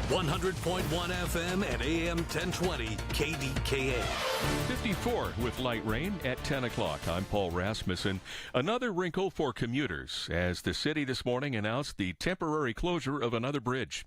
100.1 FM and AM 1020 KDKA. 54 with light rain at 10 o'clock. I'm Paul Rasmussen. Another wrinkle for commuters as the city this morning announced the temporary closure of another bridge.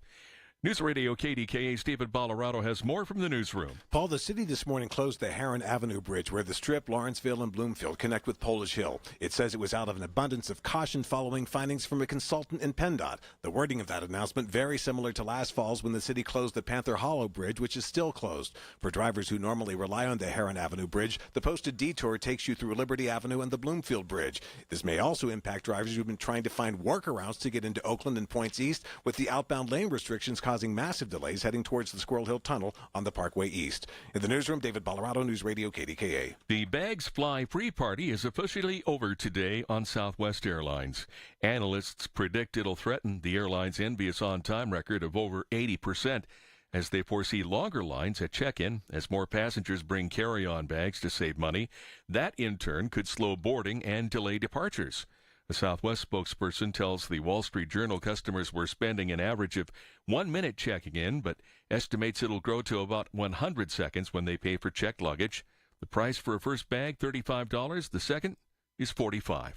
News Radio KDKA's David Ballarado has more from the newsroom. Paul, the city this morning closed the Heron Avenue Bridge where the Strip, Lawrenceville, and Bloomfield connect with Polish Hill. It says it was out of an abundance of caution following findings from a consultant in PennDOT. The wording of that announcement very similar to last fall's when the city closed the Panther Hollow Bridge, which is still closed. For drivers who normally rely on the Heron Avenue Bridge, the posted detour takes you through Liberty Avenue and the Bloomfield Bridge. This may also impact drivers who've been trying to find workarounds to get into Oakland and Points East, with the outbound lane restrictions causing massive delays heading towards the Squirrel Hill Tunnel on the Parkway East. In the newsroom, David Ballarado, News Radio KDKA. The Bags Fly Free Party is officially over today on Southwest Airlines. Analysts predict it'll threaten the airline's envious on-time record of over 80%, as they foresee longer lines at check-in as more passengers bring carry-on bags to save money. That, in turn, could slow boarding and delay departures. A Southwest spokesperson tells the Wall Street Journal customers were spending an average of 1 minute checking in, but estimates it'll grow to about 100 seconds when they pay for checked luggage. The price for a first bag, $35. The second is $45.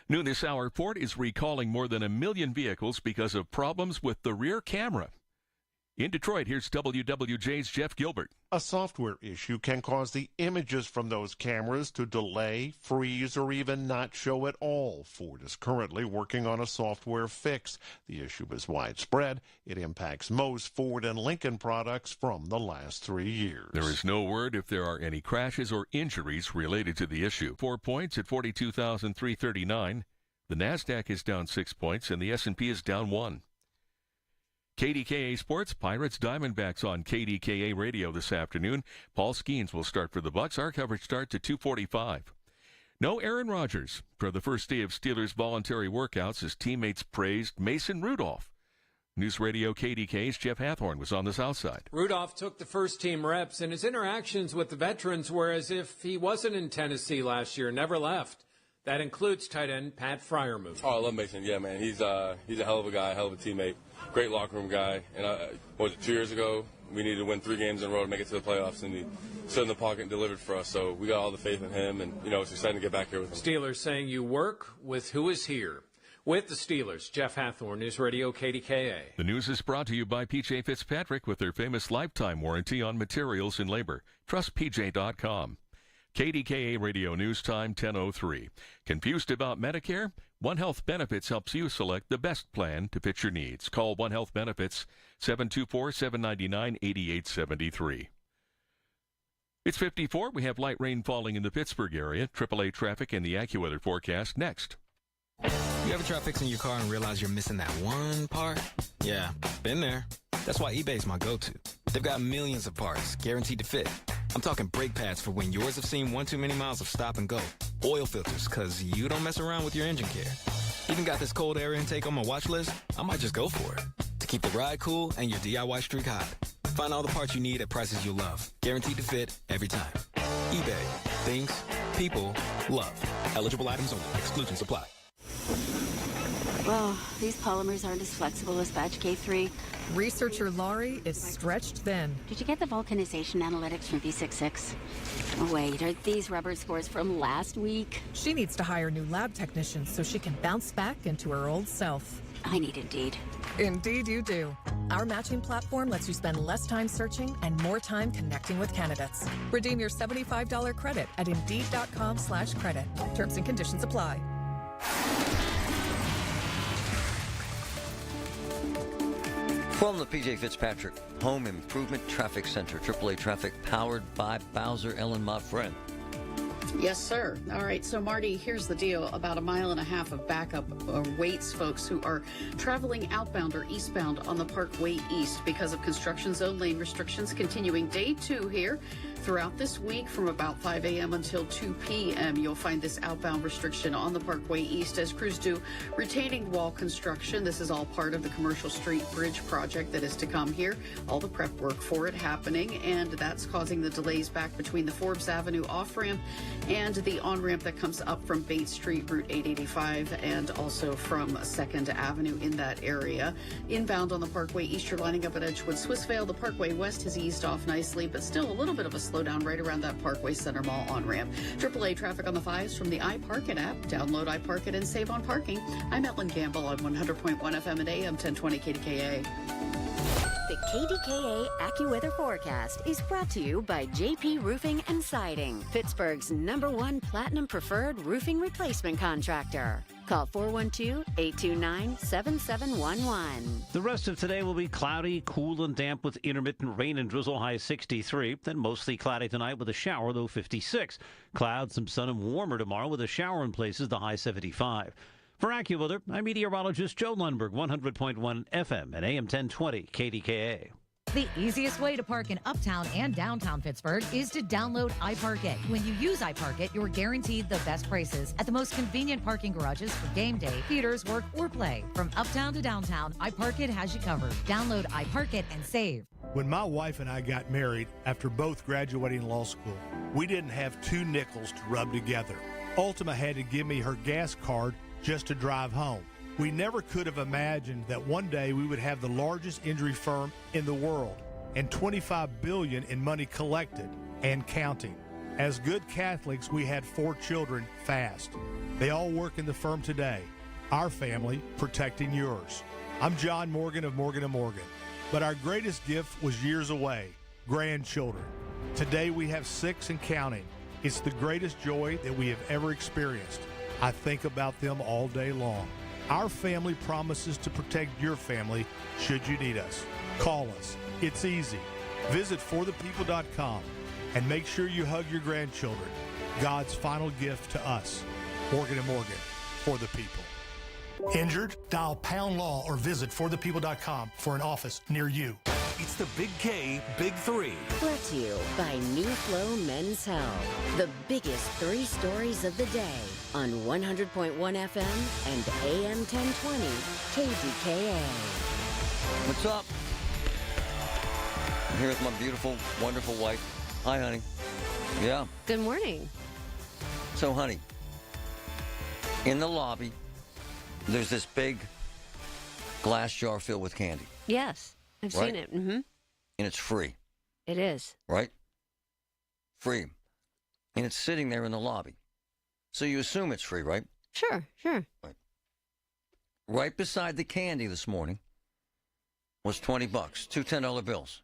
Noon this hour, Ford is recalling more than 1 million vehicles because of problems with the rear camera. In Detroit, here's WWJ's Jeff Gilbert. A software issue can cause the images from those cameras to delay, freeze, or even not show at all. Ford is currently working on a software fix. The issue is widespread. It impacts most Ford and Lincoln products from the last 3 years. There is no word if there are any crashes or injuries related to the issue. 4 points at 42,339. The NASDAQ is down 6 points, and the S&P is down 1. KDKA Sports, Pirates Diamondbacks on KDKA Radio this afternoon. Paul Skeens will start for the Bucks. Our coverage starts at 2:45. No Aaron Rodgers for the first day of Steelers voluntary workouts. His teammates praised Mason Rudolph. News Radio KDKA's Jeff Hathorn was on the south side. Rudolph took the first-team reps, and his interactions with the veterans were as if he wasn't in Tennessee last year, never left. That includes tight end Pat Freiermuth. Oh, I love Mason. Yeah, man. He's a hell of a guy, hell of a teammate, great locker room guy. And 2 years ago, we needed to win 3 games in a row to make it to the playoffs, and he stood in the pocket and delivered for us. So we got all the faith in him, and, it's exciting to get back here with him. Steelers saying you work with who is here. With the Steelers, Jeff Hathorn, News Radio KDKA. The news is brought to you by PJ Fitzpatrick with their famous lifetime warranty on materials and labor. Trust PJ.com. KDKA Radio News Time 10:03. Confused about Medicare? One Health Benefits helps you select the best plan to fit your needs. Call One Health Benefits, 724-799-8873. It's 54. We have light rain falling in the Pittsburgh area. AAA traffic and the AccuWeather forecast next. You ever try fixing your car and realize you're missing that one part? Yeah, been there. That's why eBay's my go-to. They've got millions of parts, guaranteed to fit. I'm talking brake pads for when yours have seen one too many miles of stop and go. Oil filters, because you don't mess around with your engine care. Even got this cold air intake on my watch list. I might just go for it. To keep the ride cool and your DIY streak hot. Find all the parts you need at prices you love. Guaranteed to fit every time. eBay. Things, people, love. Eligible items only. Exclusions apply. Well, these polymers aren't as flexible as batch K3. Researcher Laurie is stretched thin. Did you get the vulcanization analytics from V66? Oh, wait, are these rubber scores from last week? She needs to hire new lab technicians so she can bounce back into her old self. I need Indeed. Indeed you do. Our matching platform lets you spend less time searching and more time connecting with candidates. Redeem your $75 credit at Indeed.com/credit. Terms and conditions apply. From the PJ Fitzpatrick Home Improvement Traffic Center, AAA traffic powered by Bowser Ellen Moffren. Yes, sir. All right. So, Marty, here's the deal. About 1.5 miles of backup awaits folks who are traveling outbound or eastbound on the Parkway East because of construction zone lane restrictions continuing day 2 here. Throughout this week, from about 5 a.m. until 2 p.m., you'll find this outbound restriction on the Parkway East as crews do retaining wall construction. This is all part of the Commercial Street Bridge project that is to come here. All the prep work for it happening, and that's causing the delays back between the Forbes Avenue off-ramp and the on-ramp that comes up from Bates Street, Route 885, and also from 2nd Avenue in that area. Inbound on the Parkway East, you're lining up at Edgewood Swissvale. The Parkway West has eased off nicely, but still a little bit of a slowdown right around that Parkway Center Mall on-ramp. AAA traffic on the 5s from the iParkit app. Download iParkit and save on parking. I'm Ellen Gamble on 100.1 FM and AM 1020 KDKA. The KDKA AccuWeather forecast is brought to you by JP Roofing and Siding, Pittsburgh's #1 Platinum Preferred roofing replacement contractor. Call 412-829-7711. The rest of today will be cloudy, cool, and damp with intermittent rain and drizzle, high 63. Then mostly cloudy tonight with a shower, low 56. Clouds, some sun, and warmer tomorrow with a shower in places, the high 75. For AccuWeather, I'm meteorologist Joe Lundberg, 100.1 FM and AM 1020 KDKA. The easiest way to park in uptown and downtown Pittsburgh is to download iParkit. When you use iParkit, you're guaranteed the best prices at the most convenient parking garages for game day, theaters, work, or play. From uptown to downtown, iParkit has you covered. Download iParkit and save. When my wife and I got married after both graduating law school, we didn't have 2 nickels to rub together. Ultima had to give me her gas card just to drive home. We never could have imagined that one day we would have the largest injury firm in the world and $25 billion in money collected and counting. As good Catholics, we had 4 children fast. They all work in the firm today. Our family protecting yours. I'm John Morgan of Morgan & Morgan, but our greatest gift was years away, grandchildren. Today we have 6 and counting. It's the greatest joy that we have ever experienced. I think about them all day long. Our family promises to protect your family should you need us. Call us. It's easy. Visit forthepeople.com and make sure you hug your grandchildren. God's final gift to us. Morgan & Morgan, for the people. Injured? Dial Pound Law or visit forthepeople.com for an office near you. It's the Big K Big 3. Brought to you by New Flow Men's Health. The biggest 3 stories of the day on 100.1 FM and AM 1020 KDKA. What's up? I'm here with my beautiful, wonderful wife. Hi, honey. Yeah. Good morning. So, honey, in the lobby, there's this big glass jar filled with candy. Yes, I've seen it. Mm-hmm. And it's free. It is. Right? Free. And it's sitting there in the lobby. So you assume it's free, right? Sure. Right beside the candy this morning was $20, 2 $10 bills.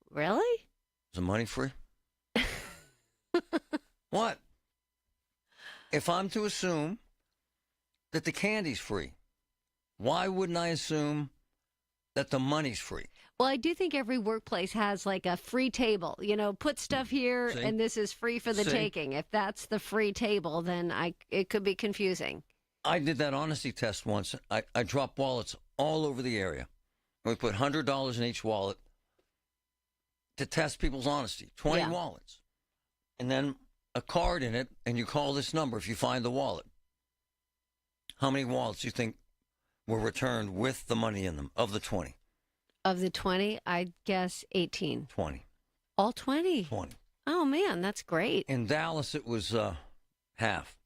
Really? Is the money free? What? If I'm to assume that the candy's free, why wouldn't I assume that the money's free? Well, I do think every workplace has like a free table. You know, put stuff here See? and this is free for the See? taking. If that's the free table, then it could be confusing. I did that honesty test once. I dropped wallets all over the area. We put $100 in each wallet to test people's honesty. 20 wallets. And then a card in it, and you call this number if you find the wallet. How many wallets do you think were returned with the money in them of the 20? Of the 20, I'd guess 18. 20. All 20? 20. Oh, man, that's great. In Dallas, it was half.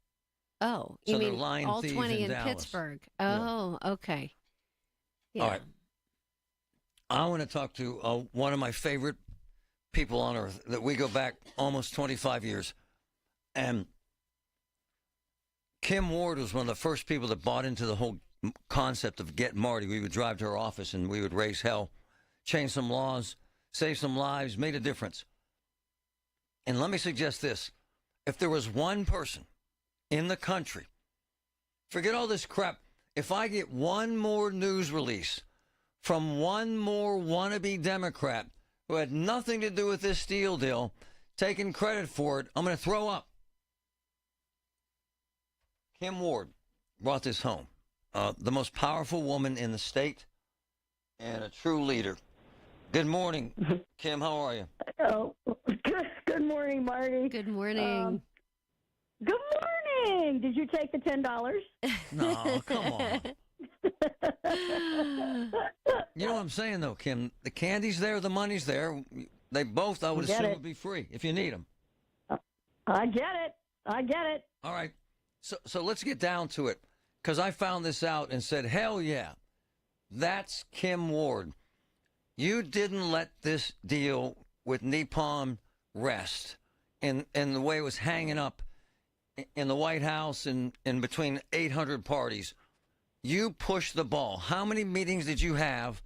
Oh, So you they're mean lying all thieves 20 in in Dallas. Pittsburgh? Oh, okay. Yeah. All right. I want to talk to one of my favorite people on earth that we go back almost 25 years. And Kim Ward was one of the first people that bought into the whole concept of Get Marty. We would drive to her office and we would raise hell, change some laws, save some lives, made a difference. And let me suggest this. If there was one person in the country, forget all this crap, if I get one more news release from one more wannabe Democrat who had nothing to do with this Steele deal, taking credit for it, I'm going to throw up. Kim Ward brought this home. The most powerful woman in the state and a true leader. Good morning, Kim. How are you? Oh, good. Good morning, Marty. Good morning. Good morning. Did you take the $10? No, come on. You know what I'm saying, though, Kim? The candy's there, the money's there. They both, I would assume, would be free if you need them. I get it. All right. So let's get down to it, because I found this out and said, hell yeah, that's Kim Ward. You didn't let this deal with Nippon rest and the way it was hanging up in the White House and in between 800 parties. You pushed the ball. How many meetings did you have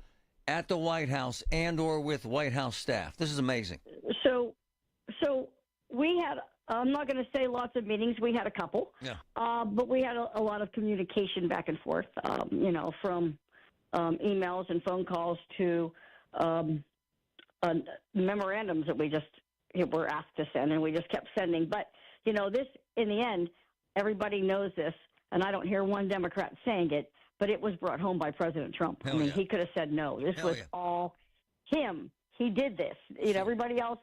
at the White House and or with White House staff? This is amazing. So we had, I'm not going to say lots of meetings. We had a couple. Yeah. But we had a lot of communication back and forth, from emails and phone calls to memorandums that we just were asked to send, and we just kept sending. But, this, in the end, everybody knows this, and I don't hear one Democrat saying it, but it was brought home by President Trump. Hell yeah. He could have said no. This was all him. He did this. Everybody else,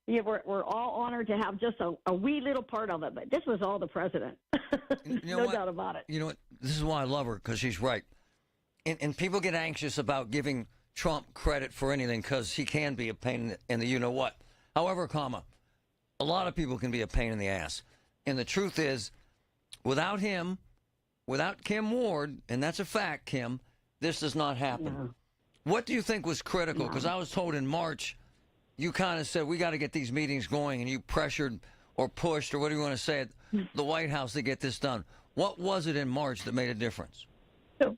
we're all honored to have just a wee little part of it, but this was all the president. No doubt about it. You know what? This is why I love her, because she's right. And people get anxious about giving Trump credit for anything because he can be a pain in the you-know-what. However, a lot of people can be a pain in the ass. And the truth is, without him, without Kim Ward, and that's a fact, Kim, this does not happen. Yeah. What do you think was critical? Because I was told in March, you kind of said, we got to get these meetings going, and you pressured or pushed, or what do you want to say, at the White House to get this done. What was it in March that made a difference? So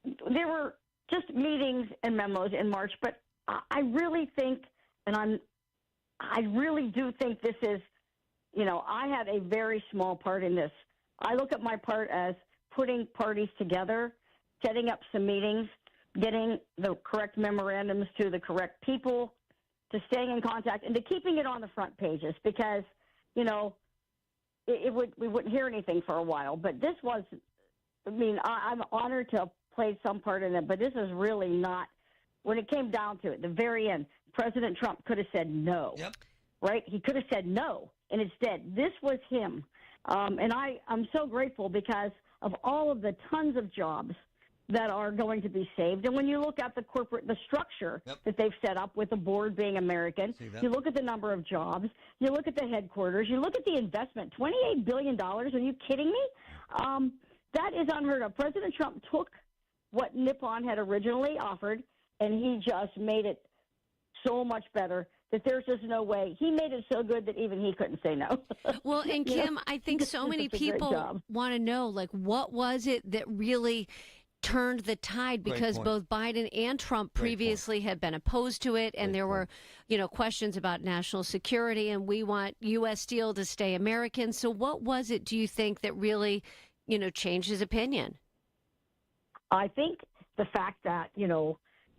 there were just meetings and memos in March, but I really think, and I really do think this is, I had a very small part in this. I look at my part as putting parties together, setting up some meetings, getting the correct memorandums to the correct people, to staying in contact, and to keeping it on the front pages because, we wouldn't hear anything for a while. But this was, I'm honored to have played some part in it, but this is really not, when it came down to it, the very end, President Trump could have said no. Yep. Right? He could have said no. And instead, this was him. And I'm so grateful because of all of the tons of jobs that are going to be saved. And when you look at the structure that they've set up with the board being American, you look at the number of jobs, you look at the headquarters, you look at the investment, $28 billion. Are you kidding me? That is unheard of. President Trump took what Nippon had originally offered, and he just made it so much better that there's just no way. He made it so good that even he couldn't say no. Well, and Kim, I think so many people want to know, what was it that really turned the tide? Because both Biden and Trump previously had been opposed to it, and there were, questions about national security, and we want U.S. Steel to stay American. So what was it, do you think, that really, changed his opinion? I think the fact that,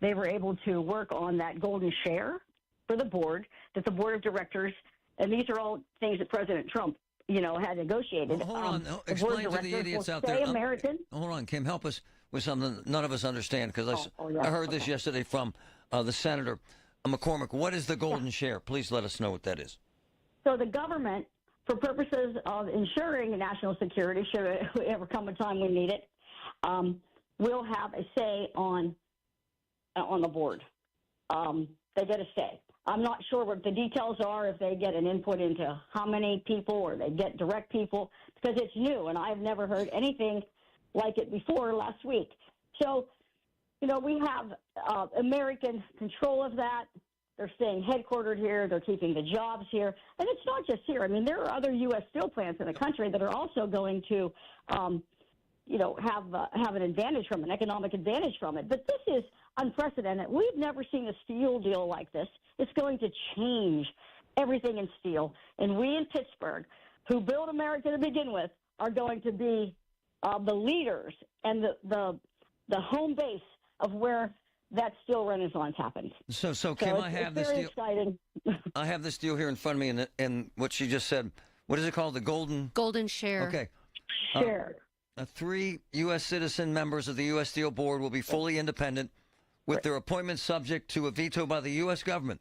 they were able to work on that golden share for the board, that the board of directors, and these are all things that President Trump, had negotiated. Well, hold on. Explain to the idiots out there. American. Hold on, Kim. Help us with something none of us understand, because I heard this yesterday from the Senator McCormick. What is the golden share? Please let us know what that is. So the government, for purposes of ensuring national security, should it ever come a time we need it, will have a say on the board. They get a say. I'm not sure what the details are, if they get an input into how many people or they get direct people, because it's new, and I've never heard anything like it before last week. So, we have American control of that. They're staying headquartered here. They're keeping the jobs here. And it's not just here. There are other U.S. steel plants in the country that are also going to have an advantage from an economic advantage from it. But this is unprecedented. We've never seen a steel deal like this. It's going to change everything in steel. And we in Pittsburgh, who built America to begin with, are going to be the leaders and the home base of where that steel renaissance happened. So Kim, I have this deal. Exciting. I have this deal here in front of me, and what she just said. What is it called? The golden share. Okay. Share. 3 U.S. citizen members of the U.S. Steel Board will be fully independent, with their appointments subject to a veto by the U.S. government.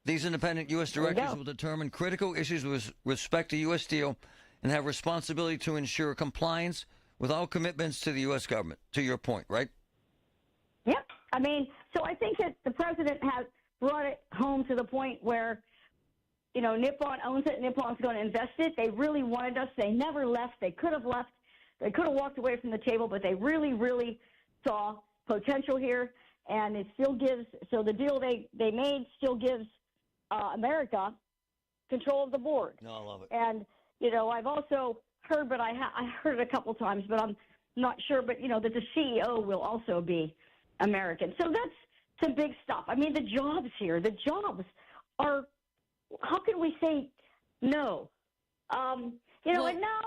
These independent U.S. directors will determine critical issues with respect to U.S. Steel and have responsibility to ensure compliance with all commitments to the U.S. government, to your point, right? Yep. I mean, so I think that the president has brought it home to the point where, you know, Nippon owns it. Nippon's going to invest it. They really wanted us. They never left. They could have left. They could have walked away from the table, but they really, really saw potential here. And it still gives, so the deal they made still gives America control of the board. No, I love it. And, you know, I've also heard, but I heard it a couple times, but I'm not sure, but, you know, that the CEO will also be American. So that's some big stuff. I mean, the jobs here, the jobs are, how can we say no? You know, and now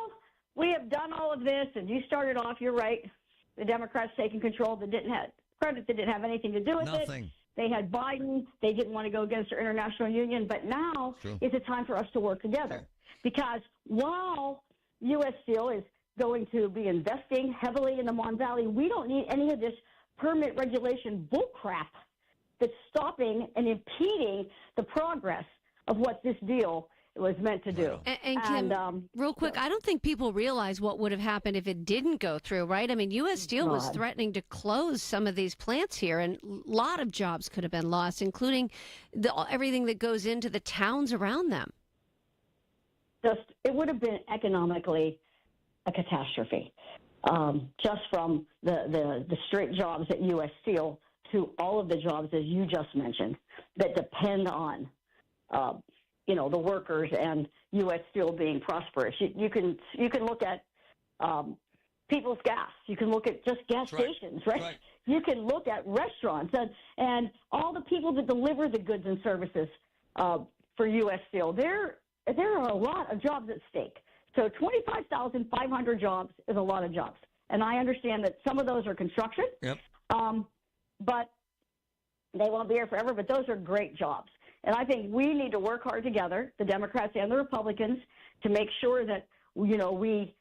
we have done all of this, and you started off, you're right, the Democrats taking control that didn't have credit, that didn't have anything to do with it. They had Biden. They didn't want to go against our international union. But now is a time for us to work together. Because while U.S. Steel is going to be investing heavily in the Mon Valley, we don't need any of this permit regulation bullcrap that's stopping and impeding the progress of what this deal was meant to do. And Kim, real quick, I don't think people realize what would have happened if it didn't go through, right? I mean, U.S. Steel was threatening to close some of these plants here, and a lot of jobs could have been lost, including everything that goes into the towns around them. It would have been economically a catastrophe, just from the straight jobs at U.S. Steel to all of the jobs, as you just mentioned, that depend on you know, the workers and U.S. Steel being prosperous. You can look at People's Gas. You can look at just gas stations, right? You can look at restaurants and all the people that deliver the goods and services for U.S. Steel. There are a lot of jobs at stake. So 25,500 jobs is a lot of jobs. And I understand that some of those are construction, but they won't be here forever, but those are great jobs. And I think we need to work hard together, the Democrats and the Republicans, to make sure that, you know, we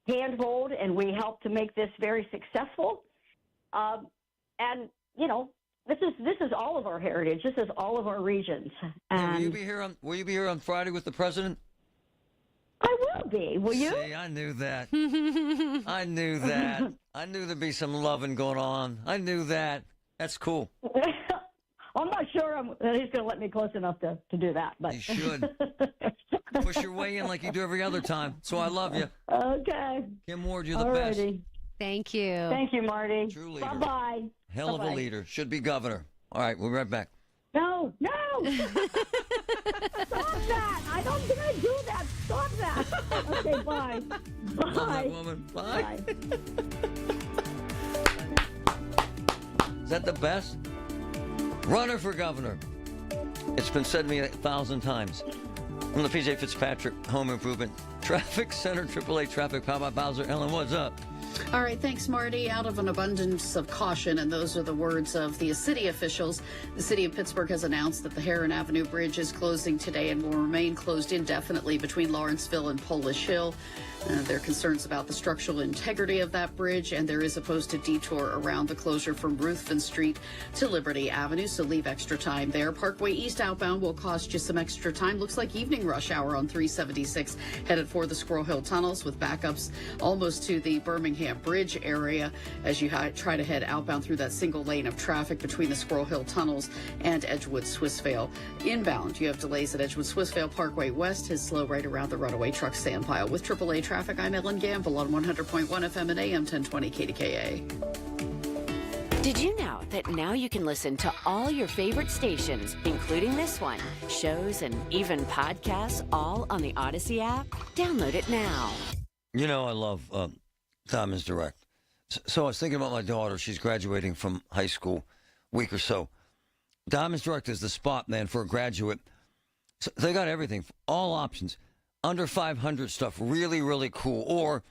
handhold and we help to make this very successful. And, you know, this is all of our heritage. This is all of our regions. And will you be here on Friday with the president? I will be. Will you? See, I knew that. I knew that. I knew there'd be some loving going on. I knew that. That's cool. I'm not sure that he's going to let me close enough to do that. But you should. Push your way in like you do every other time. So I love you. Okay. Kim Ward, you're the best. Thank you. Thank you, Marty. True leader. Bye-bye. Hell of a leader. Should be governor. All right, we'll be right back. No. Stop that. I don't think I do that. Stop that. Okay, bye. Bye. Love that woman. Bye. Is that the best? Runner for governor. It's been said to me 1,000 times. From the PJ Fitzpatrick Home Improvement Traffic Center, AAA Traffic Power by Bowser. Ellen, what's up? All right, thanks, Marty. Out of an abundance of caution, and those are the words of the city officials, the city of Pittsburgh has announced that the Heron Avenue Bridge is closing today and will remain closed indefinitely between Lawrenceville and Polish Hill. There are concerns about the structural integrity of that bridge, and there is a posted detour around the closure from Ruthven Street to Liberty Avenue, so leave extra time there. Parkway East outbound will cost you some extra time. Looks like evening rush hour on 376 headed for the Squirrel Hill tunnels with backups almost to the Birmingham Bridge area as you try to head outbound through that single lane of traffic between the Squirrel Hill tunnels and Edgewood Swissvale. Inbound, you have delays at Edgewood Swissvale. Parkway West is slow right around the runaway truck sand pile. With AAA traffic, I'm Ellen Gamble on 100.1 FM and AM 1020 KDKA. Did you know that now you can listen to all your favorite stations, including this one, shows, and even podcasts, all on the Odyssey app? Download it now. You know, I love Diamonds Direct. So I was thinking about my daughter. She's graduating from high school week or so. Diamonds Direct is the spot, man, for a graduate. So they got everything, all options. Under 500 stuff, really, really cool. Or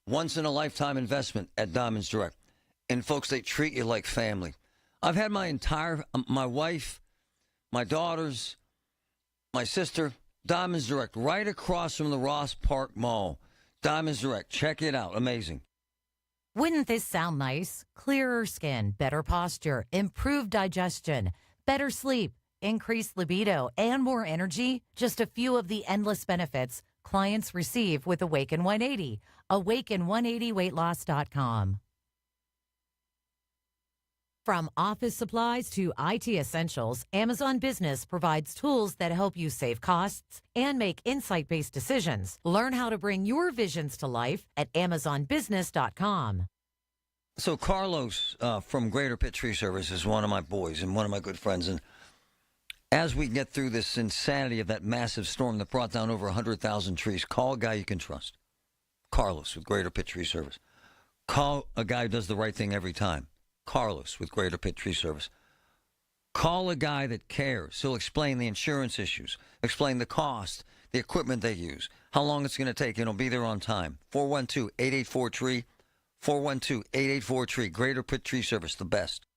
once-in-a-lifetime investment at Diamonds Direct. And, folks, they treat you like family. I've had my wife, my daughters, my sister, Diamonds Direct, right across from the Ross Park Mall. Diamonds Direct, check it out. Amazing. Wouldn't this sound nice? Clearer skin, better posture, improved digestion, better sleep. increased libido, and more energy, just a few of the endless benefits clients receive with Awaken 180. Awaken180weightloss.com. From office supplies to IT essentials, Amazon Business provides tools that help you save costs and make insight-based decisions. Learn how to bring your visions to life at amazonbusiness.com. So Carlos from Greater Pitt Tree Service is one of my boys and one of my good friends. And as we get through this insanity of that massive storm that brought down over 100,000 trees, call a guy you can trust. Carlos with Greater Pitt Tree Service. Call a guy who does the right thing every time. Carlos with Greater Pitt Tree Service. Call a guy that cares. He'll explain the insurance issues, explain the cost, the equipment they use, how long it's going to take, and he'll be there on time. 412-884-TREE, 412-884-TREE. Greater Pitt Tree Service, the best.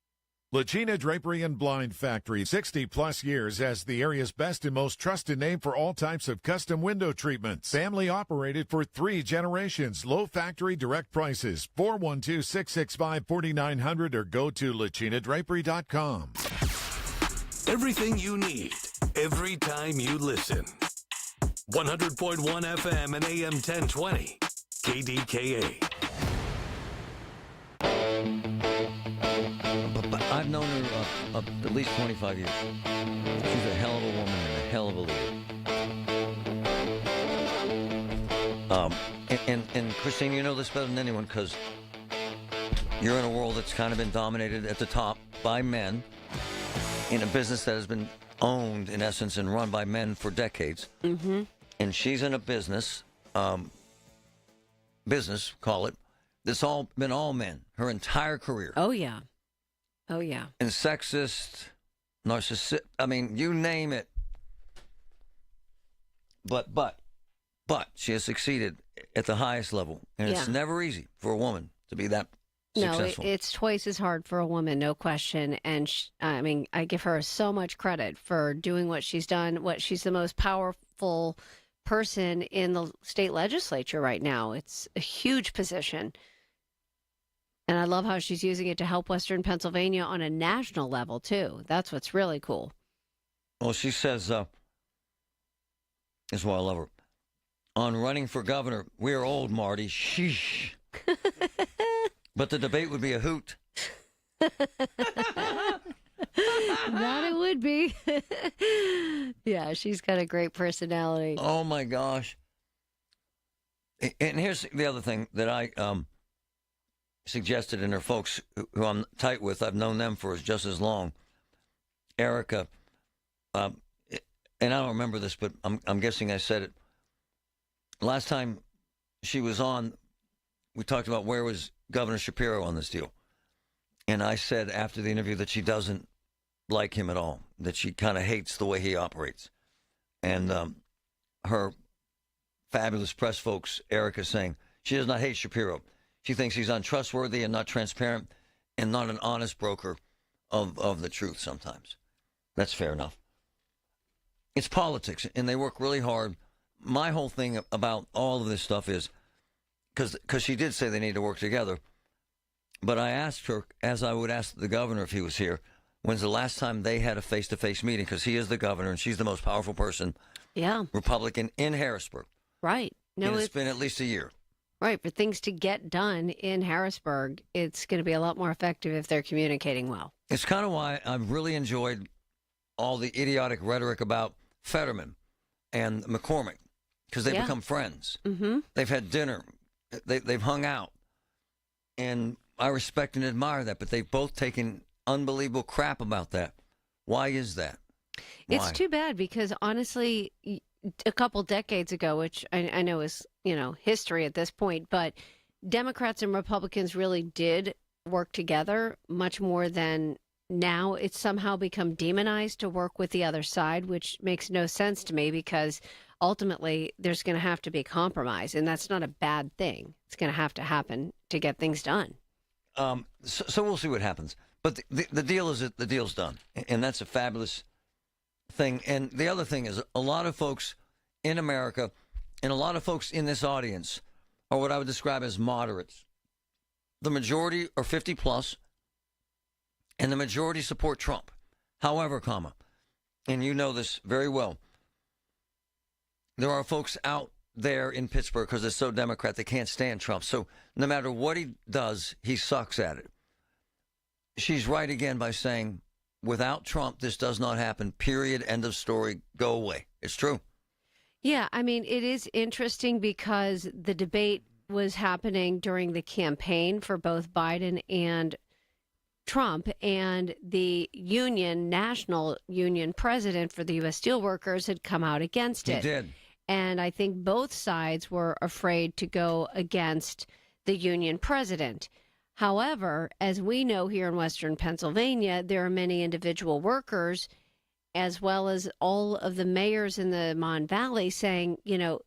Lagina Drapery and Blind Factory, 60-plus years as the area's best and most trusted name for all types of custom window treatments. Family operated for 3 generations. Low factory direct prices. 412-665-4900 or go to laginadrapery.com. Everything you need, every time you listen. 100.1 FM and AM 1020. KDKA. I've known her at least 25 years. She's a hell of a woman and a hell of a leader. And Christine, you know this better than anyone because you're in a world that's kind of been dominated at the top by men in a business that has been owned, in essence, and run by men for decades. Mm-hmm. And she's in a business, call it, that's all been all men her entire career. Oh, yeah. Oh, yeah. And sexist, narcissistic, I mean, you name it. But she has succeeded at the highest level. And it's never easy for a woman to be that successful. No, it's twice as hard for a woman, no question. And I give her so much credit for doing what she's done. She's the most powerful person in the state legislature right now. It's a huge position. And I love how she's using it to help Western Pennsylvania on a national level, too. That's what's really cool. Well, she says, this is why I love her. On running for governor, we're old, Marty. Sheesh. But the debate would be a hoot. That it would be. Yeah, she's got a great personality. Oh, my gosh. And here's the other thing that I suggested, and her folks who I'm tight with, I've known them for just as long. Erica, and I don't remember this, but I'm guessing I said it. Last time she was on, we talked about where was Governor Shapiro on this deal. And I said after the interview that she doesn't like him at all, that she kind of hates the way he operates. And her fabulous press folks, Erica, saying she does not hate Shapiro. She thinks he's untrustworthy and not transparent and not an honest broker of the truth sometimes. That's fair enough. It's politics, and they work really hard. My whole thing about all of this stuff is, because she did say they need to work together, but I asked her, as I would ask the governor if he was here, when's the last time they had a face-to-face meeting? Because he is the governor, and she's the most powerful person, Republican, in Harrisburg. Right. No, and it's been at least a year. Right, for things to get done in Harrisburg, it's going to be a lot more effective if they're communicating well. It's kind of why I've really enjoyed all the idiotic rhetoric about Fetterman and McCormick, because they've become friends. Mm-hmm. They've had dinner. They've hung out. And I respect and admire that, but they've both taken unbelievable crap about that. Why is that? Why? It's too bad because, honestly, a couple decades ago, which I know is, history at this point, but Democrats and Republicans really did work together much more than now. It's somehow become demonized to work with the other side, which makes no sense to me because ultimately there's going to have to be compromise, and that's not a bad thing. It's going to have to happen to get things done. So we'll see what happens. But the deal is that the deal's done, and that's a fabulous thing. And the other thing is a lot of folks in America and a lot of folks in this audience are what I would describe as moderates. The majority are 50 plus, and the majority support Trump. However, and you know this very well, there are folks out there in Pittsburgh, because it's so Democrat, they can't stand Trump. So no matter what he does, he sucks at it. She's right again by saying, without Trump, this does not happen, period, end of story, go away. It's true. Yeah, I mean, it is interesting because the debate was happening during the campaign for both Biden and Trump, and the union, national union president for the U.S. Steelworkers had come out against it. He did. And I think both sides were afraid to go against the union president. However, as we know here in Western Pennsylvania, there are many individual workers, as well as all of the mayors in the Mon Valley saying, you know,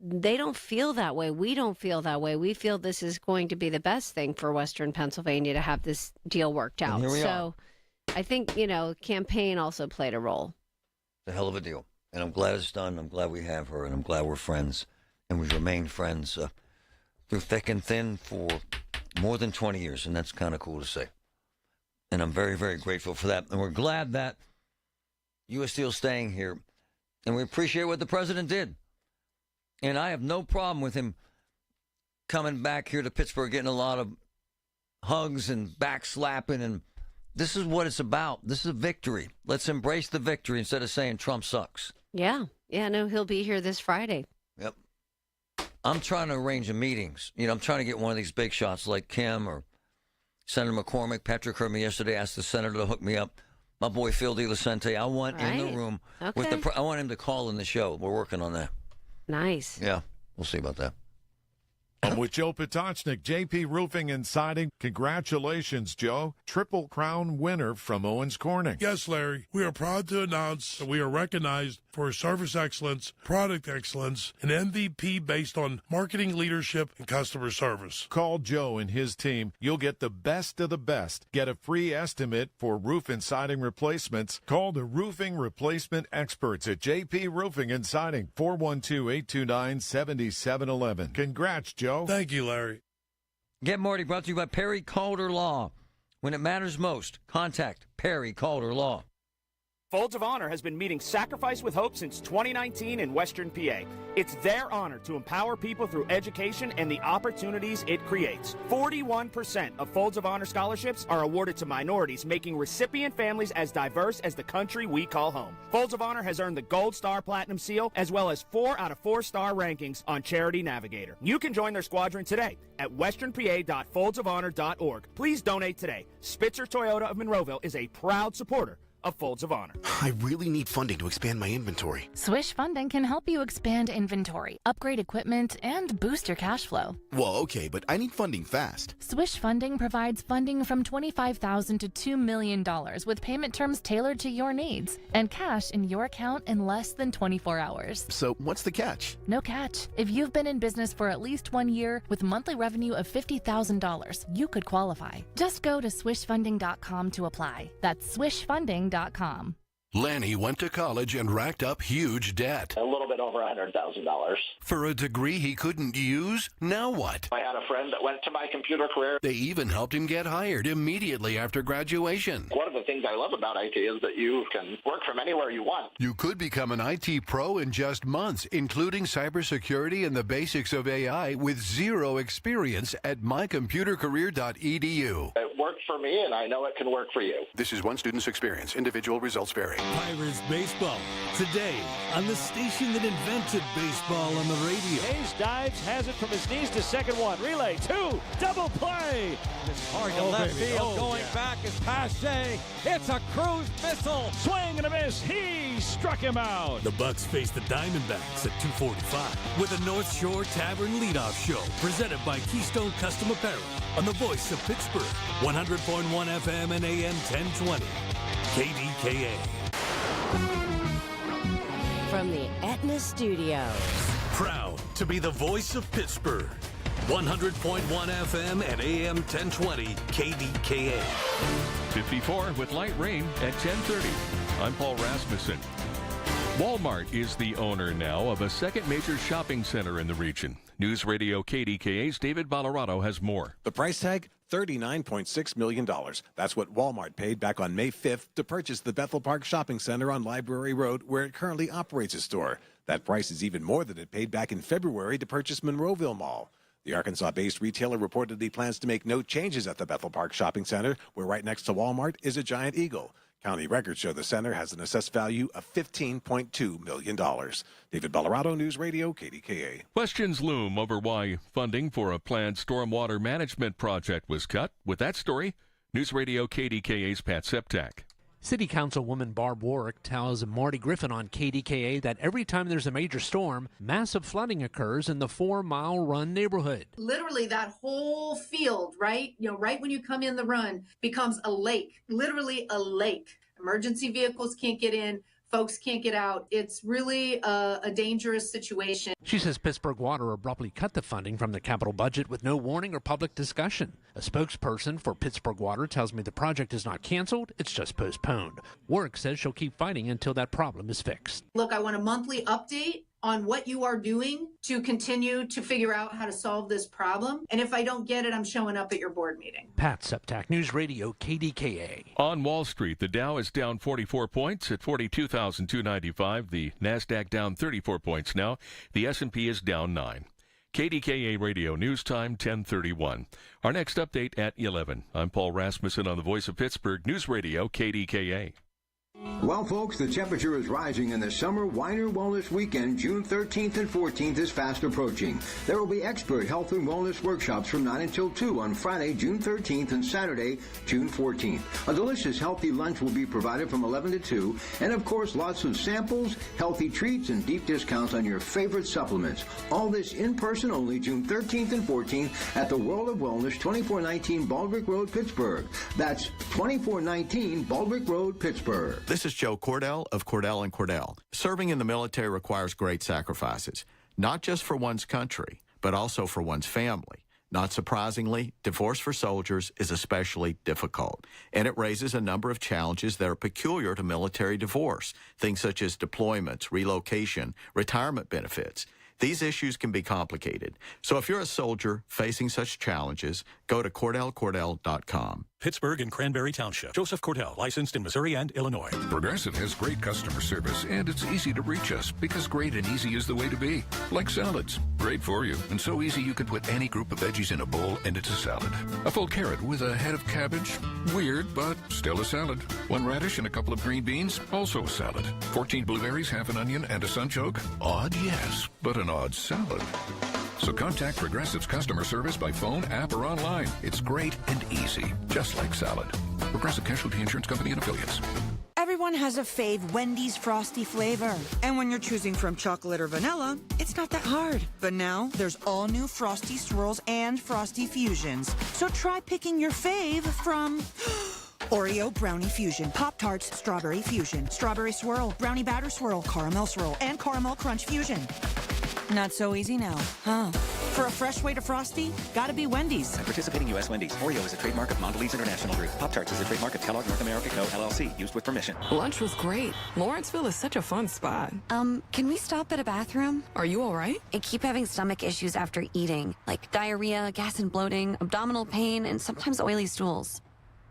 they don't feel that way. We don't feel that way. We feel this is going to be the best thing for Western Pennsylvania to have this deal worked out. So I think, you know, campaign also played a role. It's a hell of a deal. And I'm glad it's done. I'm glad we have her, and I'm glad we're friends. And we've remained friends through thick and thin for more than 20 years, and that's kind of cool to say. And I'm very, very grateful for that. And we're glad that U.S. Steel's staying here. And we appreciate what the president did. And I have no problem with him coming back here to Pittsburgh, getting a lot of hugs and backslapping. And this is what it's about. This is a victory. Let's embrace the victory instead of saying Trump sucks. Yeah. Yeah, no, he'll be here this Friday. Yep. I'm trying to arrange meetings. You know, I'm trying to get one of these big shots like Kim or Senator McCormick. Patrick heard me yesterday, asked the senator to hook me up. My boy Phil DeLucente, I want in the room with the. I want him to call in the show. We're working on that. Nice. Yeah, we'll see about that. I'm with Joe Potocznik, JP Roofing and Siding. Congratulations, Joe. Triple Crown winner from Owens Corning. Yes, Larry. We are proud to announce that we are recognized for service excellence, product excellence, and MVP based on marketing leadership and customer service. Call Joe and his team. You'll get the best of the best. Get a free estimate for roof and siding replacements. Call the roofing replacement experts at JP Roofing and Siding, 412-829-7711. Congrats, Joe. Thank you, Larry. Get Marty brought to you by Perry Calder Law. When it matters most, contact Perry Calder Law. Folds of Honor has been meeting Sacrifice with Hope since 2019 in Western PA. It's their honor to empower people through education and the opportunities it creates. 41% of Folds of Honor scholarships are awarded to minorities, making recipient families as diverse as the country we call home. Folds of Honor has earned the Gold Star Platinum Seal, as well as 4 out of 4-star rankings on Charity Navigator. You can join their squadron today at westernpa.foldsofhonor.org. Please donate today. Spitzer Toyota of Monroeville is a proud supporter of Folds of Honor. I really need funding to expand my inventory. Swish Funding can help you expand inventory, upgrade equipment, and boost your cash flow. Well, okay, but I need funding fast. Swish Funding provides funding from $25,000 to $2 million with payment terms tailored to your needs and cash in your account in less than 24 hours. So what's the catch? No catch. If you've been in business for at least 1 year with monthly revenue of $50,000, you could qualify. Just go to swishfunding.com to apply. That's swishfunding.com. Lanny went to college and racked up huge debt. A little bit over $100,000. For a degree he couldn't use? Now what? I had a friend that went to my computer career. They even helped him get hired immediately after graduation. One of the things I love about IT is that you can work from anywhere you want. You could become an IT pro in just months, including cybersecurity and the basics of AI with zero experience at mycomputercareer.edu. It worked for me, and I know it can work for you. This is one student's experience. Individual results vary. Pirates baseball today on the station that invented baseball on the radio. Hayes dives, has it from his knees to second one. Relay, 2, double play. It's hard to left field. Going back is Pache. It's a cruise missile. Swing and a miss. He struck him out. The Bucks face the Diamondbacks at 2:45 with a North Shore Tavern leadoff show presented by Keystone Custom Apparel on the voice of Pittsburgh, 100.1 FM and AM 1020. KDKA. From the Aetna Studios. Proud to be the voice of Pittsburgh. 100.1 FM and AM 1020 KDKA. 54 with light rain at 10:30. I'm Paul Rasmussen. Walmart is the owner now of a second major shopping center in the region. News Radio KDKA's David Ballarado has more. The price tag? $39.6 million. That's what Walmart paid back on May 5th to purchase the Bethel Park Shopping Center on Library Road, where it currently operates a store. That price is even more than it paid back in February to purchase Monroeville Mall. The Arkansas-based retailer reportedly plans to make no changes at the Bethel Park Shopping Center, where right next to Walmart is a giant eagle. County records show the center has an assessed value of $15.2 million. David Ballarado, News Radio, KDKA. Questions loom over why funding for a planned stormwater management project was cut. With that story, News Radio KDKA's Pat Septak. City Councilwoman Barb Warwick tells Marty Griffin on KDKA that every time there's a major storm, massive flooding occurs in the 4 Mile Run neighborhood. Literally that whole field, right? Right when you come in the run, becomes a lake, literally a lake. Emergency vehicles can't get in. Folks can't get out. It's really a dangerous situation. She says Pittsburgh Water abruptly cut the funding from the capital budget with no warning or public discussion. A spokesperson for Pittsburgh Water tells me the project is not canceled, it's just postponed. Warwick says she'll keep fighting until that problem is fixed. Look, I want a monthly update on what you are doing to continue to figure out how to solve this problem. And if I don't get it, I'm showing up at your board meeting. Pat Septak, News Radio, KDKA. On Wall Street, the Dow is down 44 points at 42,295. The NASDAQ down 34 points now. The S&P is down 9. KDKA Radio News Time, 10:31. Our next update at 11. I'm Paul Rasmussen on the Voice of Pittsburgh, News Radio, KDKA. Well, folks, the temperature is rising and the summer Weiner Wellness Weekend, June 13th and 14th, is fast approaching. There will be expert health and wellness workshops from 9 until 2 on Friday, June 13th and Saturday, June 14th. A delicious, healthy lunch will be provided from 11 to 2, and of course, lots of samples, healthy treats, and deep discounts on your favorite supplements. All this in person only, June 13th and 14th at the World of Wellness, 2419 Baldwick Road, Pittsburgh. That's 2419 Baldwick Road, Pittsburgh. This is Joe Cordell of Cordell & Cordell. Serving in the military requires great sacrifices, not just for one's country, but also for one's family. Not surprisingly, divorce for soldiers is especially difficult, and it raises a number of challenges that are peculiar to military divorce, things such as deployments, relocation, retirement benefits. These issues can be complicated. So if you're a soldier facing such challenges, go to CordellCordell.com. Pittsburgh and Cranberry Township. Joseph Cordell, licensed in Missouri and Illinois. Progressive has great customer service, and it's easy to reach us because great and easy is the way to be. Like salads. Great for you, and so easy you can put any group of veggies in a bowl and it's a salad. A full carrot with a head of cabbage? Weird, but still a salad. 1 radish and a couple of green beans? Also a salad. 14 blueberries, half an onion, and a sunchoke? Odd, yes, but an odd salad. So contact Progressive's customer service by phone, app, or online. It's great and easy, just like salad. Progressive Casualty Insurance Company and Affiliates. Everyone has a fave Wendy's Frosty flavor. And when you're choosing from chocolate or vanilla, it's not that hard. But now, there's all new Frosty Swirls and Frosty Fusions. So try picking your fave from Oreo Brownie Fusion, Pop-Tarts Strawberry Fusion, Strawberry Swirl, Brownie Batter Swirl, Caramel Swirl, and Caramel Crunch Fusion. Not so easy now, huh? For a fresh way to Frosty, gotta be Wendy's. At participating U.S. Wendy's. Oreo is a trademark of Mondelez International Group. Pop-Tarts is a trademark of Kellogg North America Co., LLC. Used with permission. Lunch was great. Lawrenceville is such a fun spot. Can we stop at a bathroom? Are you all right? I keep having stomach issues after eating, like diarrhea, gas and bloating, abdominal pain, and sometimes oily stools.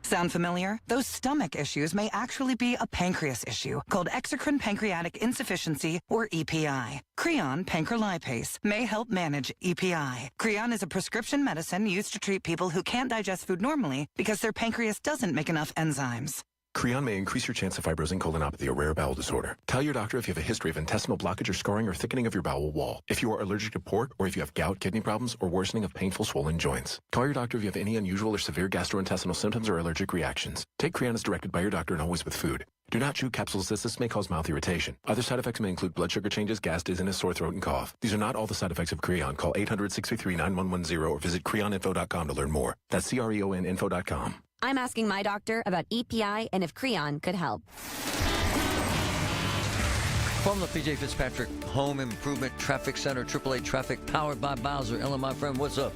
Sound familiar? Those stomach issues may actually be a pancreas issue called exocrine pancreatic insufficiency, or EPI. Creon pancrelipase may help manage EPI. Creon is a prescription medicine used to treat people who can't digest food normally because their pancreas doesn't make enough enzymes. Creon may increase your chance of fibrosing colonopathy, a rare bowel disorder. Tell your doctor if you have a history of intestinal blockage or scarring or thickening of your bowel wall. If you are allergic to pork, or if you have gout, kidney problems, or worsening of painful swollen joints. Call your doctor if you have any unusual or severe gastrointestinal symptoms or allergic reactions. Take Creon as directed by your doctor and always with food. Do not chew capsules as this may cause mouth irritation. Other side effects may include blood sugar changes, gas, dizziness, sore throat, and cough. These are not all the side effects of Creon. Call 800-633-9110 or visit creoninfo.com to learn more. That's CREONinfo.com. I'm asking my doctor about EPI and if Creon could help. From the P.J. Fitzpatrick Home Improvement Traffic Center, AAA Traffic, powered by Bowser. Ellen, my friend, what's up?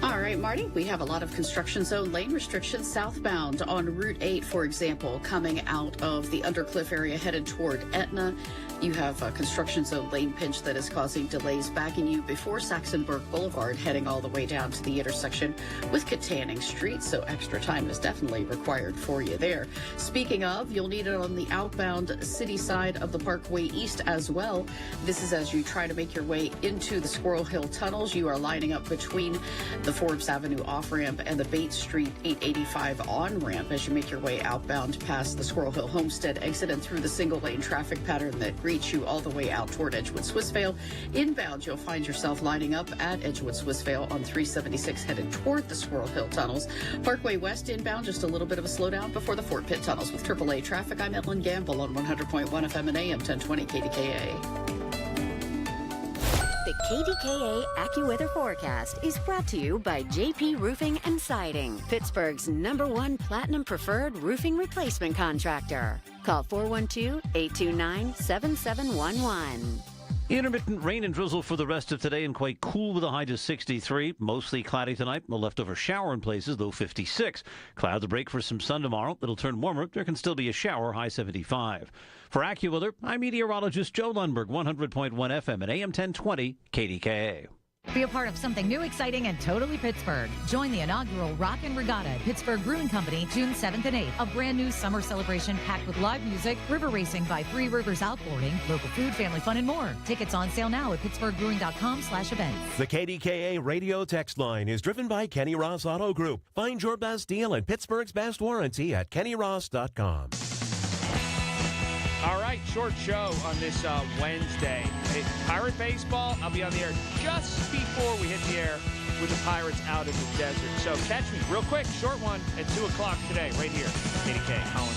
All right, Marty, we have a lot of construction zone lane restrictions southbound on Route 8, for example, coming out of the Undercliff area headed toward Etna. You have a construction zone lane pinch that is causing delays backing you before Saxonburg Boulevard, heading all the way down to the intersection with Katanning Street, so extra time is definitely required for you there. Speaking of, you'll need it on the outbound city side of the Parkway East as well. This is as you try to make your way into the Squirrel Hill tunnels. You are lining up between the Forbes Avenue off-ramp and the Bates Street 885 on-ramp as you make your way outbound past the Squirrel Hill Homestead exit and through the single-lane traffic pattern that greets you all the way out toward Edgewood Swissvale. Inbound, you'll find yourself lining up at Edgewood Swissvale on 376 headed toward the Squirrel Hill tunnels. Parkway West inbound, just a little bit of a slowdown before the Fort Pitt tunnels. With AAA traffic, I'm Ellen Gamble on 100.1 FM and AM 1020 KDKA. The KDKA AccuWeather forecast is brought to you by JP Roofing and Siding, Pittsburgh's #1 Platinum Preferred Roofing Replacement Contractor. Call 412-829-7711. Intermittent rain and drizzle for the rest of today and quite cool with a high to 63. Mostly cloudy tonight. A leftover shower in places, though 56. Clouds break for some sun tomorrow. It'll turn warmer. There can still be a shower, high 75. For AccuWeather, I'm meteorologist Joe Lundberg, 100.1 FM and AM 1020 KDKA. Be a part of something new, exciting, and totally Pittsburgh. Join the inaugural Rock and Regatta at Pittsburgh Brewing Company, June 7th and 8th. A brand new summer celebration packed with live music, river racing by Three Rivers Outboarding, local food, family fun, and more. Tickets on sale now at pittsburghbrewing.com/events. The KDKA radio text line is driven by Kenny Ross Auto Group. Find your best deal and Pittsburgh's best warranty at kennyross.com. All right, short show on this Wednesday. Hey, Pirate baseball, I'll be on the air just before we hit the air with the Pirates out in the desert. So catch me real quick, short one at 2 o'clock today, right here, KDK, Holland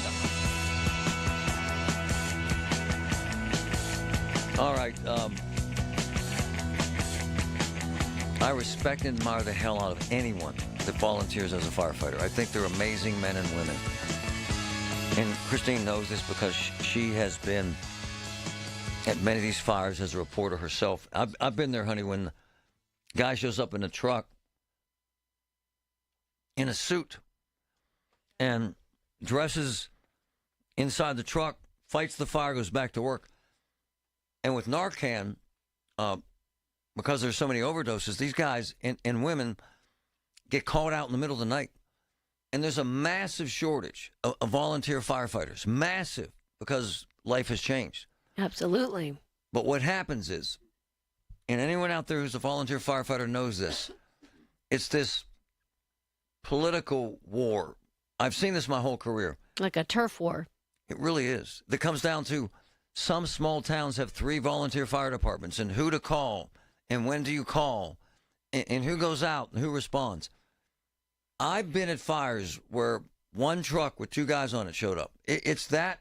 Up. All right. I respect and admire the hell out of anyone that volunteers as a firefighter. I think they're amazing men and women. And Christine knows this because she has been at many of these fires as a reporter herself. I've been there, honey, when the guy shows up in a truck in a suit and dresses inside the truck, fights the fire, goes back to work. And with Narcan, because there's so many overdoses, these guys and women get called out in the middle of the night. And there's a massive shortage of volunteer firefighters. Massive, because life has changed. Absolutely. But what happens is, and anyone out there who's a volunteer firefighter knows this, it's this political war. I've seen this my whole career. Like a turf war. It really is. That comes down to some small towns have 3 volunteer fire departments, and who to call, and when do you call, and who goes out, and who responds. I've been at fires where one truck with 2 guys on it showed up. It's that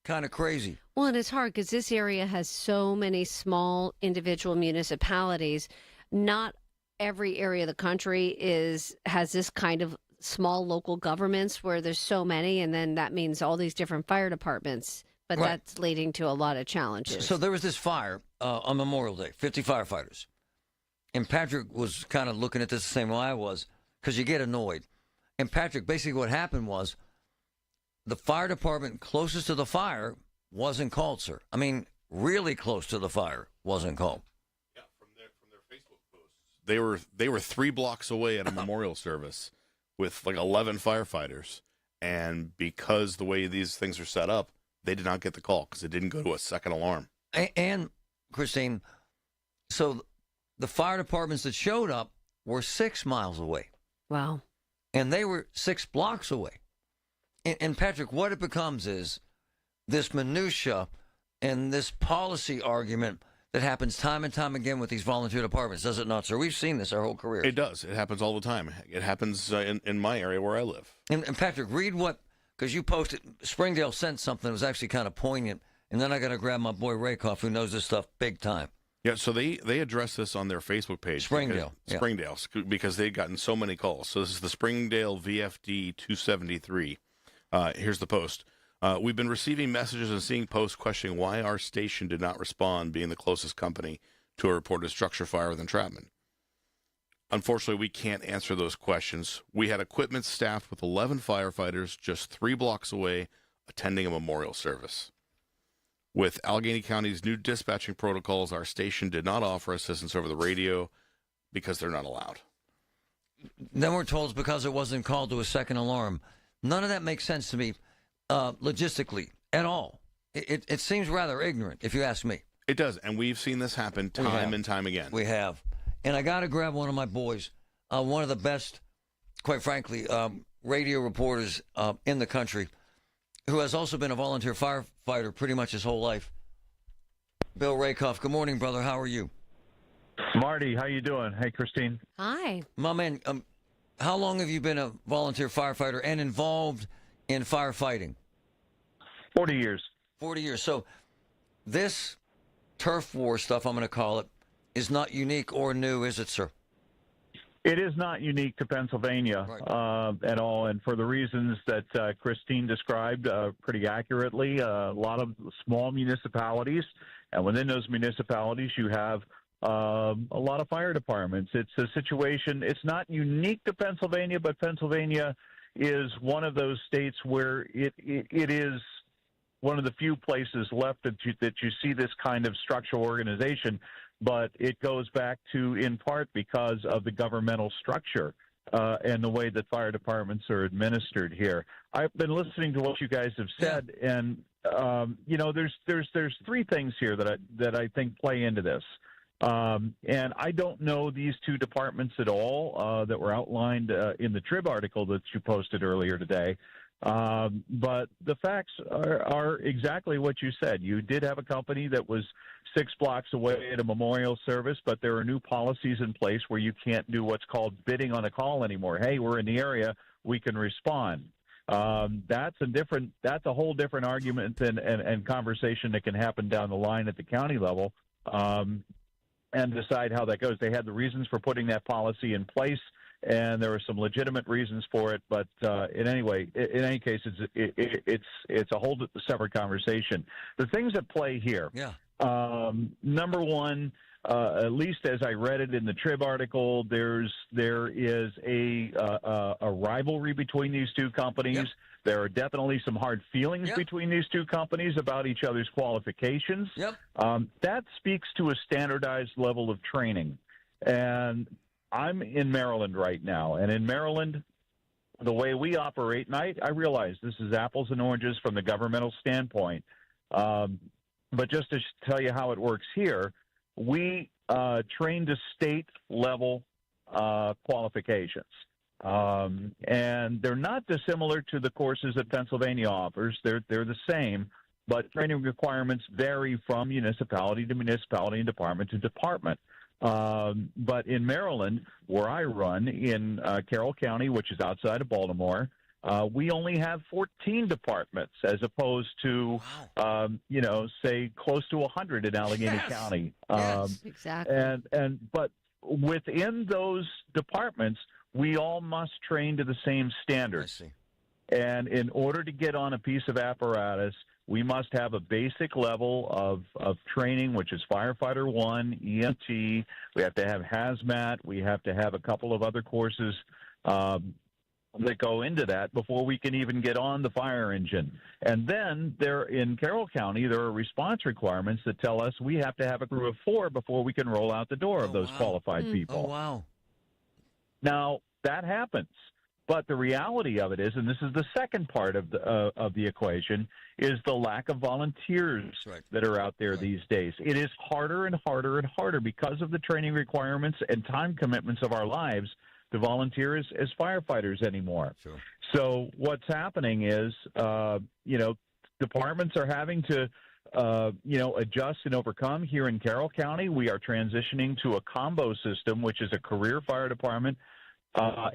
kind of crazy. Well, and it's hard because this area has so many small individual municipalities. Not every area of the country has this kind of small local governments where there's so many, and then that means all these different fire departments. But right. That's leading to a lot of challenges. So there was this fire on Memorial Day, 50 firefighters. And Patrick was kind of looking at this the same way I was, because you get annoyed. And Patrick, basically what happened was the fire department closest to the fire wasn't called, sir. I mean, really close to the fire wasn't called. Yeah, from their Facebook posts. They were 3 blocks away at a memorial service with like 11 firefighters. And because the way these things are set up, they did not get the call because it didn't go to a second alarm. And Christine, so the fire departments that showed up were 6 miles away. Wow. And they were 6 blocks away. And Patrick, what it becomes is this minutia and this policy argument that happens time and time again with these volunteer departments, does it not, sir? We've seen this our whole career. It does. It happens all the time. It happens in my area where I live. And Patrick, read what, because you posted, Springdale sent something that was actually kind of poignant, and then I got to grab my boy Rakoff, who knows this stuff big time. Yeah, so they address this on their Facebook page. Springdale. Because they'd gotten so many calls. So this is the Springdale VFD 273. Here's the post. We've been receiving messages and seeing posts questioning why our station did not respond, being the closest company to a reported structure fire with entrapment. Unfortunately, we can't answer those questions. We had equipment staffed with 11 firefighters just 3 blocks away attending a memorial service. With Allegheny County's new dispatching protocols, our station did not offer assistance over the radio because they're not allowed. Then we're told it's because it wasn't called to a second alarm. None of that makes sense to me logistically at all. It seems rather ignorant, if you ask me. It does, and we've seen this happen time and time again. We have. And I got to grab one of my boys, one of the best, quite frankly, radio reporters in the country, who has also been a volunteer firefighter pretty much his whole life. Bill Rakoff. Good morning, brother. How are you? Marty, how you doing? Hey, Christine. Hi. My man, how long have you been a volunteer firefighter and involved in firefighting? 40 years. 40 years. So this turf war stuff, I'm going to call it, is not unique or new, is it, sir? It is not unique to Pennsylvania at all, and for the reasons that Christine described pretty accurately, a lot of small municipalities, and within those municipalities you have a lot of fire departments. It's a situation, it's not unique to Pennsylvania, but Pennsylvania is one of those states where it is one of the few places left that you see this kind of structural organization, but it goes back to, in part, because of the governmental structure and the way that fire departments are administered here. I've been listening to what you guys have said, and there's 3 things here that I think play into this. And I don't know these 2 departments at all that were outlined in the Trib article that you posted earlier today. But the facts are exactly what you said. You did have a company that was 6 blocks away at a memorial service, but there are new policies in place where you can't do what's called bidding on a call anymore. Hey, we're in the area, we can respond. That's a whole different argument and conversation that can happen down the line at the county level. And decide how that goes. They had the reasons for putting that policy in place, and there were some legitimate reasons for it. But in any case, it's a whole separate conversation. The things that play here. Yeah. Number one, at least as I read it in the Trib article, there is a rivalry between these 2 companies. Yep. There are definitely some hard feelings between these 2 companies about each other's qualifications. Yep. That speaks to a standardized level of training. And I'm in Maryland right now. And in Maryland, the way we operate, and I realize this is apples and oranges from the governmental standpoint, but just to tell you how it works here, we train to state-level qualifications. And they're not dissimilar to the courses that Pennsylvania offers. They're the same, but training requirements vary from municipality to municipality and department to department. But in Maryland, where I run, in Carroll County, which is outside of Baltimore, we only have 14 departments as opposed to, say, close to 100 in Allegheny County. Yes, exactly. But within those departments, we all must train to the same standards. And in order to get on a piece of apparatus, we must have a basic level of training, which is Firefighter 1, EMT. We have to have hazmat. We have to have a couple of other courses that go into that before we can even get on the fire engine. And then in Carroll County, there are response requirements that tell us we have to have a crew of 4 before we can roll out the door of those qualified people. Oh, wow. Now, that happens. But the reality of it is, and this is the second part of the equation, is the lack of volunteers that are out there these days. It is harder and harder and harder because of the training requirements and time commitments of our lives to volunteer as firefighters anymore. Sure. So what's happening is, departments are having to adjust and overcome. Here in Carroll County, we are transitioning to a combo system, which is a career fire department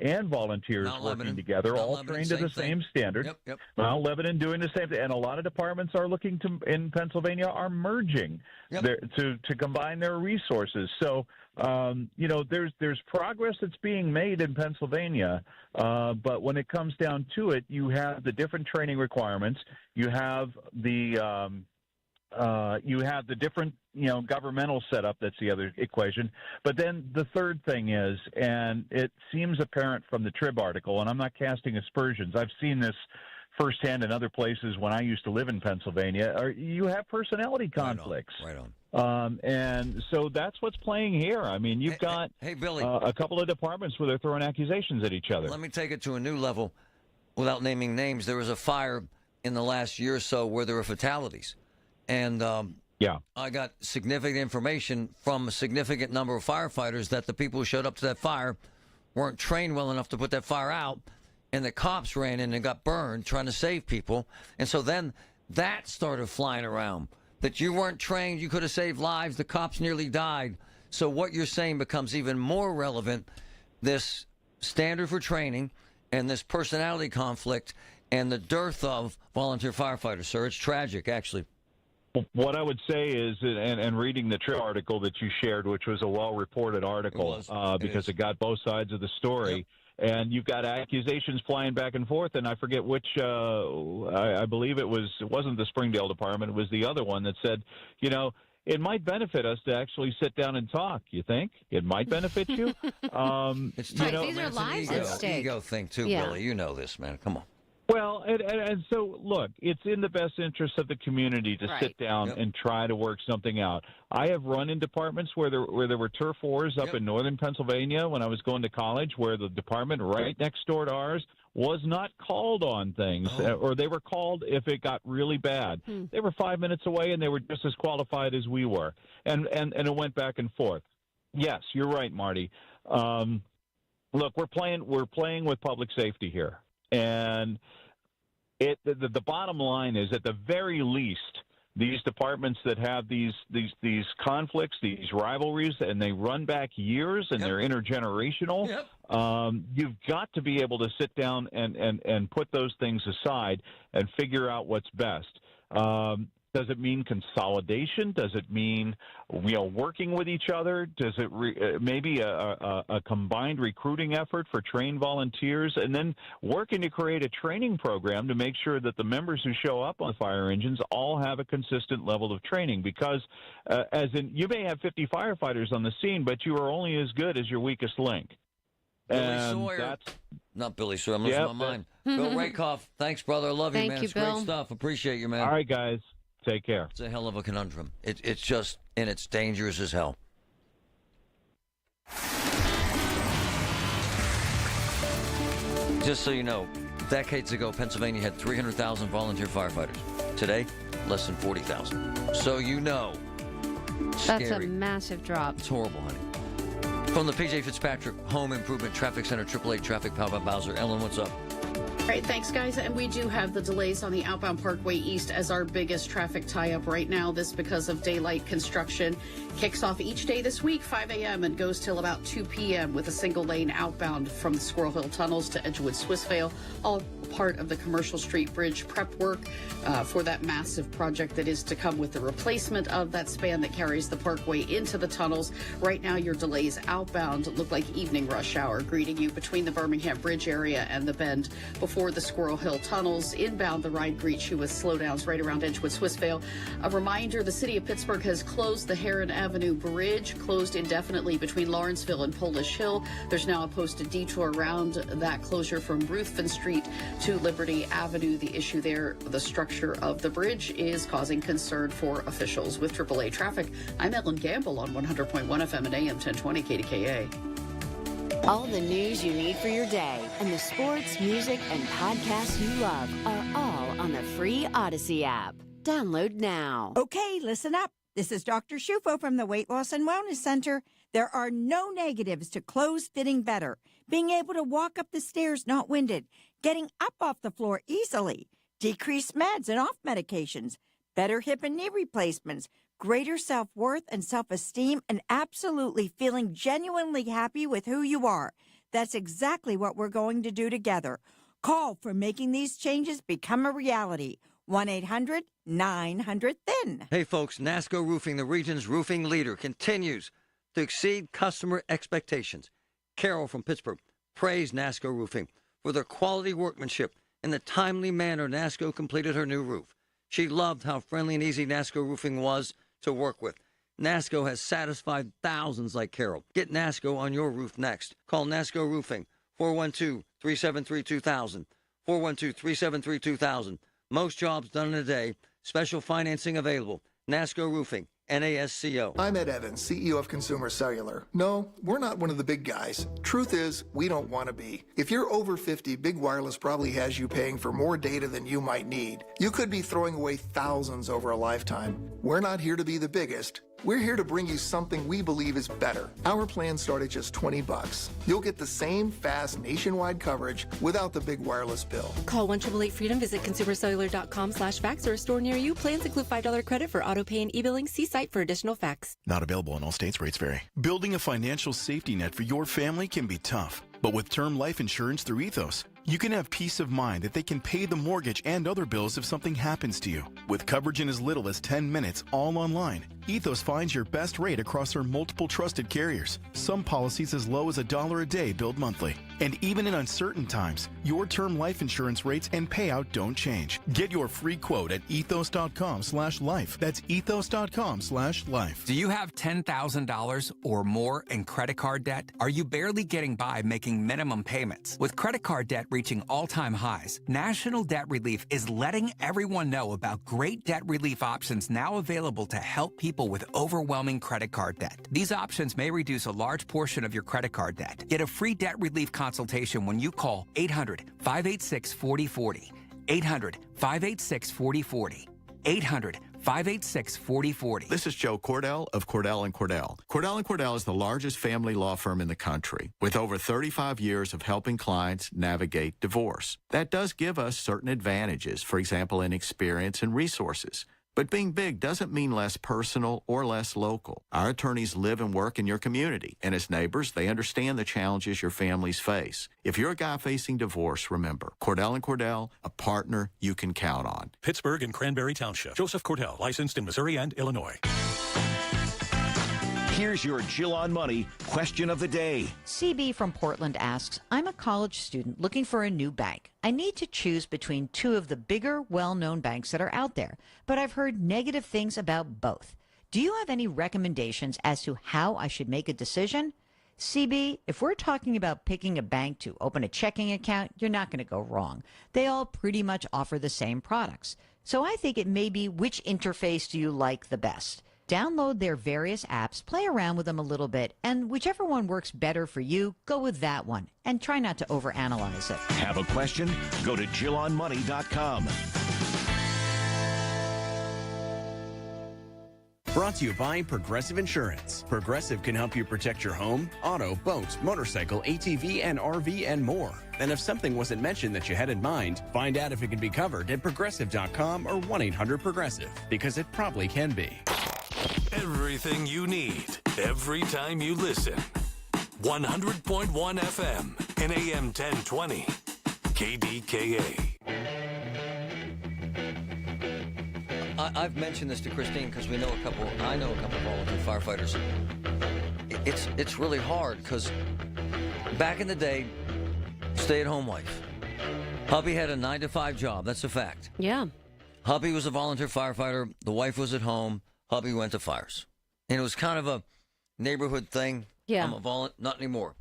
and volunteers working together, all trained to the same standard. Yep. Mount Lebanon doing the same thing. And a lot of departments are looking to, in Pennsylvania, are merging to combine their resources. So, there's progress that's being made in Pennsylvania, but when it comes down to it, you have the different training requirements. You have the you have the different, governmental setup. That's the other equation. But then the third thing is, and it seems apparent from the Trib article, and I'm not casting aspersions. I've seen this firsthand in other places when I used to live in Pennsylvania. You have personality conflicts. Right on. And so that's what's playing here. I mean, you've got Billy, a couple of departments where they're throwing accusations at each other. Let me take it to a new level without naming names. There was a fire in the last year or so where there were fatalities. And I got significant information from a significant number of firefighters that the people who showed up to that fire weren't trained well enough to put that fire out, and the cops ran in and got burned trying to save people. And so then that started flying around, that you weren't trained, you could have saved lives, the cops nearly died. So what you're saying becomes even more relevant, this standard for training and this personality conflict and the dearth of volunteer firefighters, sir. It's tragic, actually. What I would say is, and reading the Trib article that you shared, which was a well-reported article, because it got both sides of the story, and you've got accusations flying back and forth, and I forget which, I believe it wasn't the Springdale Department, it was the other one that said, it might benefit us to actually sit down and talk. You think it might benefit you? It's these are lives at stake. Ego thing too, Yeah. Billy. You know this, man. Come on. Well, and so, look, it's in the best interest of the community to sit down and try to work something out. I have run in departments where there were turf wars up in northern Pennsylvania when I was going to college, where the department right next door to ours was not called on things, or they were called if it got really bad. They were 5 minutes away, and they were just as qualified as we were. And it went back and forth. Yes, you're right, Marty. Look, we're playing with public safety here. And the bottom line is, at the very least, these departments that have these conflicts, these rivalries, and they run back years and they're intergenerational, you've got to be able to sit down and put those things aside and figure out what's best. Does it mean consolidation? Does it mean working with each other? Does it maybe a combined recruiting effort for trained volunteers, and then working to create a training program to make sure that the members who show up on fire engines all have a consistent level of training? Because you may have 50 firefighters on the scene, but you are only as good as your weakest link. Billy Sawyer. Not Billy Sawyer. I'm losing my mind. Bill Rakoff, thanks, brother. I love you, man. It's great stuff. Appreciate you, man. All right, guys. Take care. It's a hell of a conundrum. It's just, and it's dangerous as hell. Just so you know, decades ago, Pennsylvania had 300,000 volunteer firefighters. Today, less than 40,000. So you know. That's Scary. a massive drop. It's horrible, honey. From the P.J. Fitzpatrick Home Improvement Traffic Center, AAA Traffic Powered by Bowser. Ellen, what's up? All right, thanks, guys. And we do have the delays on the outbound Parkway East as our biggest traffic tie-up right now. This because of daylight construction. Kicks off each day this week, 5 a.m. and goes till about 2 p.m. with a single lane outbound from the Squirrel Hill Tunnels to Edgewood Swissvale, all part of the Commercial Street Bridge prep work for that massive project that is to come with the replacement of that span that carries the Parkway into the tunnels. Right now, your delays outbound look like evening rush hour, greeting you between the Birmingham Bridge area and the bend before the Squirrel Hill Tunnels. Inbound, the ride greets you with slowdowns right around Edgewood Swissvale. A reminder, the city of Pittsburgh has closed the Heron Avenue Bridge, closed indefinitely between Lawrenceville and Polish Hill. There's now a posted detour around that closure from Ruthven Street to Liberty Avenue. The issue there, the structure of the bridge, is causing concern for officials. With AAA traffic, I'm Ellen Gamble on 100.1 FM and AM 1020 KDKA. All the news you need for your day and the sports, music, and podcasts you love are all on the free Odyssey app. Download now. Okay, listen up. This is Dr. Shufo from the Weight Loss and Wellness Center. There are no negatives to clothes fitting better. Being able to walk up the stairs not winded, getting up off the floor easily, decreased meds and off medications, better hip and knee replacements, greater self-worth and self-esteem, and absolutely feeling genuinely happy with who you are. That's exactly what we're going to do together. Call for making these changes become a reality. 1-800-900-THIN. Hey, folks, NASCO Roofing, the region's roofing leader, continues to exceed customer expectations. Carol from Pittsburgh praised NASCO Roofing for their quality workmanship and the timely manner NASCO completed her new roof. She loved how friendly and easy NASCO Roofing was to work with. NASCO has satisfied thousands like Carol. Get NASCO on your roof next. Call NASCO Roofing, 412-373-2000, 412-373-2000. Most jobs done in a day. Special financing available. NASCO Roofing, NASCO. I'm Ed Evans, CEO of Consumer Cellular. No, we're not one of the big guys. Truth is, we don't want to be. If you're over 50, Big Wireless probably has you paying for more data than you might need. You could be throwing away thousands over a lifetime. We're not here to be the biggest. We're here to bring you something we believe is better. Our plans start at just $20. You'll get the same fast nationwide coverage without the big wireless bill. Call 1-888-FREEDOM, visit consumercellular.com/facts or a store near you. Plans include $5 credit for auto pay and e-billing. See site for additional facts. Not available in all states. Rates vary. Building a financial safety net for your family can be tough. But with term life insurance through Ethos, you can have peace of mind that they can pay the mortgage and other bills if something happens to you. With coverage in as little as 10 minutes, all online, Ethos finds your best rate across their multiple trusted carriers. Some policies as low as $1 a day billed monthly. And even in uncertain times, your term life insurance rates and payout don't change. Get your free quote at ethos.com/life. That's ethos.com/life. Do you have $10,000 or more in credit card debt? Are you barely getting by making minimum payments? With credit card debt reaching all-time highs, National Debt Relief is letting everyone know about great debt relief options now available to help people with overwhelming credit card debt. These options may reduce a large portion of your credit card debt. Get a free debt relief consultation when you call 800-586-4040. 800-586-4040. 800-586-4040. This is Joe Cordell of Cordell & Cordell. Cordell & Cordell is the largest family law firm in the country with over 35 years of helping clients navigate divorce. That does give us certain advantages, for example, in experience and resources. But being big doesn't mean less personal or less local. Our attorneys live and work in your community, and as neighbors, they understand the challenges your families face. If you're a guy facing divorce, remember, Cordell & Cordell, a partner you can count on. Pittsburgh and Cranberry Township. Joseph Cordell, licensed in Missouri and Illinois. Here's your Jill on Money question of the day. CB from Portland asks, I'm a college student looking for a new bank. I need to choose between two of the bigger, well-known banks that are out there, but I've heard negative things about both. Do you have any recommendations as to how I should make a decision? CB, if we're talking about picking a bank to open a checking account, you're not going to go wrong. They all pretty much offer the same products. So I think it may be which interface do you like the best. Download their various apps, play around with them a little bit, and whichever one works better for you, go with that one. And try not to overanalyze it. Have a question? Go to JillOnMoney.com. Brought to you by Progressive Insurance. Progressive can help you protect your home, auto, boat, motorcycle, ATV, and RV, and more. And if something wasn't mentioned that you had in mind, find out if it can be covered at Progressive.com or 1-800-PROGRESSIVE, because it probably can be. Everything you need, every time you listen. 100.1 FM and AM 1020. KDKA. I've mentioned this to Christine because I know a couple of volunteer firefighters. It's really hard because back in the day, stay-at-home wife. Hubby had a 9-to-5 job. That's a fact. Yeah. Hubby was a volunteer firefighter. The wife was at home. Hubby went to fires. And it was kind of a neighborhood thing. Yeah. I'm a volunteer. Not anymore.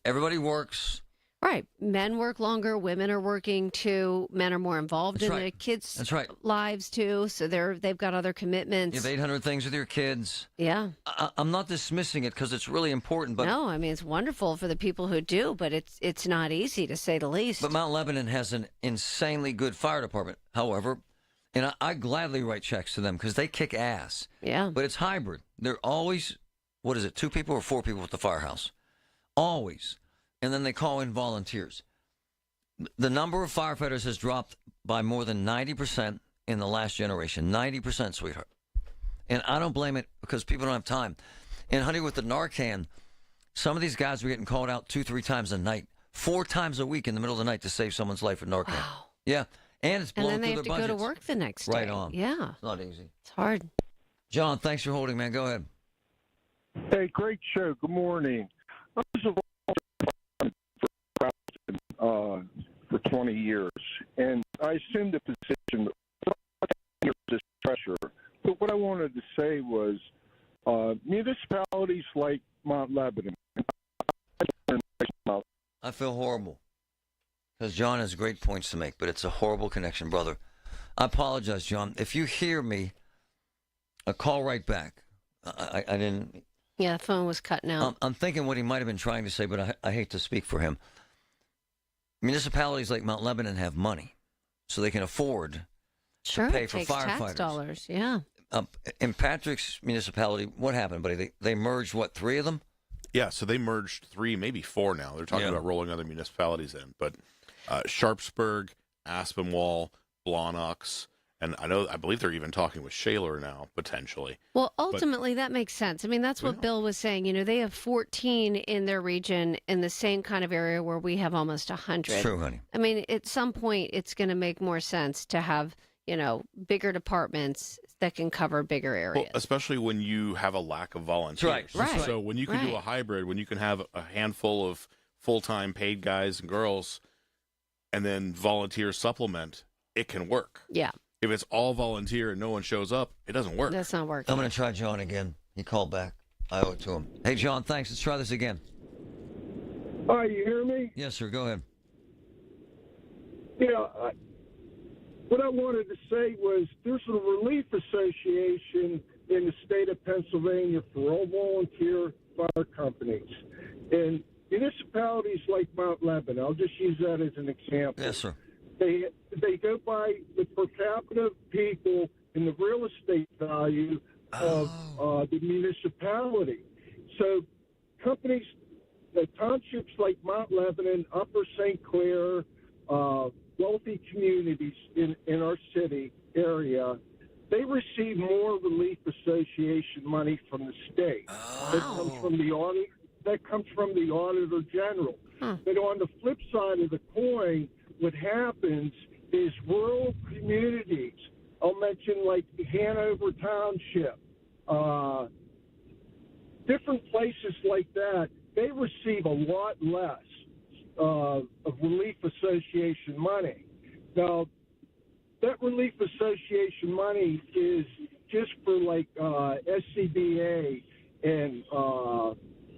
Everybody works. Right. Men work longer. Women are working too. Men are more involved in the kids' lives too. So they've got other commitments. You have 800 things with your kids. Yeah. I'm not dismissing it because it's really important. But no, I mean, it's wonderful for the people who do, but it's not easy to say the least. But Mount Lebanon has an insanely good fire department. However, and I gladly write checks to them because they kick ass. Yeah. But it's hybrid. They're always, 2 people or 4 people at the firehouse? Always. And then they call in volunteers. The number of firefighters has dropped by more than 90% in the last generation. 90%, sweetheart. And I don't blame it because people don't have time. And honey, with the Narcan, some of these guys were getting called out 2-3 times a night, 4 times a week in the middle of the night to save someone's life with Narcan. Wow. Yeah. And it's blowing through their budgets. And then they have to go to work the next day. Right on. Yeah. It's not easy. It's hard. John, thanks for holding, man. Go ahead. Hey, great show. Good morning. I was a for 20 years, and I assumed the position wanted to say was municipalities like Mount Lebanon. I feel horrible because John has great points to make, but it's a horrible connection, brother. I apologize, John. If you hear me, call right back. I didn't. Yeah, the phone was cutting out. I'm thinking what he might have been trying to say, but I hate to speak for him. Municipalities like Mount Lebanon have money, so they can afford to pay for firefighters. Tax dollars, yeah. In Patrick's municipality, what happened, buddy? They merged, what, 3 of them? Yeah, so they merged 3, maybe 4 now. They're talking about rolling other municipalities in. But Sharpsburg, Aspinwall, Blawnox, and I believe they're even talking with Shaler now, potentially. Well, ultimately, that makes sense. I mean, that's what Bill was saying. You know, they have 14 in their region in the same kind of area where we have almost 100. It's true, honey. I mean, at some point, it's going to make more sense to have, you know, bigger departments that can cover bigger areas. Well, especially when you have a lack of volunteers. Right. So when you can do a hybrid, when you can have a handful of full-time paid guys and girls and then volunteers supplement, it can work. Yeah. If it's all volunteer and no one shows up, it doesn't work. That's not working. I'm going to try John again. He called back. I owe it to him. Hey, John, thanks. Let's try this again. Hi, you hear me? Yes, sir. Go ahead. Yeah, what I wanted to say was there's a relief association in the state of Pennsylvania for all volunteer fire companies. And municipalities like Mount Lebanon, I'll just use that as an example. Yes, sir. They go by the per capita people and the real estate value of the municipality. So companies, the townships like Mount Lebanon, Upper St. Clair, wealthy communities in our city area, they receive more relief association money from the state. That comes from the audit. That comes from the Auditor General. But on the flip side of the coin, what happens is rural communities, I'll mention like Hanover Township, different places like that, they receive a lot less of relief association money. Now, that relief association money is just for like SCBA and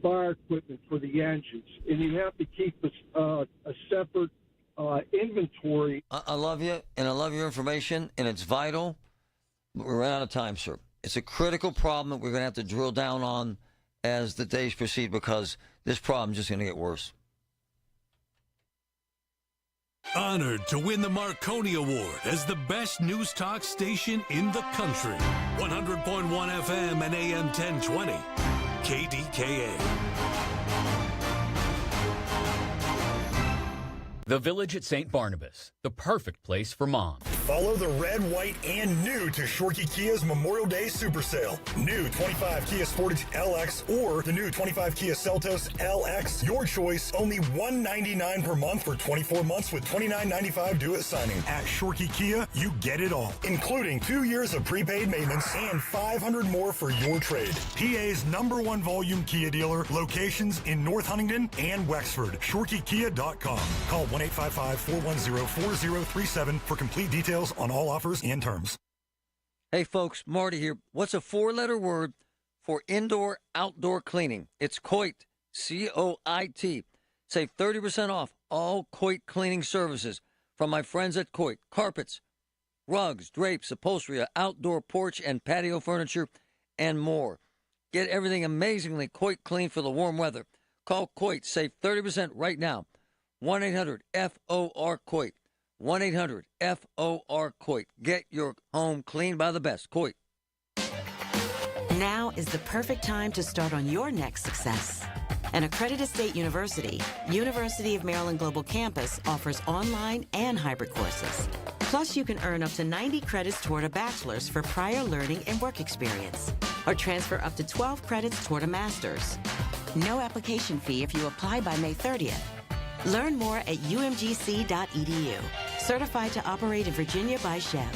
fire equipment for the engines, and you have to keep a separate inventory. I love you, and I love your information, and it's vital. But we're out of time, sir. It's a critical problem that we're going to have to drill down on as the days proceed because this problem is just going to get worse. Honored to win the Marconi Award as the best news talk station in the country. 100.1 FM and AM 1020. KDKA. The Village at St. Barnabas, the perfect place for moms. Follow the red, white, and new to Shorkey Kia's Memorial Day Super Sale. New 25 Kia Sportage LX or the new 25 Kia Seltos LX. Your choice, only $199 per month for 24 months with $29.95 due at signing. At Shorkey Kia, you get it all, including 2 years of prepaid maintenance and $500 more for your trade. PA's #1 volume Kia dealer, locations in North Huntingdon and Wexford. ShorkeyKia.com. Call 1-855-410-4037 for complete details on all offers and terms. Hey, folks, Marty here. What's a 4-letter word for indoor-outdoor cleaning? It's COIT, C-O-I-T. Save 30% off all COIT cleaning services from my friends at COIT. Carpets, rugs, drapes, upholstery, outdoor porch and patio furniture, and more. Get everything amazingly COIT clean for the warm weather. Call COIT. Save 30% right now. 1-800-FOR-COIT. 1-800-FOR-COIT. Get your home cleaned by the best. COIT. Now is the perfect time to start on your next success. An accredited state university, University of Maryland Global Campus offers online and hybrid courses. Plus, you can earn up to 90 credits toward a bachelor's for prior learning and work experience, or transfer up to 12 credits toward a master's. No application fee if you apply by May 30th. Learn more at umgc.edu. Certified to operate in Virginia by SHEV.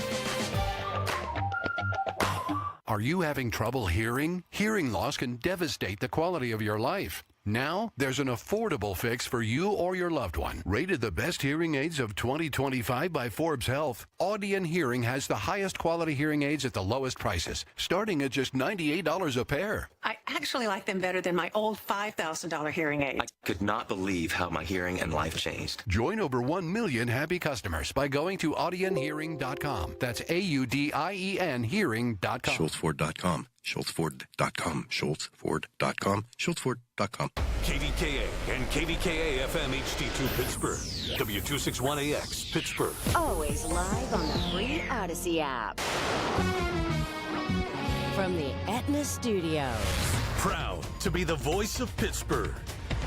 Are you having trouble hearing? Hearing loss can devastate the quality of your life. Now, there's an affordable fix for you or your loved one. Rated the best hearing aids of 2025 by Forbes Health, Audion Hearing has the highest quality hearing aids at the lowest prices, starting at just $98 a pair. I actually like them better than my old $5,000 hearing aids. I could not believe how my hearing and life changed. Join over 1 million happy customers by going to audionhearing.com. That's AUDIEN hearing.com. SchultzFord.com. SchultzFord.com. SchultzFord.com. SchultzFord.com. KDKA and KDKA FM HD2 Pittsburgh. W261AX Pittsburgh. Always live on the free Odyssey app. From the Aetna Studios. Proud to be the voice of Pittsburgh.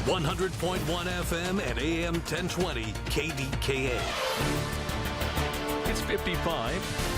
100.1 FM and AM 1020 KDKA. It's 55.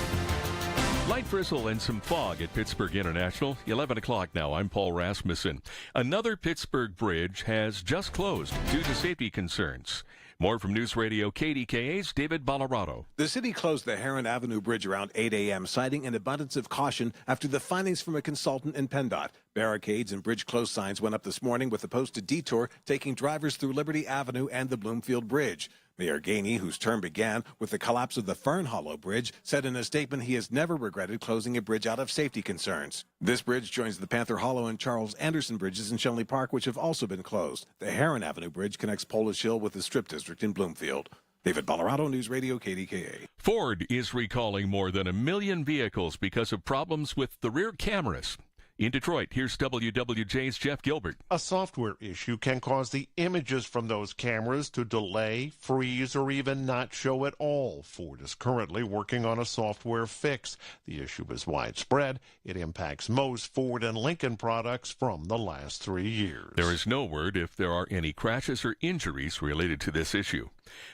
Light drizzle and some fog at Pittsburgh International. 11 o'clock now. I'm Paul Rasmussen. Another Pittsburgh bridge has just closed due to safety concerns. More from News Radio KDKA's David Ballarado. The city closed the Heron Avenue Bridge around 8 a.m., citing an abundance of caution after the findings from a consultant in PennDOT. Barricades and bridge close signs went up this morning with a posted detour taking drivers through Liberty Avenue and the Bloomfield Bridge. Mayor Gainey, whose term began with the collapse of the Fern Hollow Bridge, said in a statement he has never regretted closing a bridge out of safety concerns. This bridge joins the Panther Hollow and Charles Anderson bridges in Shenley Park, which have also been closed. The Heron Avenue Bridge connects Polish Hill with the Strip District in Bloomfield. David Ballarado, News Radio KDKA. Ford is recalling more than 1 million vehicles because of problems with the rear cameras. In Detroit, here's WWJ's Jeff Gilbert. A software issue can cause the images from those cameras to delay, freeze, or even not show at all. Ford is currently working on a software fix. The issue is widespread. It impacts most Ford and Lincoln products from the last 3 years. There is no word if there are any crashes or injuries related to this issue.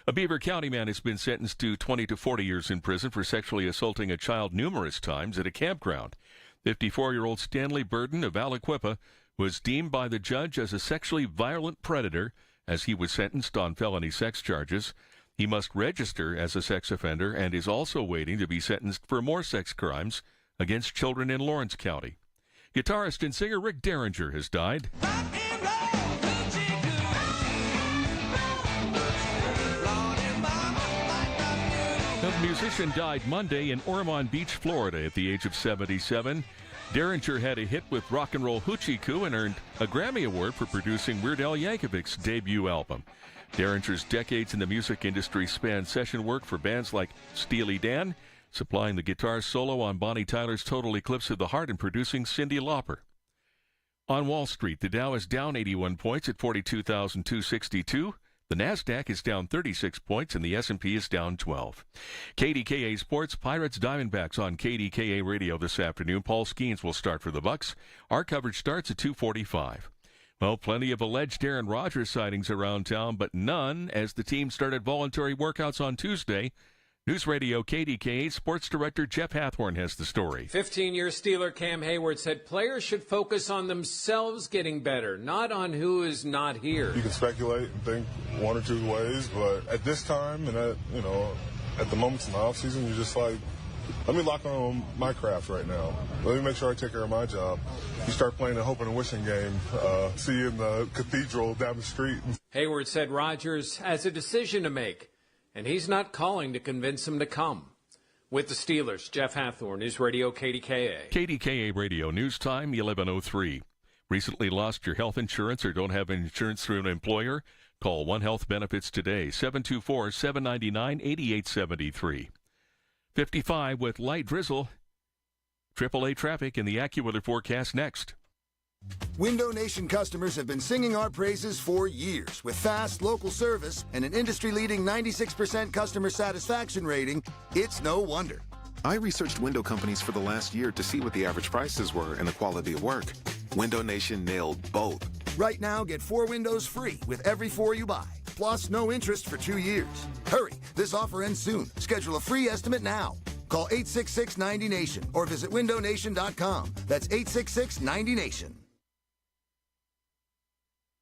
A Beaver County man has been sentenced to 20 to 40 years in prison for sexually assaulting a child numerous times at a campground. 54-year-old Stanley Burden of Aliquippa was deemed by the judge as a sexually violent predator as he was sentenced on felony sex charges. He must register as a sex offender and is also waiting to be sentenced for more sex crimes against children in Lawrence County. Guitarist and singer Rick Derringer has died. The musician died Monday in Ormond Beach, Florida at the age of 77. Derringer had a hit with Rock and Roll Hoochie Coo and earned a Grammy Award for producing Weird Al Yankovic's debut album. Derringer's decades in the music industry spanned session work for bands like Steely Dan, supplying the guitar solo on Bonnie Tyler's Total Eclipse of the Heart and producing Cyndi Lauper. On Wall Street, the Dow is down 81 points at 42,262. The NASDAQ is down 36 points, and the S&P is down 12. KDKA Sports, Pirates Diamondbacks on KDKA Radio this afternoon. Paul Skeens will start for the Bucks. Our coverage starts at 2:45. Well, plenty of alleged Aaron Rodgers sightings around town, but none as the team started voluntary workouts on Tuesday. News Radio KDKA Sports Director Jeff Hathhorn has the story. 15-year Steeler Cam Hayward said players should focus on themselves getting better, not on who is not here. You can speculate and think one or two ways, but at this time and at the moments in the offseason, you're just like, let me lock on my craft right now. Let me make sure I take care of my job. You start playing a hoping and wishing game. See you in the cathedral down the street. Hayward said Rodgers has a decision to make, and he's not calling to convince him to come. With the Steelers, Jeff Hathhorn, News Radio KDKA. KDKA Radio News Time, 11:03. Recently lost your health insurance or don't have insurance through an employer? Call One Health Benefits today, 724-799-8873. 55 with light drizzle. AAA traffic in the AccuWeather forecast next. Window Nation customers have been singing our praises for years. With fast, local service and an industry-leading 96% customer satisfaction rating, it's no wonder. I researched window companies for the last year to see what the average prices were and the quality of work. Window Nation nailed both. Right now, get 4 windows free with every 4 you buy. Plus, no interest for 2 years. Hurry, this offer ends soon. Schedule a free estimate now. Call 866-90NATION or visit windownation.com. That's 866-90NATION.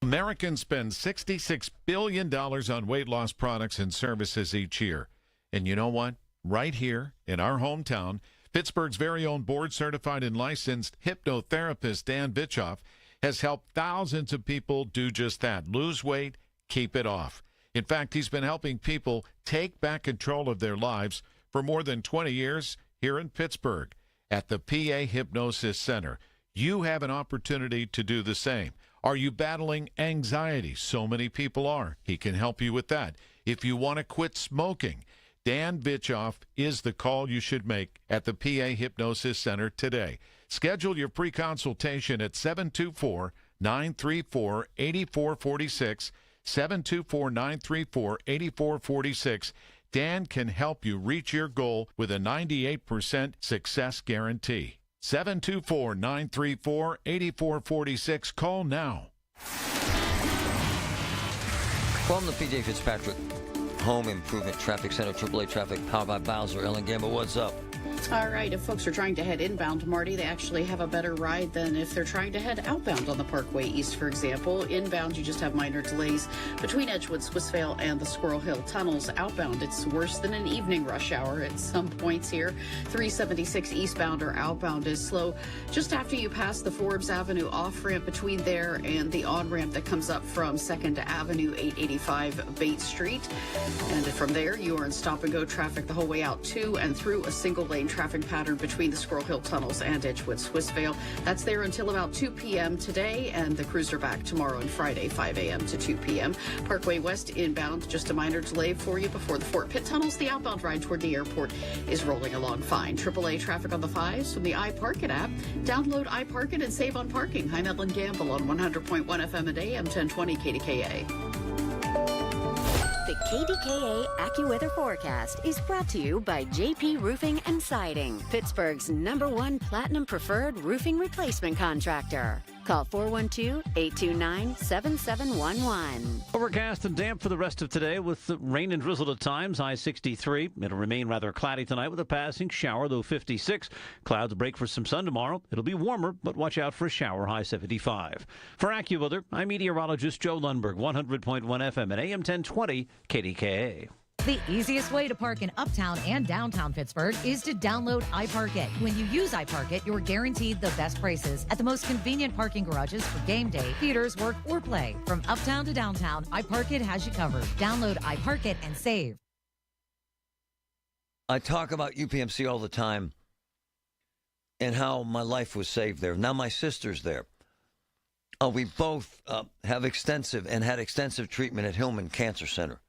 Americans spend $66 billion on weight loss products and services each year. And you know what? Right here in our hometown, Pittsburgh's very own board-certified and licensed hypnotherapist Dan Bitchoff, has helped thousands of people do just that. Lose weight, keep it off. In fact, he's been helping people take back control of their lives for more than 20 years here in Pittsburgh at the PA Hypnosis Center. You have an opportunity to do the same. Are you battling anxiety? So many people are. He can help you with that. If you want to quit smoking, Dan Bitchoff is the call you should make at the PA Hypnosis Center today. Schedule your free consultation at 724-934-8446, 724-934-8446. Dan can help you reach your goal with a 98% success guarantee. 724-934-8446. Call now. From the P.J. Fitzpatrick Home Improvement Traffic Center, AAA Traffic, powered by Bowser. Ellen Gamble, what's up? All right, if folks are trying to head inbound, Marty, they actually have a better ride than if they're trying to head outbound on the Parkway East, for example. Inbound, you just have minor delays between Edgewood, Swissvale, and the Squirrel Hill tunnels. Outbound, it's worse than an evening rush hour at some points here. 376 eastbound or outbound is slow just after you pass the Forbes Avenue off-ramp between there and the on-ramp that comes up from 2nd Avenue, 885 Bates Street. And from there, you are in stop-and-go traffic the whole way out to and through a single-lane traffic pattern between the Squirrel Hill tunnels and Edgewood, Swissvale. That's there until about 2 p.m. today, and the crews are back tomorrow and Friday, 5 a.m. to 2 p.m. Parkway West inbound, just a minor delay for you before the Fort Pitt tunnels. The outbound ride toward the airport is rolling along fine. AAA traffic on the 5s from the iParkit app. Download iParkit and save on parking. I'm Ellen Gamble on 100.1 FM and AM 1020 KDKA. The KDKA AccuWeather forecast is brought to you by JP Roofing and Siding, Pittsburgh's #1 Platinum Preferred Roofing Replacement Contractor. Call 412-829-7711. Overcast and damp for the rest of today with rain and drizzle at times, high 63. It'll remain rather cloudy tonight with a passing shower, though 56. Clouds break for some sun tomorrow. It'll be warmer, but watch out for a shower, high 75. For AccuWeather, I'm meteorologist Joe Lundberg, 100.1 FM and AM 1020 KDKA. The easiest way to park in uptown and downtown Pittsburgh is to download iParkit. When you use iParkit, you're guaranteed the best prices at the most convenient parking garages for game day, theaters, work, or play. From uptown to downtown, iParkit has you covered. Download iParkit and save. I talk about UPMC all the time and how my life was saved there. Now my sister's there. We both have extensive treatment at Hillman Cancer Center.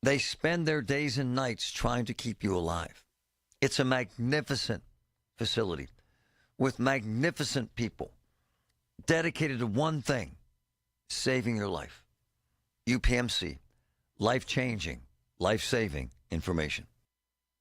They spend their days and nights trying to keep you alive. It's a magnificent facility with magnificent people dedicated to one thing, saving your life. UPMC, life-changing, life-saving information.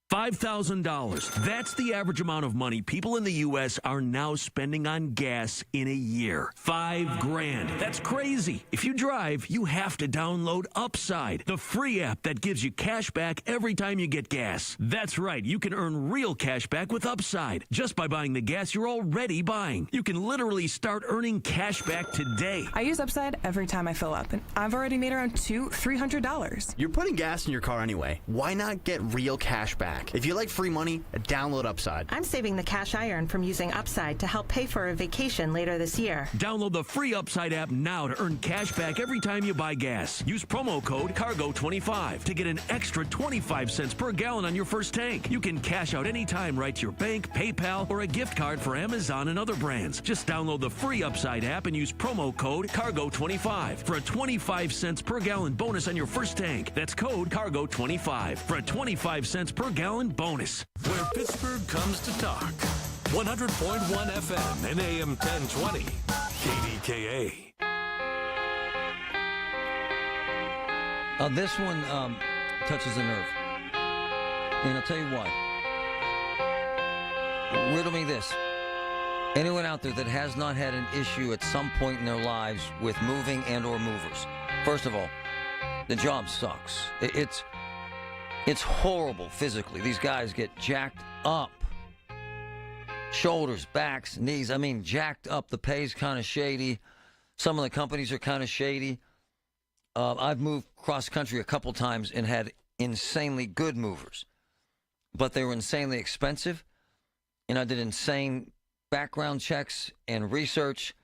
$5,000. That's the average amount of money people in the U.S. are now spending on gas in a year. $5,000. That's crazy. If you drive, you have to download Upside, the free app that gives you cash back every time you get gas. That's right. You can earn real cash back with Upside just by buying the gas you're already buying. You can literally start earning cash back today. I use Upside every time I fill up, and I've already made around $300. You're putting gas in your car anyway. Why not get real cash back? If you like free money, download Upside. I'm saving the cash I earn from using Upside to help pay for a vacation later this year. Download the free Upside app now to earn cash back every time you buy gas. Use promo code CARGO25 to get an extra 25 cents per gallon on your first tank. You can cash out anytime right to your bank, PayPal, or a gift card for Amazon and other brands. Just download the free Upside app and use promo code CARGO25 for a 25 cents per gallon bonus on your first tank. That's code CARGO25 for a 25 cents per gallon bonus. Where Pittsburgh comes to talk. 100.1 FM and AM 1020. KDKA. This one touches the nerve. And I'll tell you why. Riddle me this. Anyone out there that has not had an issue at some point in their lives with moving and or movers? First of all, the job sucks. It's horrible physically. These guys get jacked up. Shoulders, backs, knees. I mean, jacked up. The pay's kind of shady. Some of the companies are kind of shady. I've moved cross country a couple times and had insanely good movers. But they were insanely expensive. And I did insane background checks and research.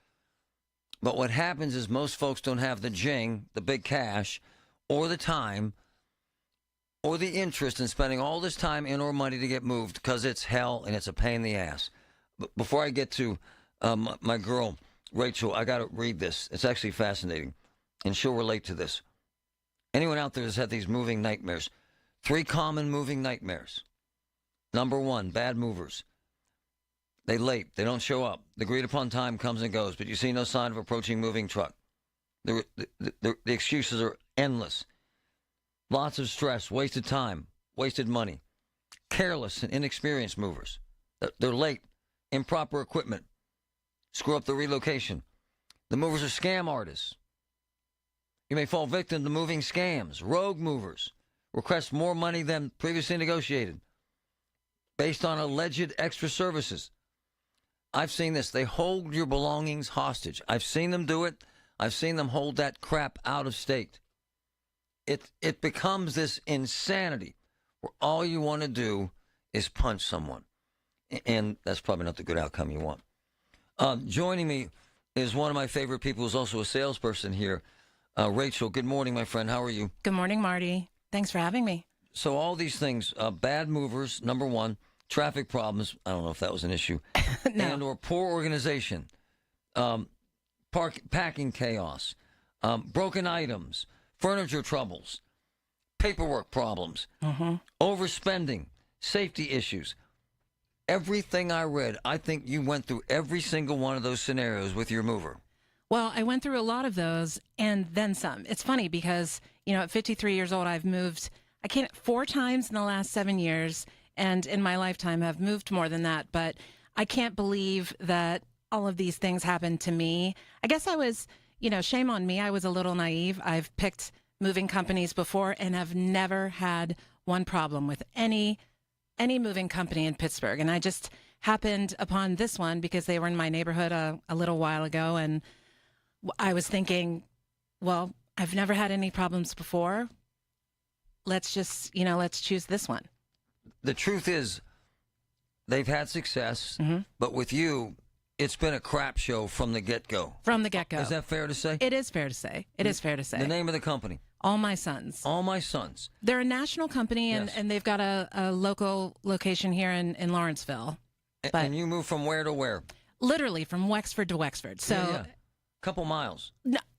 But what happens is most folks don't have the jing, the big cash, or the time, or the interest in spending all this time and or money to get moved because it's hell and it's a pain in the ass. But before I get to my girl, Rachel, I got to read this. It's actually fascinating, and she'll relate to this. Anyone out there has had these moving nightmares? 3 common moving nightmares. Number 1, bad movers. They late. They don't show up. The agreed-upon time comes and goes, but you see no sign of approaching moving truck. The excuses are endless. Lots of stress, wasted time, wasted money. Careless and inexperienced movers. They're late. Improper equipment. Screw up the relocation. The movers are scam artists. You may fall victim to moving scams. Rogue movers. Request more money than previously negotiated based on alleged extra services. I've seen this. They hold your belongings hostage. I've seen them do it. I've seen them hold that crap out of state. It becomes this insanity where all you want to do is punch someone. And that's probably not the good outcome you want. Joining me is one of my favorite people who's also a salesperson here. Rachel, good morning, my friend. How are you? Good morning, Marty. Thanks for having me. So all these things, bad movers, number 1, traffic problems, I don't know if that was an issue, No. and or poor organization, packing chaos, broken items, furniture troubles, paperwork problems, overspending, safety issues. Everything I read, I think you went through every single one of those scenarios with your mover. Well, I went through a lot of those and then some. It's funny because, at 53 years old, I've moved, 4 times in the last 7 years, and in my lifetime I've moved more than that, but I can't believe that all of these things happened to me. I guess I was, shame on me. I was a little naive. I've picked moving companies before and have never had one problem with any moving company in Pittsburgh. And I just happened upon this one because they were in my neighborhood a little while ago. And I was thinking, well, I've never had any problems before. Let's just, let's choose this one. The truth is, they've had success, but with you, it's been a crap show from the get-go. From the get-go. Is that fair to say? It is fair to say. It is fair to say. The name of the company? All My Sons. All My Sons. They're a national company, and, Yes. and they've got a local location here in Lawrenceville. But And you moved from where to where? literally from Wexford to Wexford. So Yeah. Couple miles.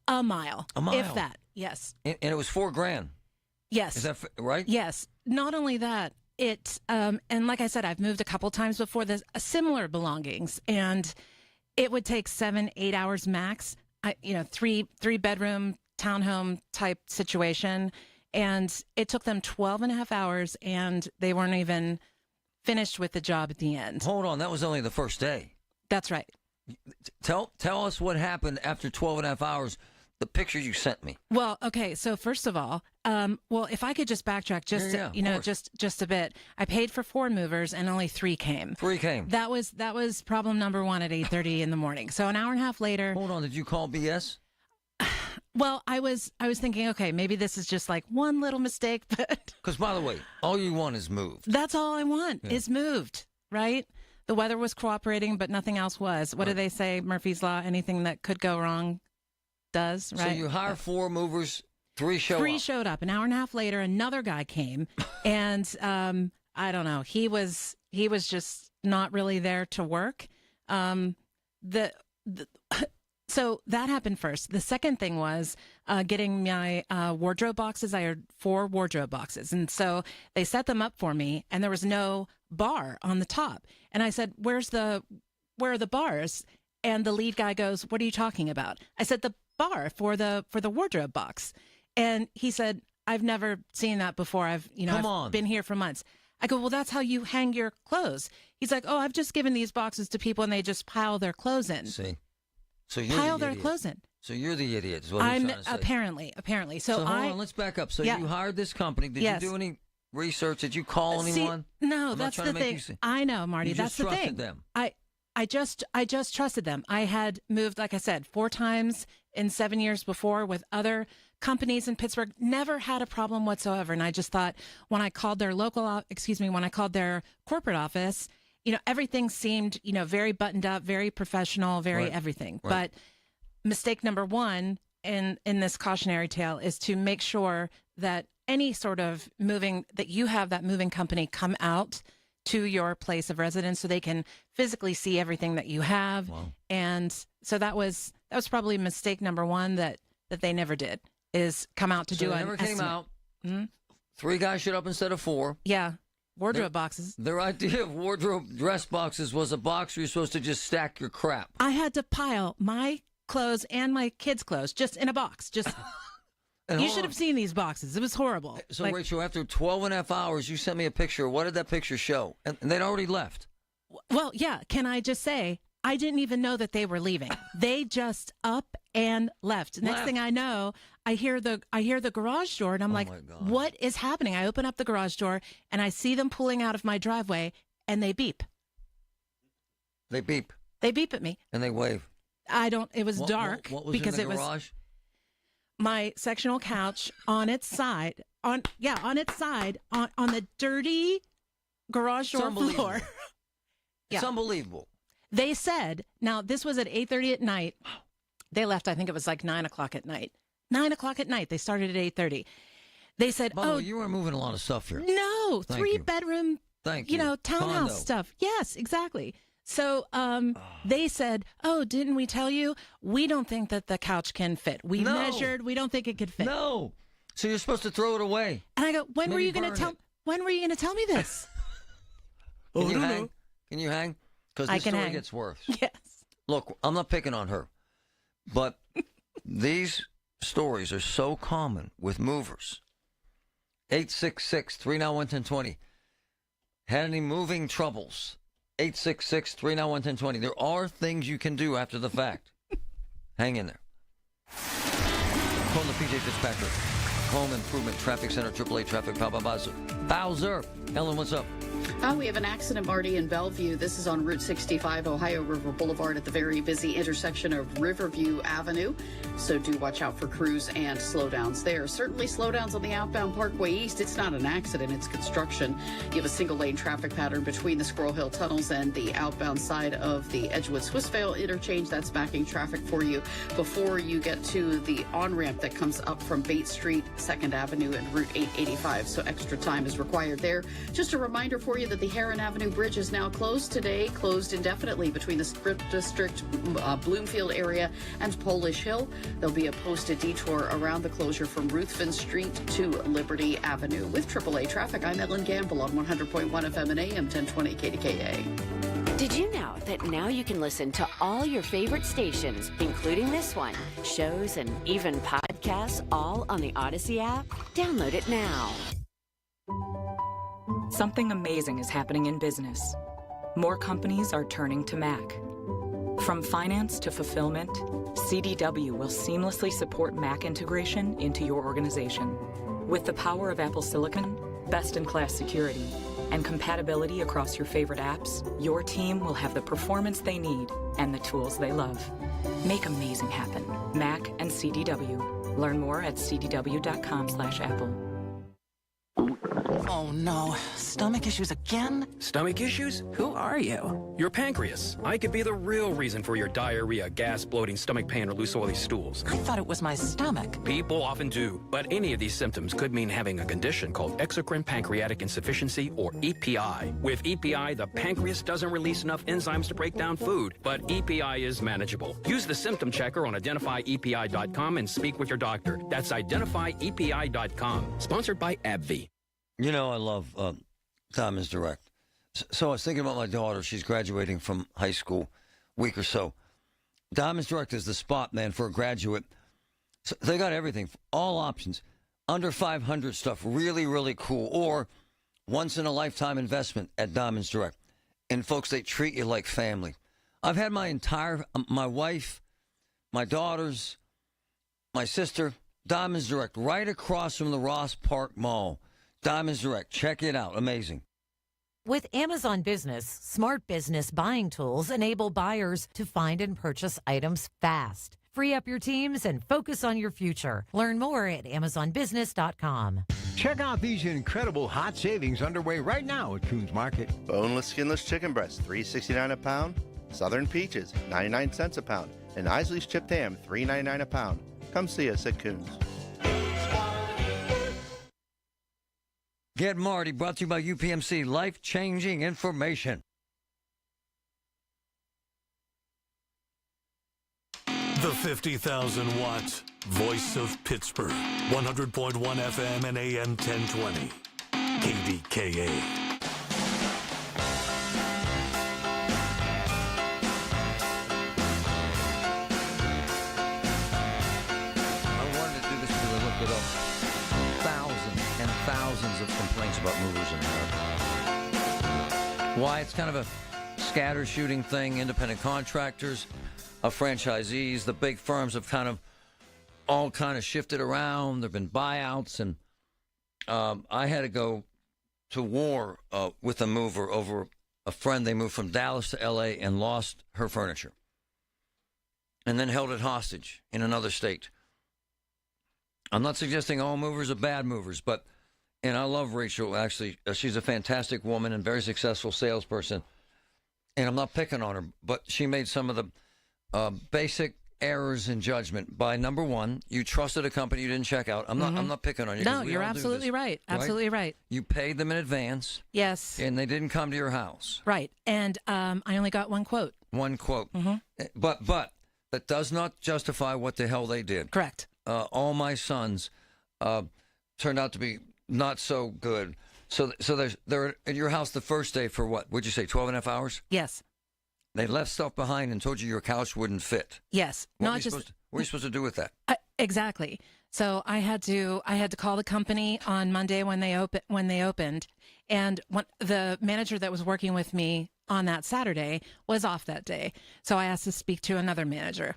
a mile. A mile. If that. Yes. And it was $4,000. Yes. Is that right? Yes. Not only that, and like I said, I've moved a couple times before. There's similar belongings, and it would take 7-8 hours max. Three bedroom townhome type situation, and it took them 12.5 hours, and they weren't even finished with the job at the end. Hold on, that was only the first day. That's right. Tell us what happened after 12.5 hours. The picture you sent me. Well, okay. So first of all, if I could just backtrack just a bit. I paid for 4 movers and only 3 came. 3 came. That was problem number 1 at 8:30 in the morning. So an hour and a half later. Hold on, did you call BS? Well, I was thinking, okay, maybe this is just like one little mistake, but Because by the way, all you want is moved. that's all I want is moved, right? The weather was cooperating, but nothing else was. What do they say? Murphy's Law, anything that could go wrong does, right? So you hire 4 movers, 3 show up. 3 showed up. An hour and a half later, another guy came, and I don't know. He was just not really there to work. So that happened first. The second thing was getting my wardrobe boxes. I had 4 wardrobe boxes, and so they set them up for me, and there was no bar on the top. And I said, "Where are the bars?" And the lead guy goes, "What are you talking about?" I said, "The bar for the wardrobe box." And he said, "I've never seen that before. I've been here for months." I go, "Well, that's how you hang your clothes." He's like, "Oh, I've just given these boxes to people and they just pile their clothes in." See, so you're Pile the their idiot. clothes in. So you're the idiot. Is what I'm trying to say. Apparently. So hold on, let's back up. So Yeah. you hired this company. Did Yes. you do any research? Did you call anyone? No, I'm not that's trying the to make thing. you see- I know, Marty. You That's just the trusted thing. them. I just trusted them. I had moved, like I said, 4 times in 7 years before with other companies in Pittsburgh. Never had a problem whatsoever. And I just thought when I called their when I called their corporate office, everything seemed, very buttoned up, very professional, very Right. everything. Right. mistake number one in this cautionary tale is to make sure that any sort of moving company come out to your place of residence so they can physically see everything that you have. Wow. And so that was probably mistake number one that they never did, is come out to do they an never came estimate. out. Mm-hmm. 3 guys showed up instead of 4. Yeah. Wardrobe boxes. Their idea of wardrobe dress boxes was a box where you're supposed to just stack your crap. I had to pile my clothes and my kids' clothes just in a box. Just you should have seen these boxes. It was horrible. So, Rachel, after 12 and a half hours, you sent me a picture. What did that picture show? And they'd already left. Well, yeah. Can I just say, I didn't even know that they were leaving. They just up and left. Next thing I know, I hear the garage door, and I'm like, what is happening? I open up the garage door, and I see them pulling out of my driveway, and they beep. They beep. They beep at me. And they wave. It was dark. What was because in the it garage? was my sectional couch on its side, on the dirty garage door floor. It's unbelievable. They said, now this was at 8:30 at night. They left, I think it was like 9 o'clock at night. 9 o'clock at night. They started at 8:30. They said, By the way, you were moving a lot of stuff here. No, Thank 3-bedroom, townhouse Condo. stuff. Yes, exactly. So they said, didn't we tell you? We don't think that the couch can fit. We measured. We don't think it could fit. No. So you're supposed to throw it away. And I go, when were you going to tell me this? Can you hang? Can you hang? Because this story gets worse. Yes. Look, I'm not picking on her, but these stories are so common with movers. 866-391-1020. Had any moving troubles? 866-391-1020. There are things you can do after the fact. Hang in there. Call the PJ Fitzpatrick Home Improvement Traffic Center, AAA Traffic, Bowser. Ellen, what's up? We have an accident, Marty, in Bellevue. This is on Route 65, Ohio River Boulevard, at the very busy intersection of Riverview Avenue. So do watch out for crews and slowdowns there. Certainly slowdowns on the outbound Parkway East. It's not an accident, it's construction. You have a single-lane traffic pattern between the Squirrel Hill tunnels and the outbound side of the Edgewood-Swissvale interchange. That's backing traffic for you before you get to the on-ramp that comes up from Bates Street, 2nd Avenue, and Route 885. So extra time is required there. Just a reminder for you that the Heron Avenue Bridge is now closed today, closed indefinitely between the Script District, Bloomfield area, and Polish Hill. There'll be a posted detour around the closure from Ruthven Street to Liberty Avenue. With AAA traffic, I'm Ellen Gamble on 100.1 FM and AM 1020 KDKA. Did you know that now you can listen to all your favorite stations, including this one, shows, and even podcasts, all on the Odyssey app? Download it now. Something amazing is happening in business. More companies are turning to Mac. From finance to fulfillment, CDW will seamlessly support Mac integration into your organization. With the power of Apple Silicon, best-in-class security, and compatibility across your favorite apps, your team will have the performance they need and the tools they love. Make amazing happen. Mac and CDW. Learn more at cdw.com/Apple. Oh no, stomach issues again? Stomach issues? Who are you? Your pancreas. I could be the real reason for your diarrhea, gas, bloating, stomach pain, or loose oily stools. I thought it was my stomach. People often do, but any of these symptoms could mean having a condition called exocrine pancreatic insufficiency, or EPI. With EPI, the pancreas doesn't release enough enzymes to break down food, but EPI is manageable. Use the symptom checker on identifyepi.com and speak with your doctor. That's identifyepi.com. Sponsored by AbbVie. You know, I love Diamonds Direct. So I was thinking about my daughter. She's graduating from high school week or so. Diamonds Direct is the spot, man, for a graduate. So they got everything, all options. Under 500 stuff, really, really cool. Or once-in-a-lifetime investment at Diamonds Direct. And, folks, they treat you like family. I've had my wife, my daughters, my sister, Diamonds Direct, right across from the Ross Park Mall. Diamonds Direct. Check it out. Amazing. With Amazon Business, smart business buying tools enable buyers to find and purchase items fast. Free up your teams and focus on your future. Learn more at AmazonBusiness.com. Check out these incredible hot savings underway right now at Coons Market. Boneless, skinless chicken breast, $3.69 a pound. Southern peaches, 99 cents a pound, and Isley's chipped ham, $3.99 a pound. Come see us at Coons. Get Marty, brought to you by UPMC, life-changing information. The 50,000-watt voice of Pittsburgh. 100.1 FM and AM 1020. KDKA. I wanted to do this because I looked it up. Thousands and thousands of complaints about movers in America. Why? It's kind of a scatter-shooting thing. Independent contractors, franchisees, the big firms have all shifted around. There have been buyouts, and I had to go to war with a mover over a friend. They moved from Dallas to L.A. and lost her furniture, and then held it hostage in another state. I'm not suggesting all movers are bad movers, and I love Rachel, actually. She's a fantastic woman and very successful salesperson, and I'm not picking on her, but she made some of the basic errors in judgment. By number one, you trusted a company you didn't check out. I'm not picking on you. No, you're absolutely right. Absolutely right. You paid them in advance. Yes. And they didn't come to your house. Right. And I only got one quote. One quote. But that does not justify what the hell they did. Correct. All my sons turned out to be not so good. So they're at your house the first day for what? Would you say 12 and a half hours? Yes. They left stuff behind and told you your couch wouldn't fit. Yes. What are you supposed to do with that? Exactly. So I had to call the company on Monday when they opened, and the manager that was working with me on that Saturday was off that day. So I asked to speak to another manager.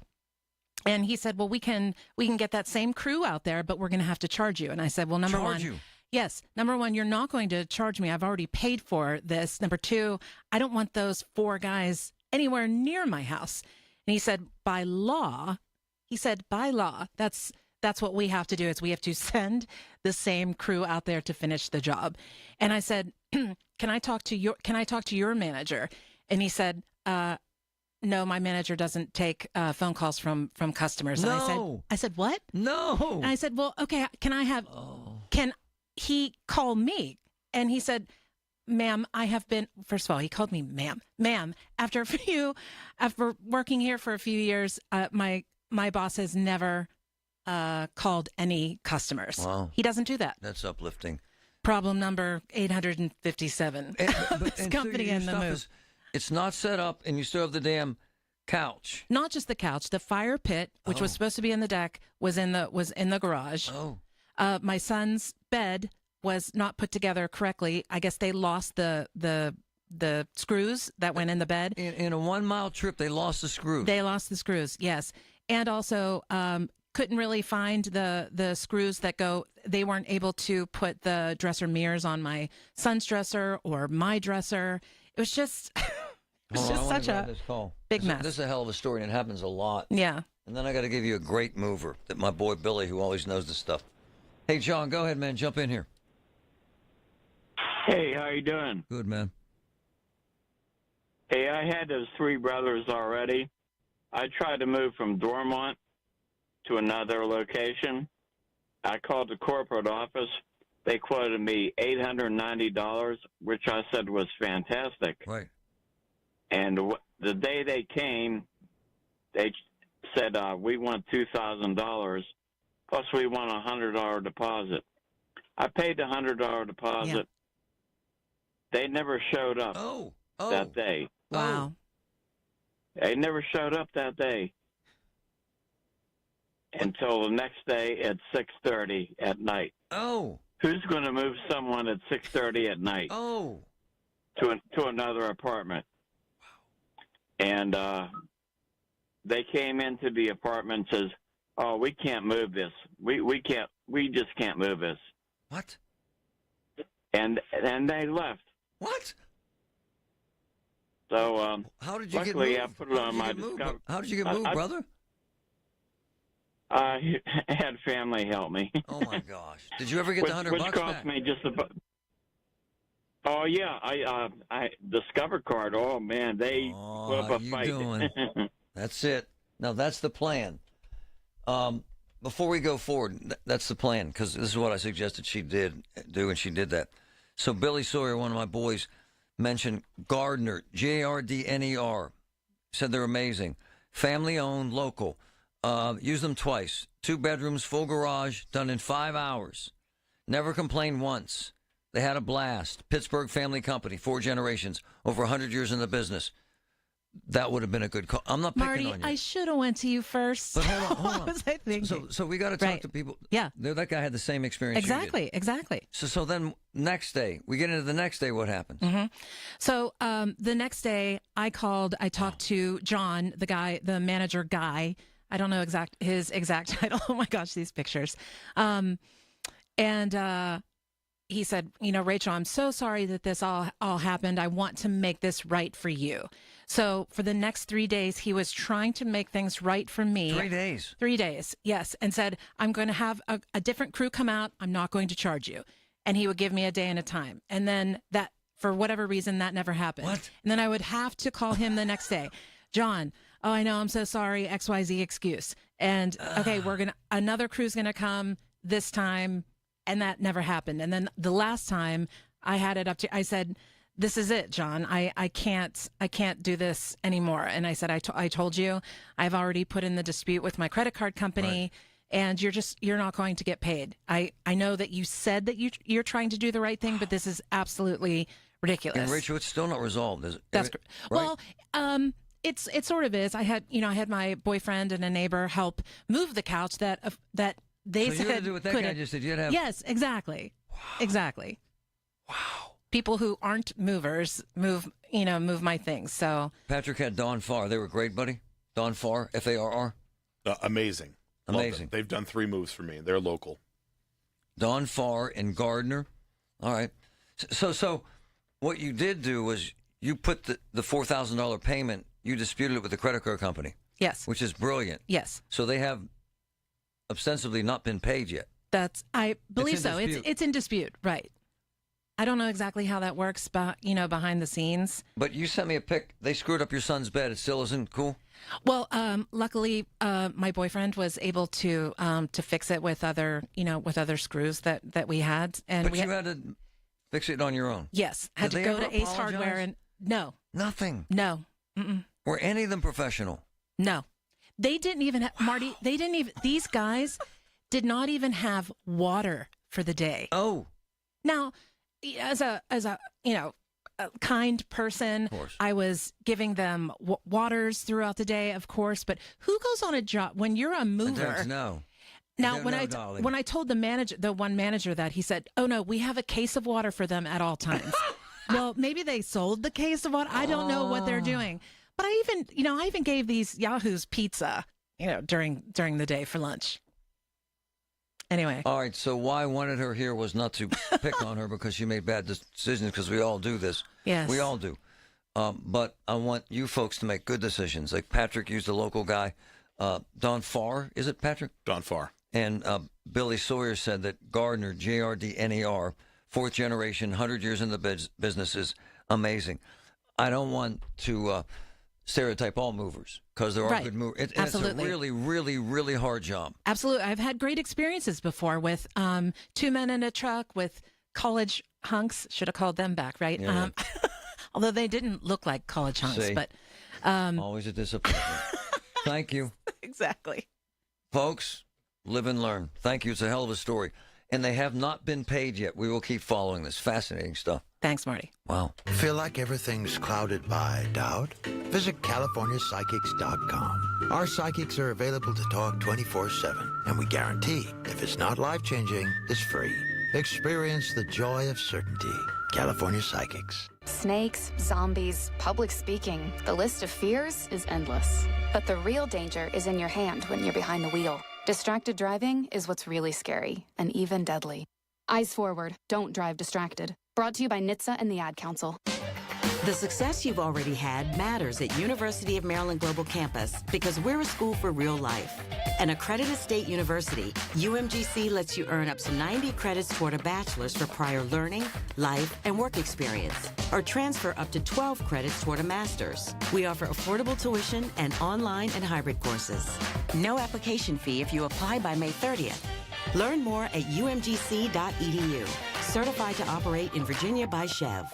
And he said, "Well, we can get that same crew out there, but we're going to have to charge you." And I said, "Well, number one, yes, number one, you're not going to charge me. I've already paid for this. Number two, I don't want those 4 guys anywhere near my house." And he said, by law, that's what we have to do, is we have to send the same crew out there to finish the job. And I said, can I talk to your manager? And he said, no, my manager doesn't take phone calls from customers. No. And I said, what? No. And I said, well, okay, can he call me? And he said, ma'am, I have been, first of all, he called me ma'am, after working here for a few years, my boss has never called any customers. Wow. He doesn't do that. That's uplifting. Problem number 857. This company in the move. It's not set up, and you still have the damn couch. Not just the couch, the fire pit, which was supposed to be in the deck, was in the garage. Oh. My son's bed was not put together correctly. I guess they lost the screws that went in the bed. In a 1 mile trip, they lost the screws. They lost the screws, yes. And also couldn't really find the screws that go. They weren't able to put the dresser mirrors on my son's dresser or my dresser. It was just, such a big mess. This is a hell of a story, and it happens a lot. Yeah. And then I got to give you a great mover that my boy Billy, who always knows this stuff. Hey, John, go ahead, man. Jump in here. Hey, how you doing? Good, man. Hey, I had those 3 brothers already. I tried to move from Dormont to another location. I called the corporate office. They quoted me $890, which I said was fantastic. Right. And the day they came, they said, we want $2,000, plus we want a $100 deposit. I paid the $100 deposit. Yeah. They never showed up that day. Wow. They never showed up that day until the next day at 6:30 at night. Oh. Who's going to move someone at 6:30 at night? Oh. To another apartment. And they came into the apartment and says, "Oh, we can't move this. We just can't move this." What? And they left. What? So how did you luckily get I moved? put it on my discovery. How did you get moved, brother? I had family help me. Oh my gosh! Did you ever get the $100 which cost back? me just about Oh yeah, I Discover Card. Oh man, they put up a fight. Doing? That's it. Now that's the plan. Before we go forward, that's the plan, because this is what I suggested she do, and she did that. So Billy Sawyer, one of my boys, mentioned Gardner, Gardner, said they're amazing. Family-owned, local. Use them twice. 2 bedrooms, full garage, done in 5 hours. Never complained once. They had a blast. Pittsburgh family company, 4 generations, over 100 years in the business. That would have been a good call. I'm not picking Marty, on you. I should have went to you first. But hold on. What was I thinking? So we got to talk to people. Yeah. That guy had the same experience. Exactly. So then next day, we get into the next day, what happens? Mm-hmm. So the next day, I talked to John, the manager guy. I don't know his exact title. Oh my gosh, these pictures. And he said, Rachel, I'm so sorry that this all happened. I want to make this right for you. So for the next 3 days, he was trying to make things right for me. 3 days? 3 days, yes. And said, I'm going to have a different crew come out. I'm not going to charge you. And he would give me a day and a time. And then that, for whatever reason, that never happened. What? And then I would have to call him the next day. John, oh, I know, I'm so sorry, XYZ excuse. And, okay, another crew's going to come this time. And that never happened. And then the last time I had it up to, I said, this is it, John. I can't do this anymore. And I said, I told you, I've already put in the dispute with my credit card company, and you're not going to get paid. I know that you said that you're trying to do the right thing, but this is absolutely ridiculous. And Rachel, it's still not resolved, is it? That's right? Well, it sort of is. I had my boyfriend and a neighbor help move the couch that they so said you had to do what that guy just did. You'd have Yes, exactly. Wow. Exactly. Wow. People who aren't movers move my things. So Patrick had Don Farr. They were great, buddy. Don Farr, Farr. Amazing. Amazing. They've done 3 moves for me. They're local. Don Farr and Gardner. All right. So what you did do was you put the $4,000 payment, you disputed it with the credit card company. Yes. Which is brilliant. Yes. So they have ostensibly not been paid yet. I believe so. It's in dispute, right? I don't know exactly how that works, but behind the scenes. But you sent me a pic. They screwed up your son's bed. It still isn't cool. Well, luckily, my boyfriend was able to fix it with other screws that we had, and you had to fix it on your own. Yes, had to go to Ace Hardware and no, nothing. No. Mm-mm. Were any of them professional? No, they didn't even have, Marty. They didn't even. These guys did not even have water for the day. Oh, now. As a a kind person, I was giving them waters throughout the day, of course. But who goes on a job when you're a mover? No. Now, when I told the one manager that, he said, "Oh no, we have a case of water for them at all times." Well, maybe they sold the case of water. I don't know what they're doing. But I even gave these yahoos pizza, during the day for lunch. Anyway. All right, so why I wanted her here was not to pick on her because she made bad decisions, because we all do this. Yes. We all do. But I want you folks to make good decisions. Like Patrick used a local guy. Don Farr, is it Patrick? Don Farr. And Billy Sawyer said that Gardner, Gardner, 4th generation, 100 years in the business is amazing. I don't want to stereotype all movers, because there are good movers. It's a really, really, really hard job. Absolutely. I've had great experiences before with 2 men in a truck with college hunks. Should have called them back, right? Yeah. Although they didn't look like college hunks. See? But always a disappointment. Thank you. Exactly. Folks, live and learn. Thank you. It's a hell of a story. And they have not been paid yet. We will keep following this. Fascinating stuff. Thanks, Marty. Wow. Feel like everything's clouded by doubt? Visit CaliforniaPsychics.com. Our psychics are available to talk 24/7, and we guarantee if it's not life-changing, it's free. Experience the joy of certainty. California Psychics. Snakes, zombies, public speaking. The list of fears is endless. But the real danger is in your hand when you're behind the wheel. Distracted driving is what's really scary and even deadly. Eyes forward. Don't drive distracted. Brought to you by NHTSA and the Ad Council. The success you've already had matters at University of Maryland Global Campus because we're a school for real life. An accredited state university, UMGC lets you earn up to 90 credits toward a bachelor's for prior learning, life, and work experience, or transfer up to 12 credits toward a master's. We offer affordable tuition and online and hybrid courses. No application fee if you apply by May 30th. Learn more at umgc.edu. Certified to operate in Virginia by Chev.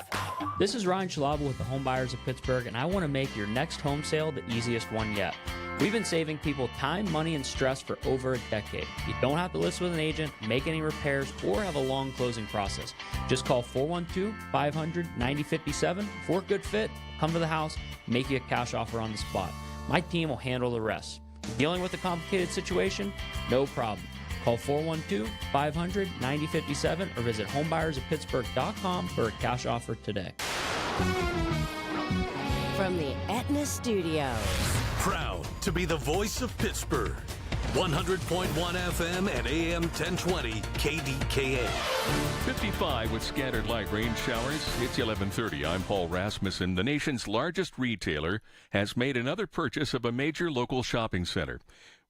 This is Ryan Schlabel with the Home Buyers of Pittsburgh, and I want to make your next home sale the easiest one yet. We've been saving people time, money, and stress for over a decade. You don't have to list with an agent, make any repairs, or have a long closing process. Just call 412-500-9057 for a good fit, come to the house, make you a cash offer on the spot. My team will handle the rest. Dealing with a complicated situation? No problem. Call 412-500-9057 or visit homebuyersoftpittsburgh.com for a cash offer today. From the Aetna Studios. Proud to be the voice of Pittsburgh. 100.1 FM and AM 1020 KDKA. 55 with scattered light rain showers. It's 11:30. I'm Paul Rasmussen. The nation's largest retailer has made another purchase of a major local shopping center.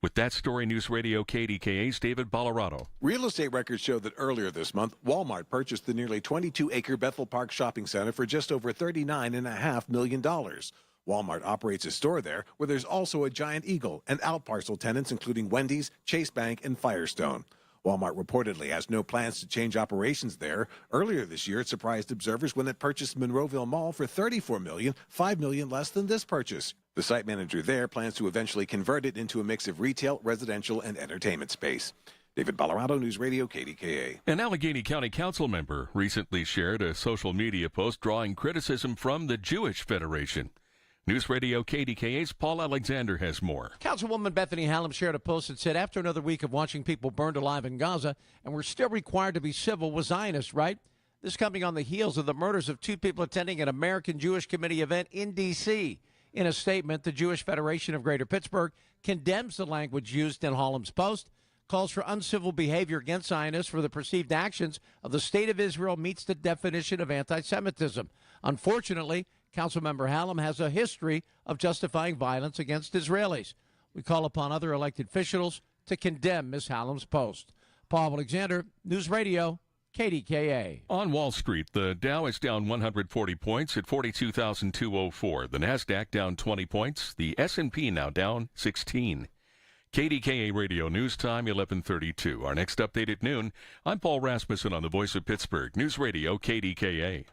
With that story, News Radio KDKA's David Ballarado. Real estate records show that earlier this month, Walmart purchased the nearly 22-acre Bethel Park shopping center for just over $39.5 million. Walmart operates a store there where there's also a Giant Eagle and outparcel tenants including Wendy's, Chase Bank, and Firestone. Walmart reportedly has no plans to change operations there. Earlier this year, it surprised observers when it purchased Monroeville Mall for $34 million, $5 million less than this purchase. The site manager there plans to eventually convert it into a mix of retail, residential, and entertainment space. David Ballarado, News Radio, KDKA. An Allegheny County Council member recently shared a social media post drawing criticism from the Jewish Federation. News Radio KDKA's Paul Alexander has more. Councilwoman Bethany Hallam shared a post that said, after another week of watching people burned alive in Gaza, and we're still required to be civil with Zionists, right? This coming on the heels of the murders of two people attending an American Jewish Committee event in D.C. In a statement, the Jewish Federation of Greater Pittsburgh condemns the language used in Hallam's post, calls for uncivil behavior against Zionists for the perceived actions of the State of Israel meets the definition of anti-Semitism. Unfortunately, Councilmember Hallam has a history of justifying violence against Israelis. We call upon other elected officials to condemn Ms. Hallam's post. Paul Alexander, News Radio, KDKA. On Wall Street, the Dow is down 140 points at 42,204. The Nasdaq down 20 points. The S&P now down 16. KDKA Radio News Time, 11:32. Our next update at noon. I'm Paul Rasmussen on the Voice of Pittsburgh, News Radio KDKA.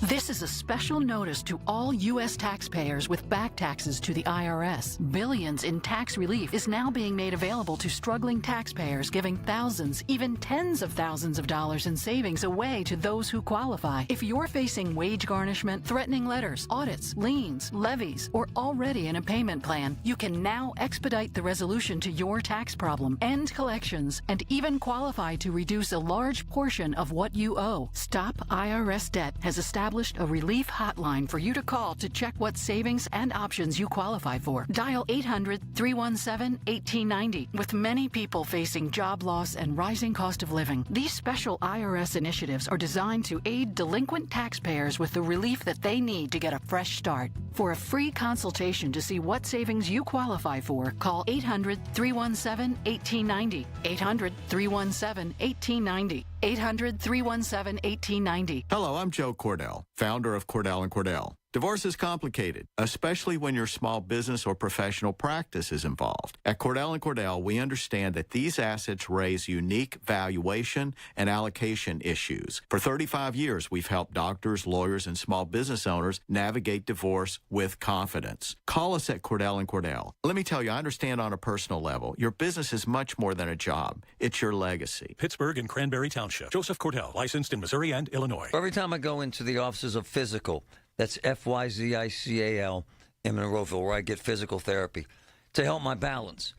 This is a special notice to all U.S. taxpayers with back taxes to the IRS. Billions in tax relief is now being made available to struggling taxpayers, giving thousands, even tens of thousands of dollars in savings away to those who qualify. If you're facing wage garnishment, threatening letters, audits, liens, levies, or already in a payment plan, you can now expedite the resolution to your tax problem, end collections, and even qualify to reduce a large portion of what you owe. Stop IRS Debt has established a relief hotline for you to call to check what savings and options you qualify for. Dial 800-317-1890. With many people facing job loss and rising cost of living, these special IRS initiatives are designed to aid delinquent taxpayers with the relief that they need to get a fresh start. For a free consultation to see what savings you qualify for, call 800-317-1890. 800-317-1890. 800-317-1890. Hello, I'm Joe Cordell, founder of Cordell & Cordell. Divorce is complicated, especially when your small business or professional practice is involved. At Cordell & Cordell, we understand that these assets raise unique valuation and allocation issues. For 35 years, we've helped doctors, lawyers, and small business owners navigate divorce with confidence. Call us at Cordell & Cordell. Let me tell you, I understand on a personal level, your business is much more than a job. It's your legacy. Pittsburgh and Cranberry Township. Joseph Cordell, licensed in Missouri and Illinois. Every time I go into the offices of Physical, that's Fyzical in Monroeville, where I get physical therapy, to help my balance,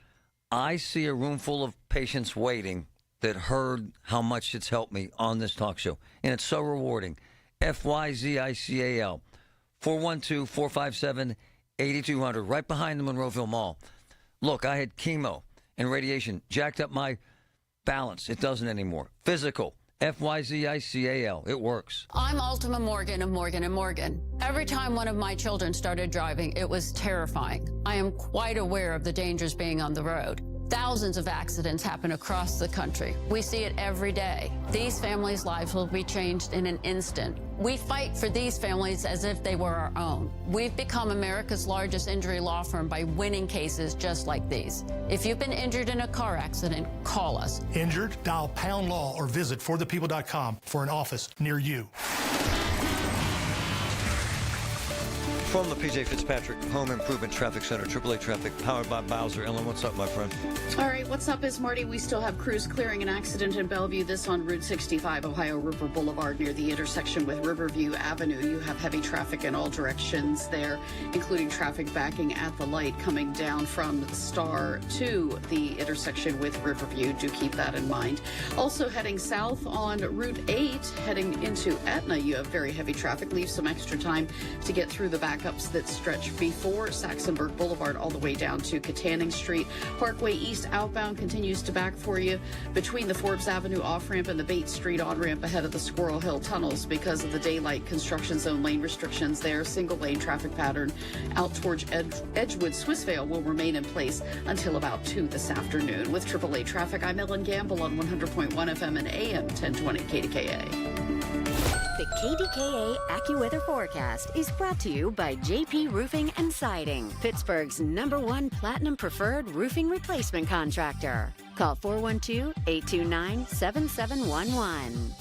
I see a room full of patients waiting that heard how much it's helped me on this talk show. And it's so rewarding. Fyzical, 412-457-8200, right behind the Monroeville Mall. Look, I had chemo and radiation, jacked up my balance. It doesn't anymore. Physical, F-Y-Z-I-C-A-L. It works. I'm Ultima Morgan of Morgan & Morgan. Every time one of my children started driving, it was terrifying. I am quite aware of the dangers being on the road. Thousands of accidents happen across the country. We see it every day. These families' lives will be changed in an instant. We fight for these families as if they were our own. We've become America's largest injury law firm by winning cases just like these. If you've been injured in a car accident, call us. Injured? Dial pound law or visit forthepeople.com for an office near you. From the PJ Fitzpatrick Home Improvement Traffic Center, AAA Traffic, powered by Bowser. Ellen, what's up, my friend? All right, what's up is Marty. We still have crews clearing an accident in Bellevue. This on Route 65, Ohio River Boulevard, near the intersection with Riverview Avenue. You have heavy traffic in all directions there, including traffic backing at the light coming down from Star to the intersection with Riverview. Do keep that in mind. Also heading south on Route 8, heading into Etna, you have very heavy traffic. Leave some extra time to get through the backups that stretch before Saxonburg Boulevard all the way down to Katanning Street. Parkway East outbound continues to back for you between the Forbes Avenue off-ramp and the Bates Street on-ramp ahead of the Squirrel Hill tunnels because of the daylight construction zone lane restrictions there. Single lane traffic pattern out towards Edgewood Swissvale will remain in place until about 2 this afternoon. With AAA traffic, I'm Ellen Gamble on 100.1 FM and AM 1020 KDKA. The KDKA AccuWeather forecast is brought to you by JP Roofing and Siding, Pittsburgh's #1 Platinum Preferred Roofing Replacement Contractor. Call 412-829-7711.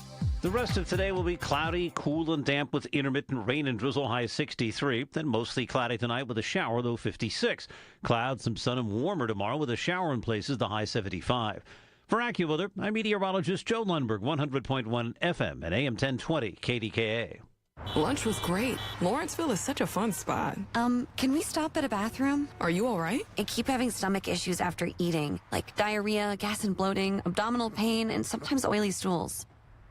The rest of today will be cloudy, cool, and damp with intermittent rain and drizzle, high 63. Then mostly cloudy tonight with a shower, low 56. Clouds, some sun, and warmer tomorrow with a shower in places, the high 75. For AccuWeather, I'm meteorologist Joe Lundberg, 100.1 FM and AM 1020 KDKA. Lunch was great. Lawrenceville is such a fun spot. Can we stop at a bathroom? Are you all right? I keep having stomach issues after eating, like diarrhea, gas and bloating, abdominal pain, and sometimes oily stools.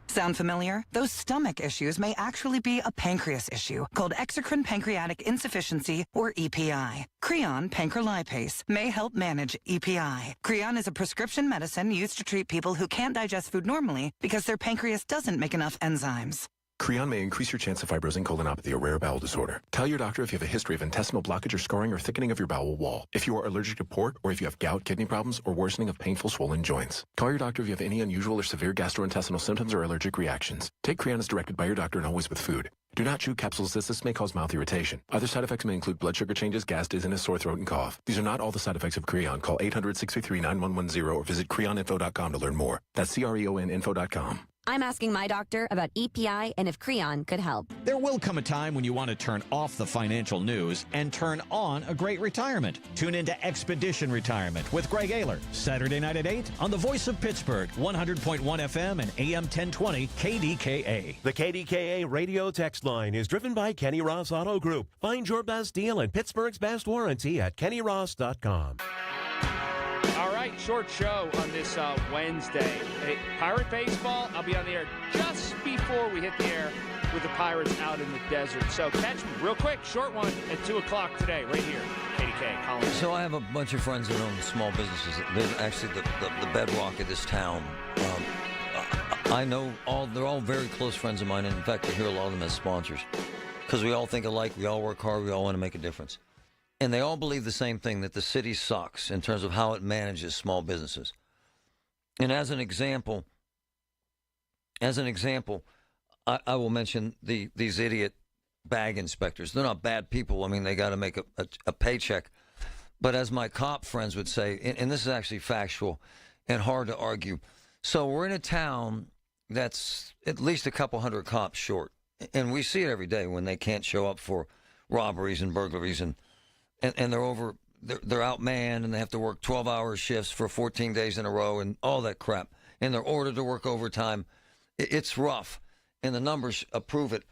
Sound familiar? Those stomach issues may actually be a pancreas issue called exocrine pancreatic insufficiency, or EPI. Creon pancrelipase may help manage EPI. Creon is a prescription medicine used to treat people who can't digest food normally because their pancreas doesn't make enough enzymes. Creon may increase your chance of fibrosing colonopathy, a rare bowel disorder. Tell your doctor if you have a history of intestinal blockage or scarring or thickening of your bowel wall. If you are allergic to pork, or if you have gout, kidney problems, or worsening of painful swollen joints. Call your doctor if you have any unusual or severe gastrointestinal symptoms or allergic reactions. Take Creon as directed by your doctor and always with food. Do not chew capsules as this may cause mouth irritation. Other side effects may include blood sugar changes, gas, dizziness, sore throat, and cough. These are not all the side effects of Creon. Call 800-633-9110 or visit creoninfo.com to learn more. That's CREONinfo.com. I'm asking my doctor about EPI and if Creon could help. There will come a time when you want to turn off the financial news and turn on a great retirement. Tune into Expedition Retirement with Greg Ayler, Saturday night at 8 on the Voice of Pittsburgh, 100.1 FM and AM 1020 KDKA. The KDKA radio text line is driven by Kenny Ross Auto Group. Find your best deal and Pittsburgh's best warranty at kennyross.com. All right, short show on this Wednesday. Hey, Pirate baseball, I'll be on the air just before we hit the air with the Pirates out in the desert. So catch me real quick, short one at 2 o'clock today, right here, KDK. Collins. So I have a bunch of friends that own small businesses. They're actually the bedrock of this town. I know they're all very close friends of mine, and in fact, I hear a lot of them as sponsors because we all think alike, we all work hard, we all want to make a difference. And they all believe the same thing, that the city sucks in terms of how it manages small businesses. And as an example, I will mention these idiot bag inspectors. They're not bad people. I mean, they got to make a paycheck. But as my cop friends would say, and this is actually factual and hard to argue. So we're in a town that's at least a couple hundred cops short. And we see it every day when they can't show up for robberies and burglaries and they're outmanned and they have to work 12-hour shifts for 14 days in a row and all that crap. And they're ordered to work overtime. It's rough, and the numbers prove it.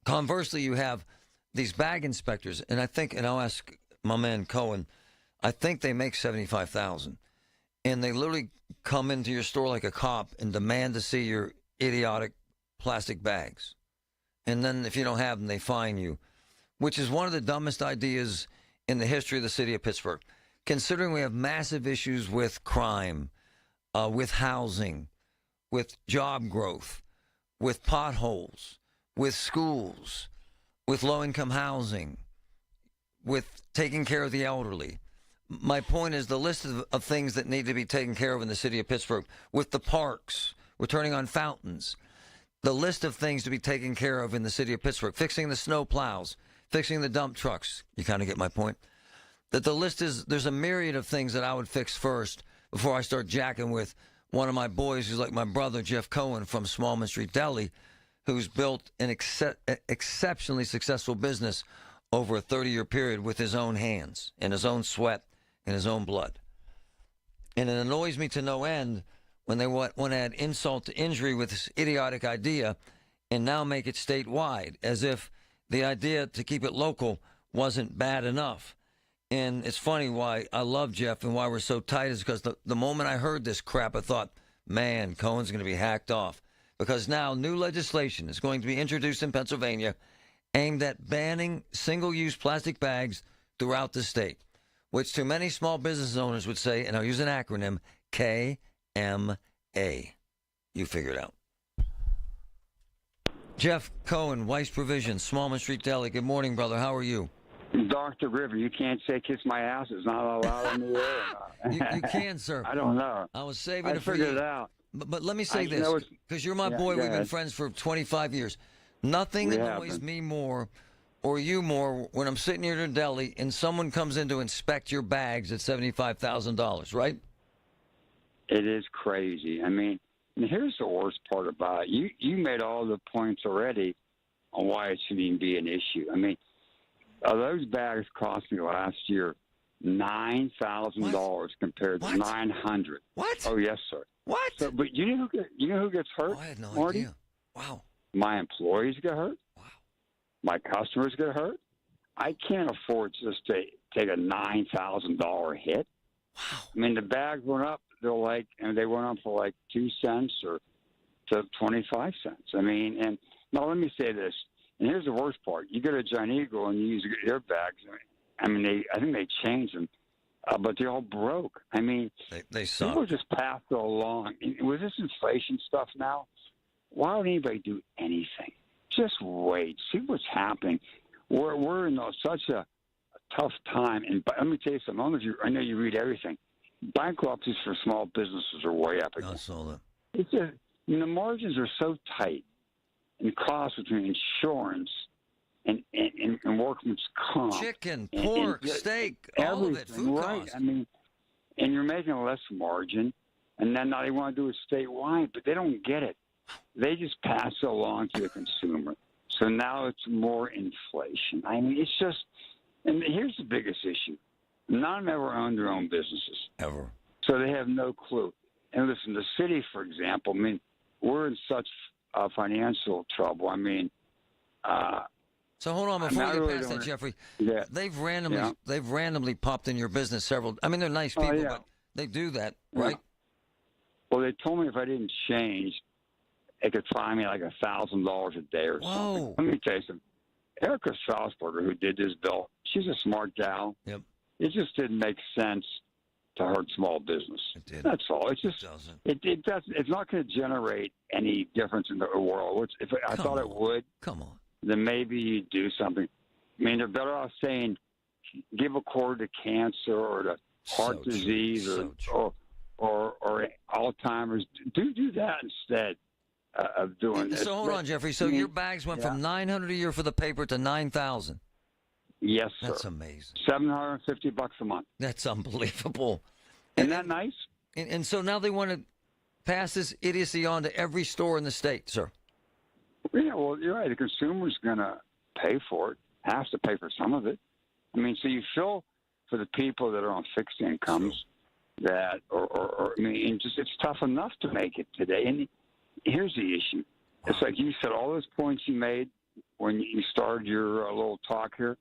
Conversely, you have these bag inspectors, and I'll ask my man Cohen, I think they make $75,000, and they literally come into your store like a cop and demand to see your idiotic plastic bags. And then if you don't have them, they fine you, which is one of the dumbest ideas in the history of the city of Pittsburgh, considering we have massive issues with crime, with housing, with job growth, with potholes, with schools, with low-income housing, with taking care of the elderly. My point is the list of things that need to be taken care of in the city of Pittsburgh, with the parks, we're turning on fountains, the list of things to be taken care of in the city of Pittsburgh, fixing the snow plows, fixing the dump trucks. You kind of get my point? That the list is, there's a myriad of things that I would fix first before I start jacking with one of my boys who's like my brother, Jeff Cohen from Smallman Street Deli, who's built an exceptionally successful business over a 30-year period with his own hands, in his own sweat, in his own blood. And it annoys me to no end when they want to add insult to injury with this idiotic idea and now make it statewide, as if the idea to keep it local wasn't bad enough. And it's funny why I love Jeff and why we're so tight is because the moment I heard this crap, I thought, man, Cohen's going to be hacked off. Because now new legislation is going to be introduced in Pennsylvania aimed at banning single-use plastic bags throughout the state, which to many small business owners would say, and I'll use an acronym, KMA. You figure it out. Jeff Cohen, Weiss Provisions, Smallman Street Deli. Good morning, brother. How are you? Dr. Griffin, you can't say kiss my ass. It's not allowed in the air. You can, sir. I don't know. I was saving it for figured you. it out. But let me say this, because you're my boy. We've been friends for 25 years. Nothing annoys me more or you more when I'm sitting here in a deli and someone comes in to inspect your bags at $75,000, right? It is crazy. I mean, and here's the worst part about it. You made all the points already on why it shouldn't even be an issue. I mean, those bags cost me last year $9,000 compared to $900. What? Oh, yes, sir. What? So, but you know who gets hurt? Oh, I had no Marty? idea. Wow. My employees get hurt. Wow. My customers get hurt. I can't afford just to take a $9,000 hit. Wow. I mean, the bags went up. They went up for like 2 cents or to 25 cents. I mean, and now let me say this. And here's the worst part: you go to Giant Eagle and you use their bags. I mean, I think they changed them, but they're all broke. I mean, they suck. People just pass it along. With this inflation stuff now, why would anybody do anything? Just wait, see what's happening. We're in such a tough time. And let me tell you something. I know you read everything. Bankruptcies for small businesses are way up again. I saw that. It's just, the margins are so tight, and costs between insurance and workman's comp, chicken, pork, steak, all of it, food costs. I mean, and you're making less margin, and then now they want to do it statewide, but they don't get it. They just pass it along to the consumer. So now it's more inflation. I mean, it's just, and here's the biggest issue. None of them ever own their own businesses. Ever. So they have no clue. And listen, the city, for example, I mean, we're in such financial trouble. I mean, so hold on before we get past that, Jeffrey. Yeah. They've randomly popped in your business several. I mean, they're nice people, but they do that, right? Well, they told me if I didn't change, they could fine me like $1,000 a day or something. Let me tell you something. Erica Strasburger, who did this bill, she's a smart gal. Yep. It just didn't make sense to hurt small business. It did. That's all. It's just it doesn't. It's not going to generate any difference in the world. If I thought it would, then maybe you'd do something. I mean, they're better off saying give a quarter to cancer or to heart disease or Alzheimer's. Do that instead of doing this. So hold on, Jeffrey. So your bags went from $900 a year for the paper to $9,000. Yes, sir. That's amazing. $750 a month. That's unbelievable. Isn't that nice? And so now they want to pass this idiocy on to every store in the state, sir. Yeah, well, you're right. The consumer's going to pay for it, has to pay for some of it. I mean, so you feel for the people that are on fixed incomes that, I mean, it's tough enough to make it today. And here's the issue. It's like you said, all those points you made when you started your little talk here,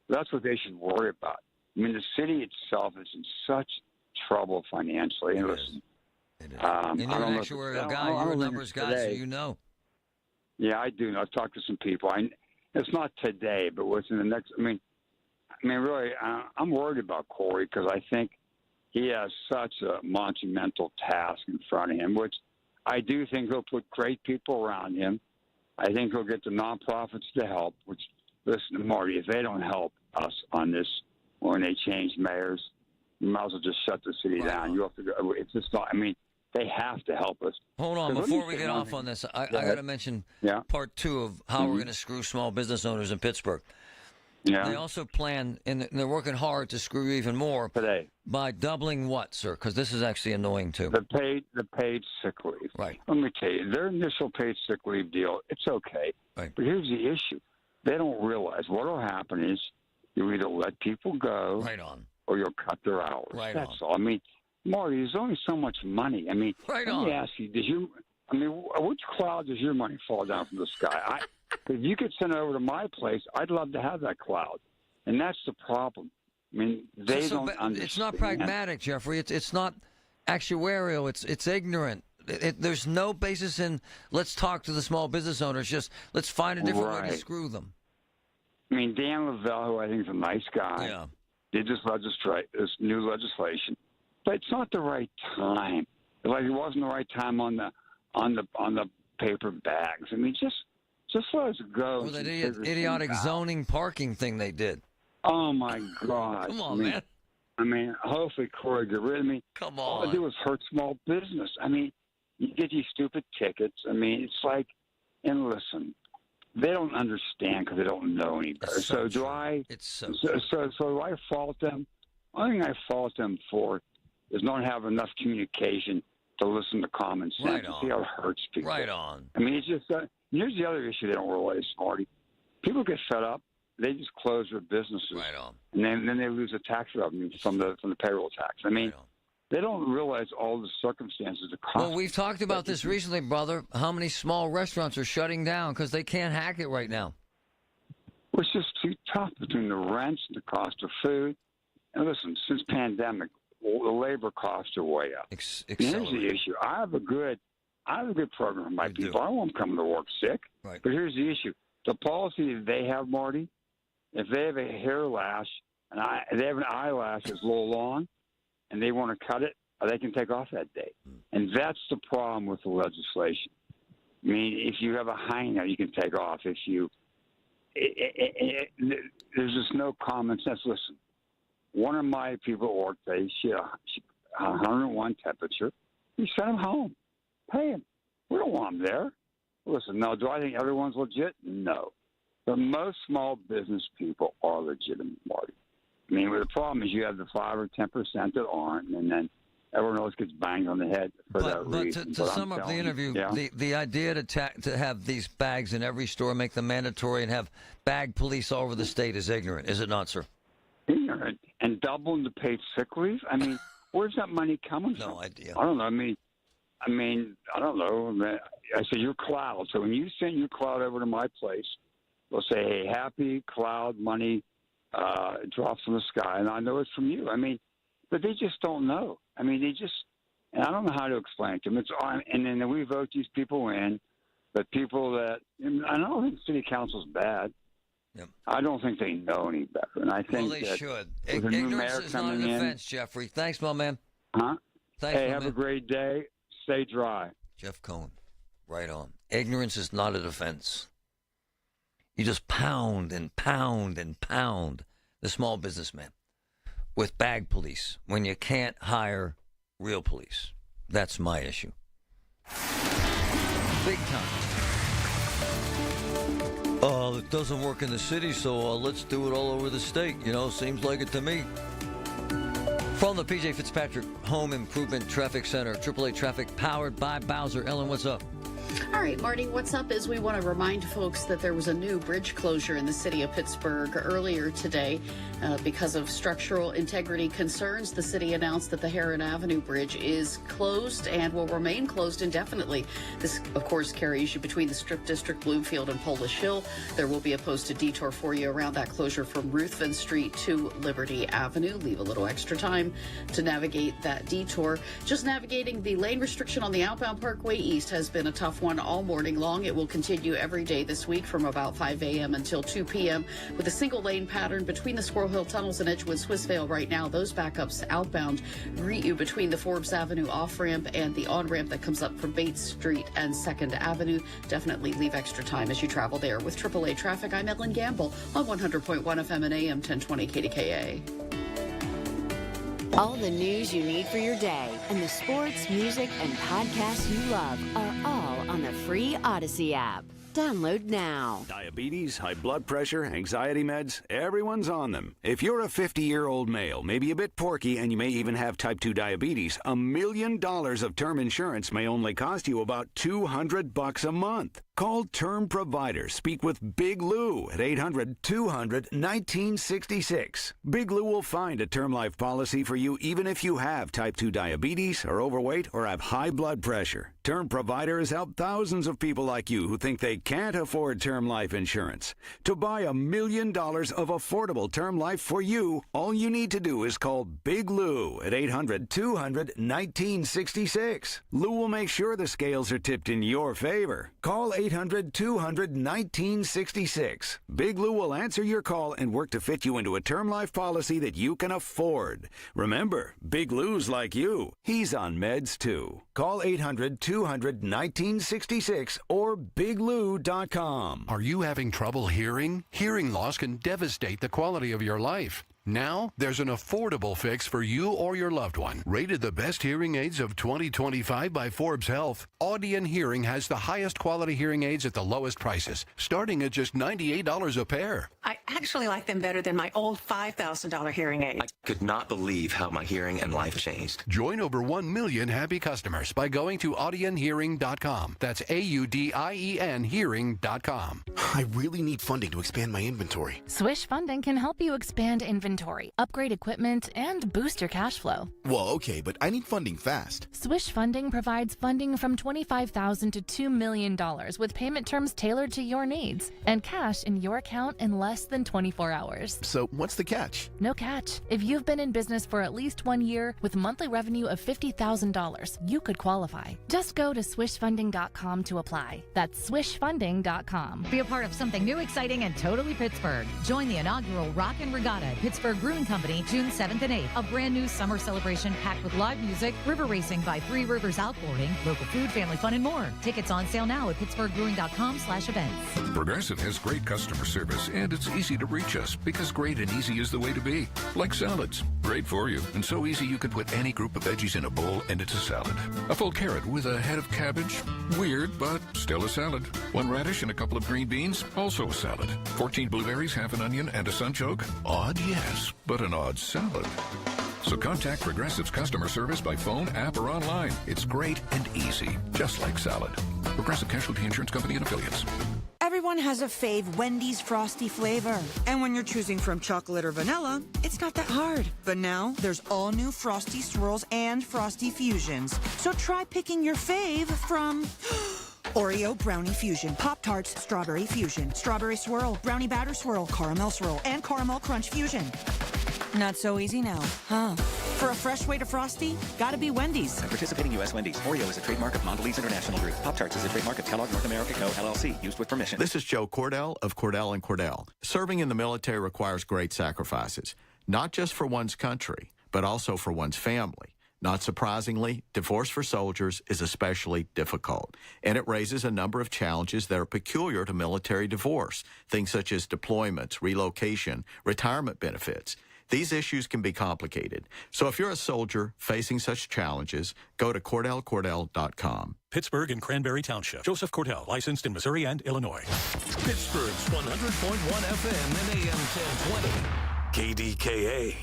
that's what they should worry about. I mean, the city itself is in such trouble financially. And listen, and you're an actuarial guy. You're a numbers guy, so you know. Yeah, I do. I've talked to some people. It's not today, but what's in the next. I mean, really, I'm worried about Corey because I think he has such a monumental task in front of him, which I do think he'll put great people around him. I think he'll get the nonprofits to help, which, listen, Marty, if they don't help us on this when they change mayors, you might as well just shut the city down. You have to go. It's just not, I mean, they have to help us. Hold on, before we get off on this, I got to mention part 2 of how we're going to screw small business owners in Pittsburgh. Yeah. They also plan, and they're working hard to screw you even more today by doubling what, sir? Because this is actually annoying too. The paid sick leave. Right. Let me tell you, their initial paid sick leave deal, it's okay. Right. But here's the issue: they don't realize what will happen is you either let people go, right on, or you'll cut their hours. Right That's on. all. I mean, Marty, there's only so much money. I mean, right let on. me ask you: which cloud does your money fall down from the sky? If you could send it over to my place, I'd love to have that cloud. And that's the problem. I mean, they don't understand. It's not pragmatic, Jeffrey. It's not actuarial. It's ignorant. There's no basis in let's talk to the small business owners. Just let's find a different way to screw them. I mean, Dan Lavelle, who I think is a nice guy, did this new legislation, but it's not the right time. Like it wasn't the right time on the paper bags. I mean, just let us go. Well, that idiotic zoning parking thing they did. Oh, my God. Come on, man. I mean, hopefully Corey get rid of me. Come on. All I do is hurt small business. I mean, you get these stupid tickets. I mean, it's like, and listen, they don't understand because they don't know any better. So do I? It's so do I fault them? Only thing I fault them for is not having enough communication to listen to common sense Right and on. see how it hurts people. Right on. I mean, it's just here's the other issue they don't realize, Marty. People get fed up. They just close their businesses, right on. and then they lose the tax revenue from the payroll tax. I mean, they don't realize all the circumstances. Well, we've talked about this recently, brother. How many small restaurants are shutting down because they can't hack it right now? Well, it's just too tough between the rents and the cost of food. And listen, since pandemic, the labor costs are way up. And here's the issue: I have a good program for my people. I don't want them coming to work sick. Right. But here's the issue: the policy that they have, Marty. If they have a hair lash and they have an eyelash that's a little long, and they want to cut it, they can take off that day. And that's the problem with the legislation. I mean, if you have a hyena, you can take off. If you, there's just no common sense. Listen, one of my people at work, she had 101 temperature. We sent them home. Pay them. We don't want them there. Listen, no. Do I think everyone's legit? No. But most small business people are legitimate, Marty. I mean, the problem is you have the 5 or 10% that aren't, and then everyone else gets banged on the head for that reason. But to sum up the interview, the idea to have these bags in every store, make them mandatory, and have bag police all over the state is ignorant, is it not, sir? Ignorant. And doubling the paid sick leave? I mean, where's that money coming from? No idea. I don't know. I mean, I don't know. I say your cloud. So when you send your cloud over to my place, they'll say, hey, happy cloud money drops from the sky. And I know it's from you. I mean, but they just don't know. I mean, and I don't know how to explain it to them. It's on, and then we vote these people in, but people that, and I don't think city council's bad. Yep. I don't think they know any better. And I think they should. With a new mayor Ignorance is not coming an in, offense, Jeffrey. Thanks, my man. Huh? Thanks, hey, my have man. a great day. Stay dry. Jeff Cohen. Right on. Ignorance is not a defense. You just pound and pound and pound the small businessman with bag police when you can't hire real police. That's my issue. Big time. It doesn't work in the city, so let's do it all over the state. Seems like it to me. From the P.J. Fitzpatrick Home Improvement Traffic Center, AAA Traffic powered by Bowser. Ellen, what's up? All right, Marty, what's up is we want to remind folks that there was a new bridge closure in the city of Pittsburgh earlier today. Because of structural integrity concerns, the city announced that the Heron Avenue Bridge is closed and will remain closed indefinitely. This, of course, carries you between the Strip District, Bloomfield, and Polish Hill. There will be a posted detour for you around that closure from Ruthven Street to Liberty Avenue. Leave a little extra time to navigate that detour. Just navigating the lane restriction on the outbound Parkway East has been a tough off one all morning long. It will continue every day this week from about 5 a.m. until 2 p.m. with a single lane pattern between the Squirrel Hill tunnels and Edgewood Swissvale right now. Those backups outbound greet you between the Forbes Avenue off-ramp and the on-ramp that comes up from Bates Street and 2nd Avenue. Definitely leave extra time as you travel there. With AAA Traffic, I'm Ellen Gamble on 100.1 FM and AM 1020 KDKA. All the news you need for your day and the sports, music, and podcasts you love are all on the free Odyssey app. Download now. Diabetes, high blood pressure, anxiety meds, everyone's on them. If you're a 50-year-old male, maybe a bit porky, and you may even have type 2 diabetes, $1 million of term insurance may only cost you about $200 a month. Call Term Provider. Speak with Big Lou at 800-200-1966. Big Lou will find a term life policy for you even if you have type 2 diabetes, are overweight, or have high blood pressure. Term Provider has helped thousands of people like you who think they can't afford term life insurance. To buy $1 million of affordable term life for you, all you need to do is call Big Lou at 800-200-1966. Lou will make sure the scales are tipped in your favor. Call 800-200-1966. Big Lou will answer your call and work to fit you into a term life policy that you can afford. Remember, Big Lou's like you. He's on meds too. Call 800-200-1966 or biglou.com. Are you having trouble hearing? Hearing loss can devastate the quality of your life. Now, there's an affordable fix for you or your loved one. Rated the best hearing aids of 2025 by Forbes Health, Audion Hearing has the highest quality hearing aids at the lowest prices, starting at just $98 a pair. I actually like them better than my old $5,000 hearing aid. I could not believe how my hearing and life changed. Join over 1 million happy customers by going to audionhearing.com. That's AUDIEN hearing.com. I really need funding to expand my inventory. Swish Funding can help you expand inventory, upgrade equipment, and boost your cash flow. Well, okay, but I need funding fast. Swish Funding provides funding from $25,000 to $2 million with payment terms tailored to your needs and cash in your account in less than 24 hours. So what's the catch? No catch. If you've been in business for at least 1 year with monthly revenue of $50,000, you could qualify. Just go to swishfunding.com to apply. That's swishfunding.com. Be a part of something new, exciting, and totally Pittsburgh. Join the inaugural Rock and Regatta at Pittsburgh Brewing Company, June 7th and 8th. A brand new summer celebration packed with live music, river racing by Three Rivers Outboarding, local food, family fun, and more. Tickets on sale now at pittsburghbrewing.com/events. Progressive has great customer service, and it's easy to reach us because great and easy is the way to be. Like salads, great for you, and so easy you can put any group of veggies in a bowl and it's a salad. A full carrot with a head of cabbage, weird, but still a salad. 1 radish and a couple of green beans, also a salad. 14 blueberries, half an onion, and a sunchoke. Odd, yes, but an odd salad. So contact Progressive's customer service by phone, app, or online. It's great and easy, just like salad. Progressive Casualty Insurance Company and Affiliates. Everyone has a fave Wendy's Frosty flavor. And when you're choosing from chocolate or vanilla, it's not that hard. But now, there's all new Frosty Swirls and Frosty Fusions. So try picking your fave from Oreo Brownie Fusion, Pop-Tarts Strawberry Fusion, Strawberry Swirl, Brownie Batter Swirl, Caramel Swirl, and Caramel Crunch Fusion. Not so easy now, huh? For a fresh way to Frosty, gotta be Wendy's. Participating U.S. Wendy's. Oreo is a trademark of Mondelez International Group. Pop-Tarts is a trademark of Kellogg North America Co., LLC. Used with permission. This is Joe Cordell of Cordell & Cordell. Serving in the military requires great sacrifices, not just for one's country, but also for one's family. Not surprisingly, divorce for soldiers is especially difficult, and it raises a number of challenges that are peculiar to military divorce, things such as deployments, relocation, retirement benefits. These issues can be complicated. So if you're a soldier facing such challenges, go to CordellCordell.com. Pittsburgh and Cranberry Township. Joseph Cordell, licensed in Missouri and Illinois. Pittsburgh's 100.1 FM and AM 1020. KDKA.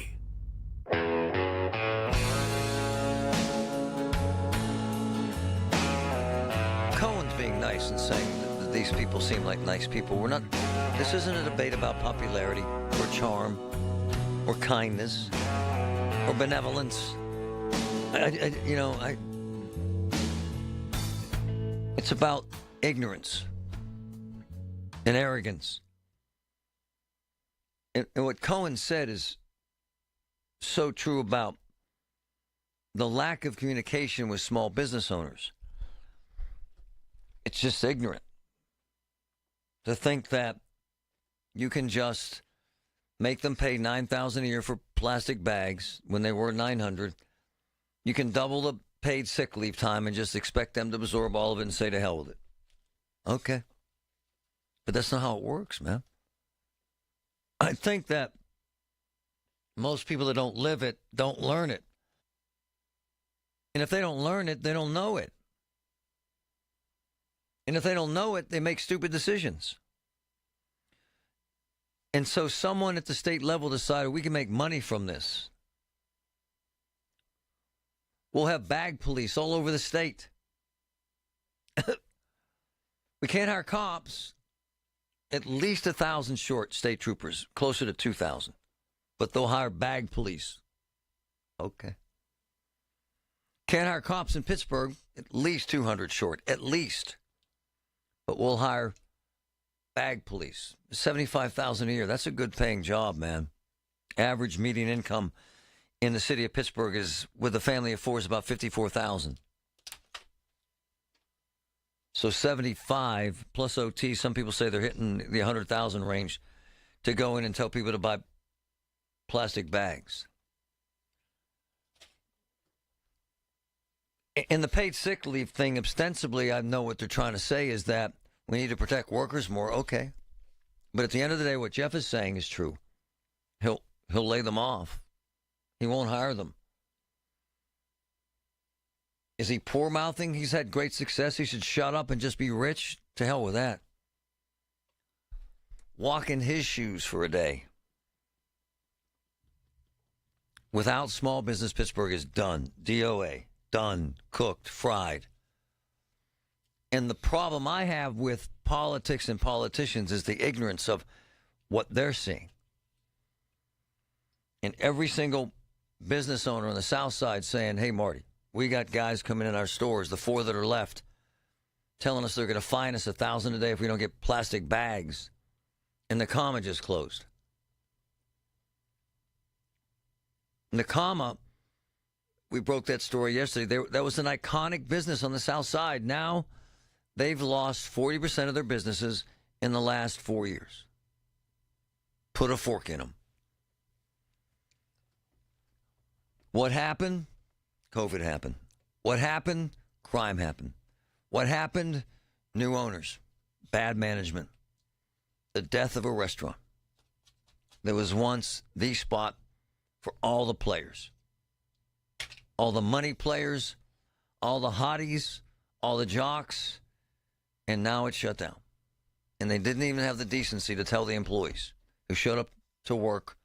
Cohen's being nice and saying that these people seem like nice people. We're not. This isn't a debate about popularity or charm or kindness or benevolence. It's about ignorance and arrogance. And what Cohen said is so true about the lack of communication with small business owners. It's just ignorant to think that you can just make them pay $9,000 a year for plastic bags when they were $900. You can double the paid sick leave time and just expect them to absorb all of it and say to hell with it. Okay. But that's not how it works, man. I think that most people that don't live it don't learn it. And if they don't learn it, they don't know it. And if they don't know it, they make stupid decisions. And so someone at the state level decided we can make money from this. We'll have bag police all over the state. We can't hire cops. At least 1,000 short state troopers, closer to 2,000. But they'll hire bag police. Okay. Can't hire cops in Pittsburgh, at least 200 short, at least. But we'll hire bag police. $75,000 a year. That's a good paying job, man. Average median income in the city of Pittsburgh is, with a family of four, is about $54,000. So 75 plus OT. Some people say they're hitting the 100,000 range to go in and tell people to buy plastic bags. In the paid sick leave thing, ostensibly, I know what they're trying to say is that we need to protect workers more. Okay. But at the end of the day, what Jeff is saying is true. He'll lay them off. He won't hire them. Is he poor-mouthing? He's had great success. He should shut up and just be rich? To hell with that. Walk in his shoes for a day. Without small business, Pittsburgh is done. DOA. Done. Cooked. Fried. And the problem I have with politics and politicians is the ignorance of what they're seeing. And every single business owner on the South Side saying, hey, Marty, we got guys coming in our stores, the 4 that are left, telling us they're going to fine us $1,000 a day if we don't get plastic bags. And the comma just closed. And the comma, we broke that story yesterday. That was an iconic business on the South Side. Now they've lost 40% of their businesses in the last 4 years. Put a fork in them. What happened? COVID happened. What happened? Crime happened. What happened? New owners. Bad management. The death of a restaurant. There was once the spot for all the players. All the money players, all the hotties, all the jocks, and now it's shut down. And they didn't even have the decency to tell the employees who showed up to work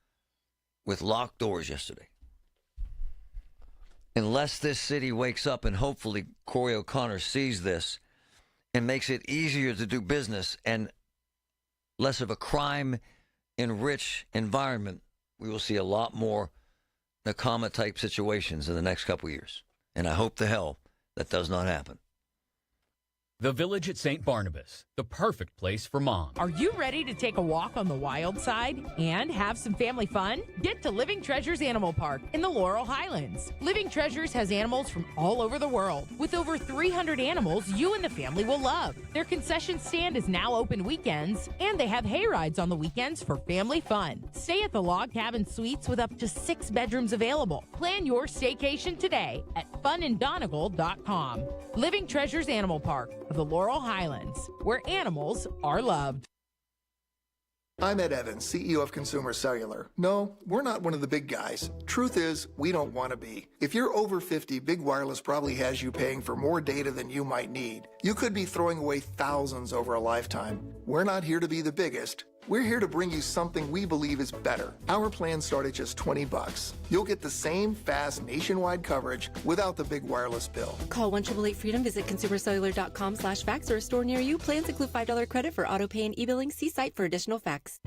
with locked doors yesterday. Unless this city wakes up and hopefully Corey O'Connor sees this and makes it easier to do business and less of a crime-enriched environment, we will see a lot more Nakama-type situations in the next couple of years. And I hope to hell that does not happen. The Village at St. Barnabas, the perfect place for mom. Are you ready to take a walk on the wild side and have some family fun? Get to Living Treasures Animal Park in the Laurel Highlands. Living Treasures has animals from all over the world. With over 300 animals you and the family will love. Their concession stand is now open weekends, and they have hay rides on the weekends for family fun. Stay at the Log Cabin Suites with up to 6 bedrooms available. Plan your staycation today at funanddonegal.com. Living Treasures Animal Park of the Laurel Highlands, where animals are loved. I'm Ed Evans, CEO of Consumer Cellular. No, we're not one of the big guys. Truth is, we don't want to be. If you're over 50, Big Wireless probably has you paying for more data than you might need. You could be throwing away thousands over a lifetime. We're not here to be the biggest. We're here to bring you something we believe is better. Our plans start at just $20. You'll get the same fast nationwide coverage without the big wireless bill. Call 1-888-FREEDOM, visit consumercellular.com/facts or a store near you. Plans include $5 credit for auto pay and e-billing. See site for additional facts.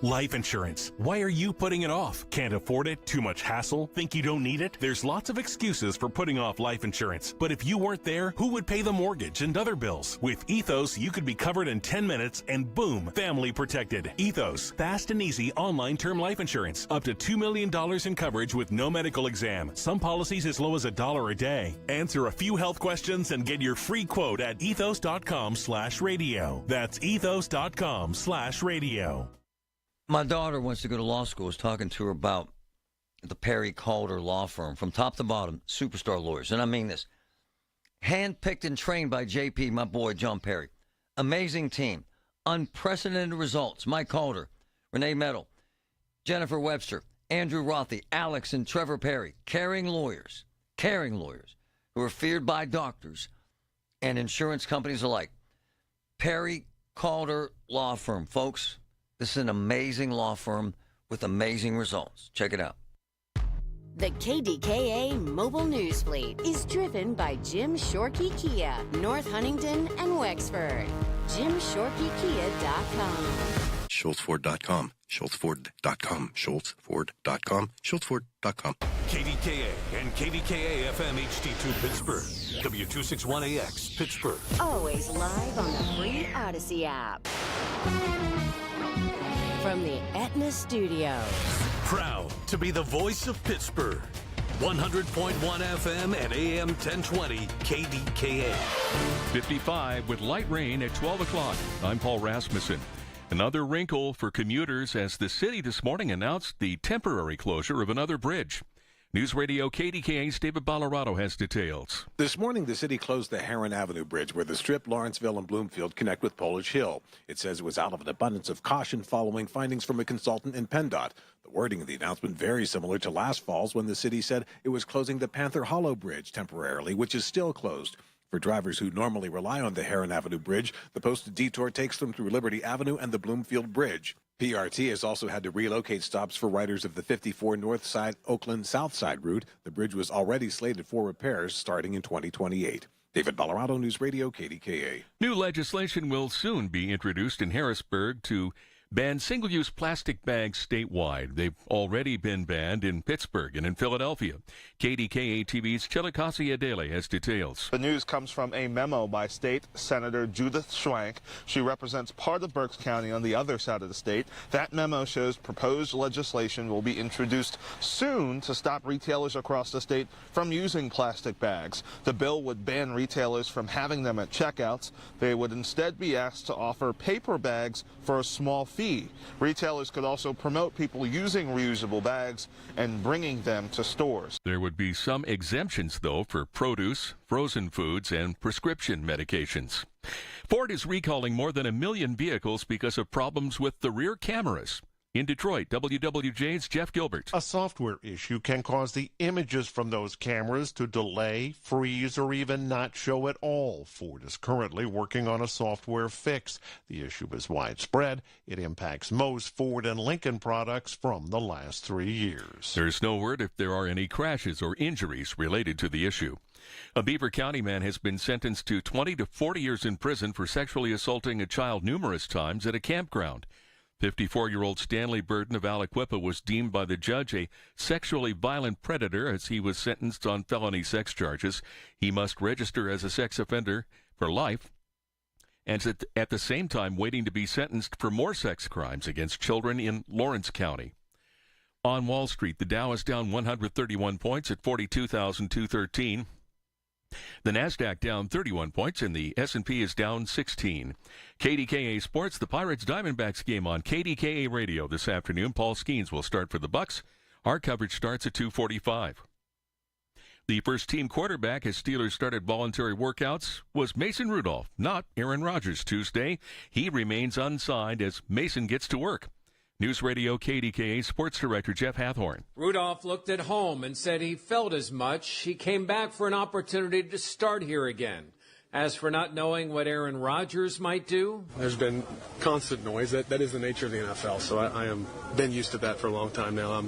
Life insurance. Why are you putting it off? Can't afford it? Too much hassle? Think you don't need it? There's lots of excuses for putting off life insurance. But if you weren't there, who would pay the mortgage and other bills? With Ethos, you could be covered in 10 minutes and boom, family protected. Ethos, fast and easy online term life insurance. Up to $2 million in coverage with no medical exam. Some policies as low as $1 a day. Answer a few health questions and get your free quote at ethos.com/radio. That's ethos.com/radio. My daughter wants to go to law school. I was talking to her about the Perry Calder law firm. From top to bottom, superstar lawyers. And I mean this. Handpicked and trained by JP, my boy, John Perry. Amazing team. Unprecedented results. Mike Calder, Renee Meadow, Jennifer Webster, Andrew Rothy, Alex and Trevor Perry. Caring lawyers who are feared by doctors and insurance companies alike. Perry Calder Law Firm, folks. This is an amazing law firm with amazing results. Check it out. The KDKA mobile news fleet is driven by Jim Shorkey Kia, North Huntington and Wexford. JimShorkeyKia.com. SchultzFord.com. SchultzFord.com. SchultzFord.com. SchultzFord.com. KDKA and KDKA FM HD2 Pittsburgh. W261AX Pittsburgh. Always live on the free Odyssey app. From the Aetna Studios. Proud to be the voice of Pittsburgh. 100.1 FM and AM 1020 KDKA. 55 with light rain at 12 o'clock. I'm Paul Rasmussen. Another wrinkle for commuters as the city this morning announced the temporary closure of another bridge. News Radio KDKA's David Ballarado has details. This morning, the city closed the Heron Avenue Bridge where the Strip, Lawrenceville, and Bloomfield connect with Polish Hill. It says it was out of an abundance of caution following findings from a consultant in PennDOT. The wording of the announcement very similar to last fall's when the city said it was closing the Panther Hollow Bridge temporarily, which is still closed. For drivers who normally rely on the Heron Avenue Bridge, the posted detour takes them through Liberty Avenue and the Bloomfield Bridge. PRT has also had to relocate stops for riders of the 54 North Side, Oakland South Side route. The bridge was already slated for repairs starting in 2028. David Ballarado, News Radio, KDKA. New legislation will soon be introduced in Harrisburg to ban single-use plastic bags statewide. They've already been banned in Pittsburgh and in Philadelphia. KDKA TV's Chillicothe Adele has details. The news comes from a memo by State Senator Judith Schwank. She represents part of Berks County on the other side of the state. That memo shows proposed legislation will be introduced soon to stop retailers across the state from using plastic bags. The bill would ban retailers from having them at checkouts. They would instead be asked to offer paper bags for a small fee. Retailers could also promote people using reusable bags and bringing them to stores. There would be some exemptions, though, for produce, frozen foods, and prescription medications. Ford is recalling more than 1 million vehicles because of problems with the rear cameras. In Detroit, WWJ's Jeff Gilbert. A software issue can cause the images from those cameras to delay, freeze, or even not show at all. Ford is currently working on a software fix. The issue is widespread. It impacts most Ford and Lincoln products from the last 3 years. There's no word if there are any crashes or injuries related to the issue. A Beaver County man has been sentenced to 20 to 40 years in prison for sexually assaulting a child numerous times at a campground. 54-year-old Stanley Burden of Aliquippa was deemed by the judge a sexually violent predator as he was sentenced on felony sex charges. He must register as a sex offender for life and at the same time waiting to be sentenced for more sex crimes against children in Lawrence County. On Wall Street, the Dow is down 131 points at 42,213. The Nasdaq down 31 points and the S&P is down 16. KDKA Sports, the Pirates Diamondbacks game on KDKA Radio this afternoon. Paul Skeens will start for the Bucks. Our coverage starts at 2:45. The first-team quarterback as Steelers started voluntary workouts was Mason Rudolph, not Aaron Rodgers Tuesday. He remains unsigned as Mason gets to work. News Radio KDKA Sports Director Jeff Hathhorn. Rudolph looked at home and said he felt as much. He came back for an opportunity to start here again. As for not knowing what Aaron Rodgers might do, there's been constant noise. That is the nature of the NFL. So I am been used to that for a long time now.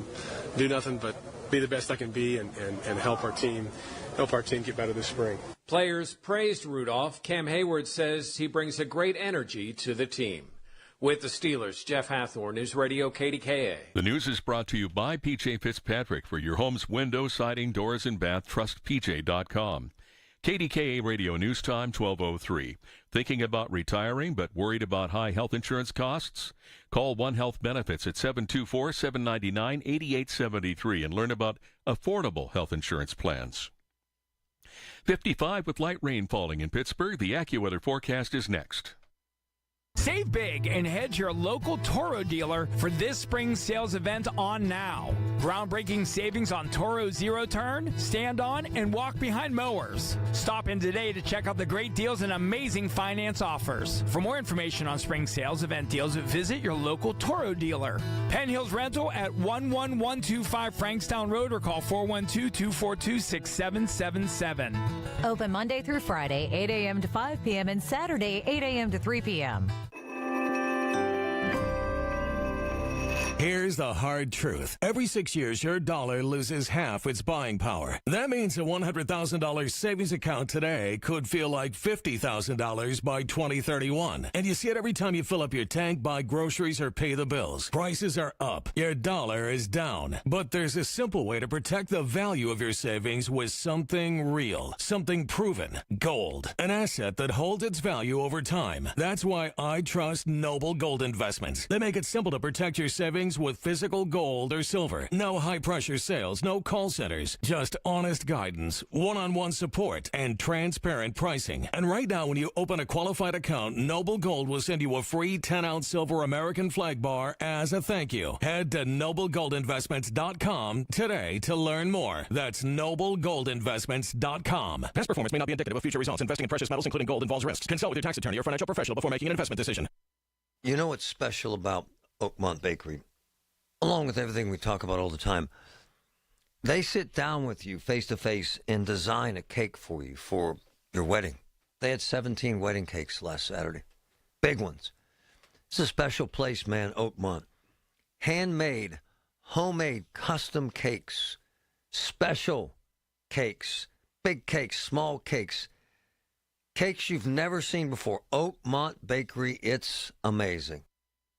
Do nothing but be the best I can be and help our team get better this spring. Players praised Rudolph. Cam Hayward says he brings a great energy to the team. With the Steelers, Jeff Hathorn, News Radio KDKA. The news is brought to you by PJ Fitzpatrick. For your home's window, siding, doors, and bath, trust PJ.com. KDKA Radio News Time, 12:03. Thinking about retiring but worried about high health insurance costs? Call One Health Benefits at 724-799-8873 and learn about affordable health insurance plans. 55 with light rain falling in Pittsburgh. The AccuWeather forecast is next. Save big and head to your local Toro dealer for this spring sales event on now. Groundbreaking savings on Toro Zero Turn, Stand On, and Walk Behind mowers. Stop in today to check out the great deals and amazing finance offers. For more information on spring sales event deals, visit your local Toro dealer. Penn Hills Rental at 11125 Frankstown Road or call 412-242-6777. Open Monday through Friday, 8 a.m. to 5 p.m. and Saturday, 8 a.m. to 3 p.m. Here's the hard truth. Every 6 years, your dollar loses half its buying power. That means a $100,000 savings account today could feel like $50,000 by 2031. And you see it every time you fill up your tank, buy groceries, or pay the bills. Prices are up. Your dollar is down. But there's a simple way to protect the value of your savings with something real, something proven. Gold. An asset that holds its value over time. That's why I trust Noble Gold Investments. They make it simple to protect your savings with physical gold or silver. No high-pressure sales, no call centers, just honest guidance, one-on-one support, and transparent pricing. And right now, when you open a qualified account, Noble Gold will send you a free 10-ounce silver American flag bar as a thank you. Head to noblegoldinvestments.com today to learn more. That's noblegoldinvestments.com. Past performance may not be indicative of future results. Investing in precious metals, including gold, involves risks. Consult with your tax attorney or financial professional before making an investment decision. You know what's special about Oakmont Bakery? Along with everything we talk about all the time, they sit down with you face to face and design a cake for you for your wedding. They had 17 wedding cakes last Saturday. Big ones. It's a special place, man, Oakmont. Handmade, homemade, custom cakes. Special cakes. Big cakes, small cakes. Cakes you've never seen before. Oakmont Bakery, it's amazing.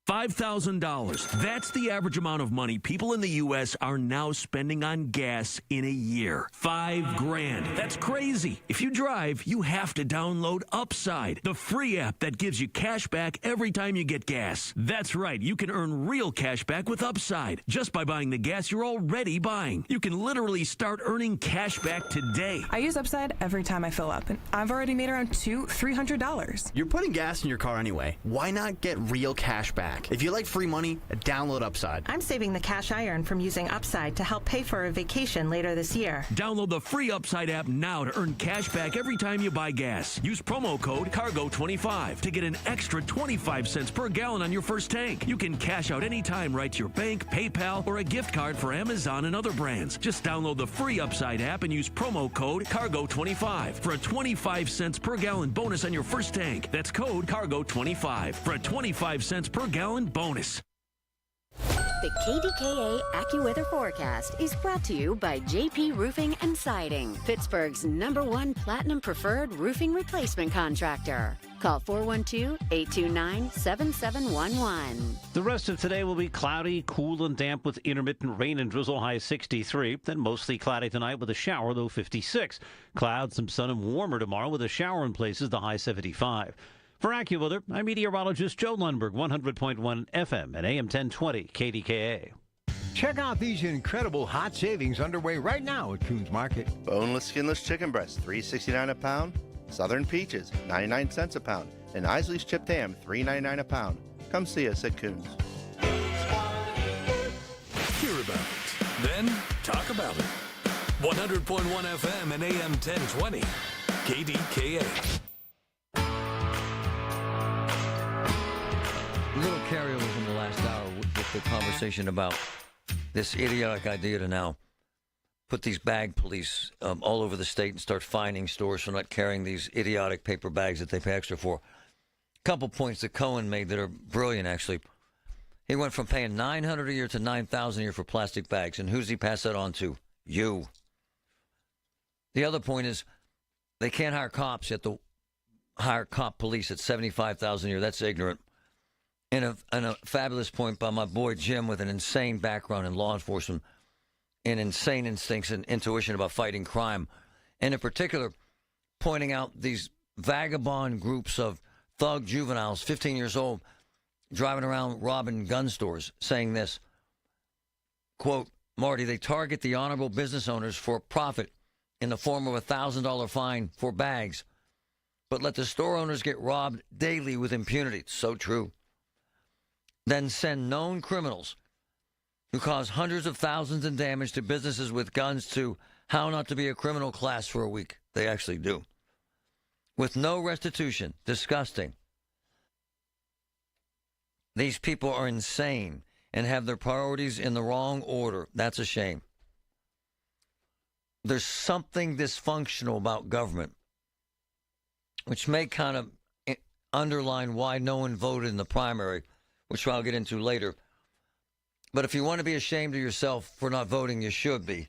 $5,000. That's the average amount of money people in the U.S. are now spending on gas in a year. $5,000. That's crazy. If you drive, you have to download Upside, the free app that gives you cash back every time you get gas. That's right. You can earn real cash back with Upside just by buying the gas you're already buying. You can literally start earning cash back today. I use Upside every time I fill up, and I've already made around $300. You're putting gas in your car anyway. Why not get real cash back? If you like free money, download Upside. I'm saving the cash I earn from using Upside to help pay for a vacation later this year. Download the free Upside app now to earn cash back every time you buy gas. Use promo code CARGO25 to get an extra 25 cents per gallon on your first tank. You can cash out anytime right to your bank, PayPal, or a gift card for Amazon and other brands. Just download the free Upside app and use promo code CARGO25 for a 25 cents per gallon bonus on your first tank. That's code CARGO25 for a 25 cents per gallon bonus. The KDKA AccuWeather forecast is brought to you by JP Roofing and Siding, Pittsburgh's #1 Platinum Preferred Roofing Replacement Contractor. Call 412-829-7711. The rest of today will be cloudy, cool, and damp with intermittent rain and drizzle, high 63. Then mostly cloudy tonight with a shower, low 56. Clouds, some sun, and warmer tomorrow with a shower in places, the high 75. For AccuWeather, I'm meteorologist Joe Lundberg, 100.1 FM and AM 1020 KDKA. Check out these incredible hot savings underway right now at Coons Market. Boneless, skinless chicken breast, $3.69 a pound. Southern peaches, 99 cents a pound. And Isley's chipped ham, $3.99 a pound. Come see us at Coons. Hear about it, then talk about it. 100.1 FM and AM 1020 KDKA. A little carryover from the last hour with the conversation about this idiotic idea to now put these bag police all over the state and start fining stores for not carrying these idiotic paper bags that they pay extra for. A couple points that Cohen made that are brilliant, actually. He went from paying $900 a year to $9,000 a year for plastic bags. And who's he pass that on to? You. The other point is they can't hire cops. You have to hire cop police at $75,000 a year. That's ignorant. And a fabulous point by my boy Jim with an insane background in law enforcement and insane instincts and intuition about fighting crime. And in particular, pointing out these vagabond groups of thug juveniles, 15 years old, driving around robbing gun stores, saying this, quote, Marty, they target the honorable business owners for profit in the form of a $1,000 fine for bags, but let the store owners get robbed daily with impunity. It's so true. Then send known criminals who cause hundreds of thousands in damage to businesses with guns to how not to be a criminal class for a week. They actually do. With no restitution. Disgusting. These people are insane and have their priorities in the wrong order. That's a shame. There's something dysfunctional about government, which may kind of underline why no one voted in the primary, which I'll get into later. But if you want to be ashamed of yourself for not voting, you should be.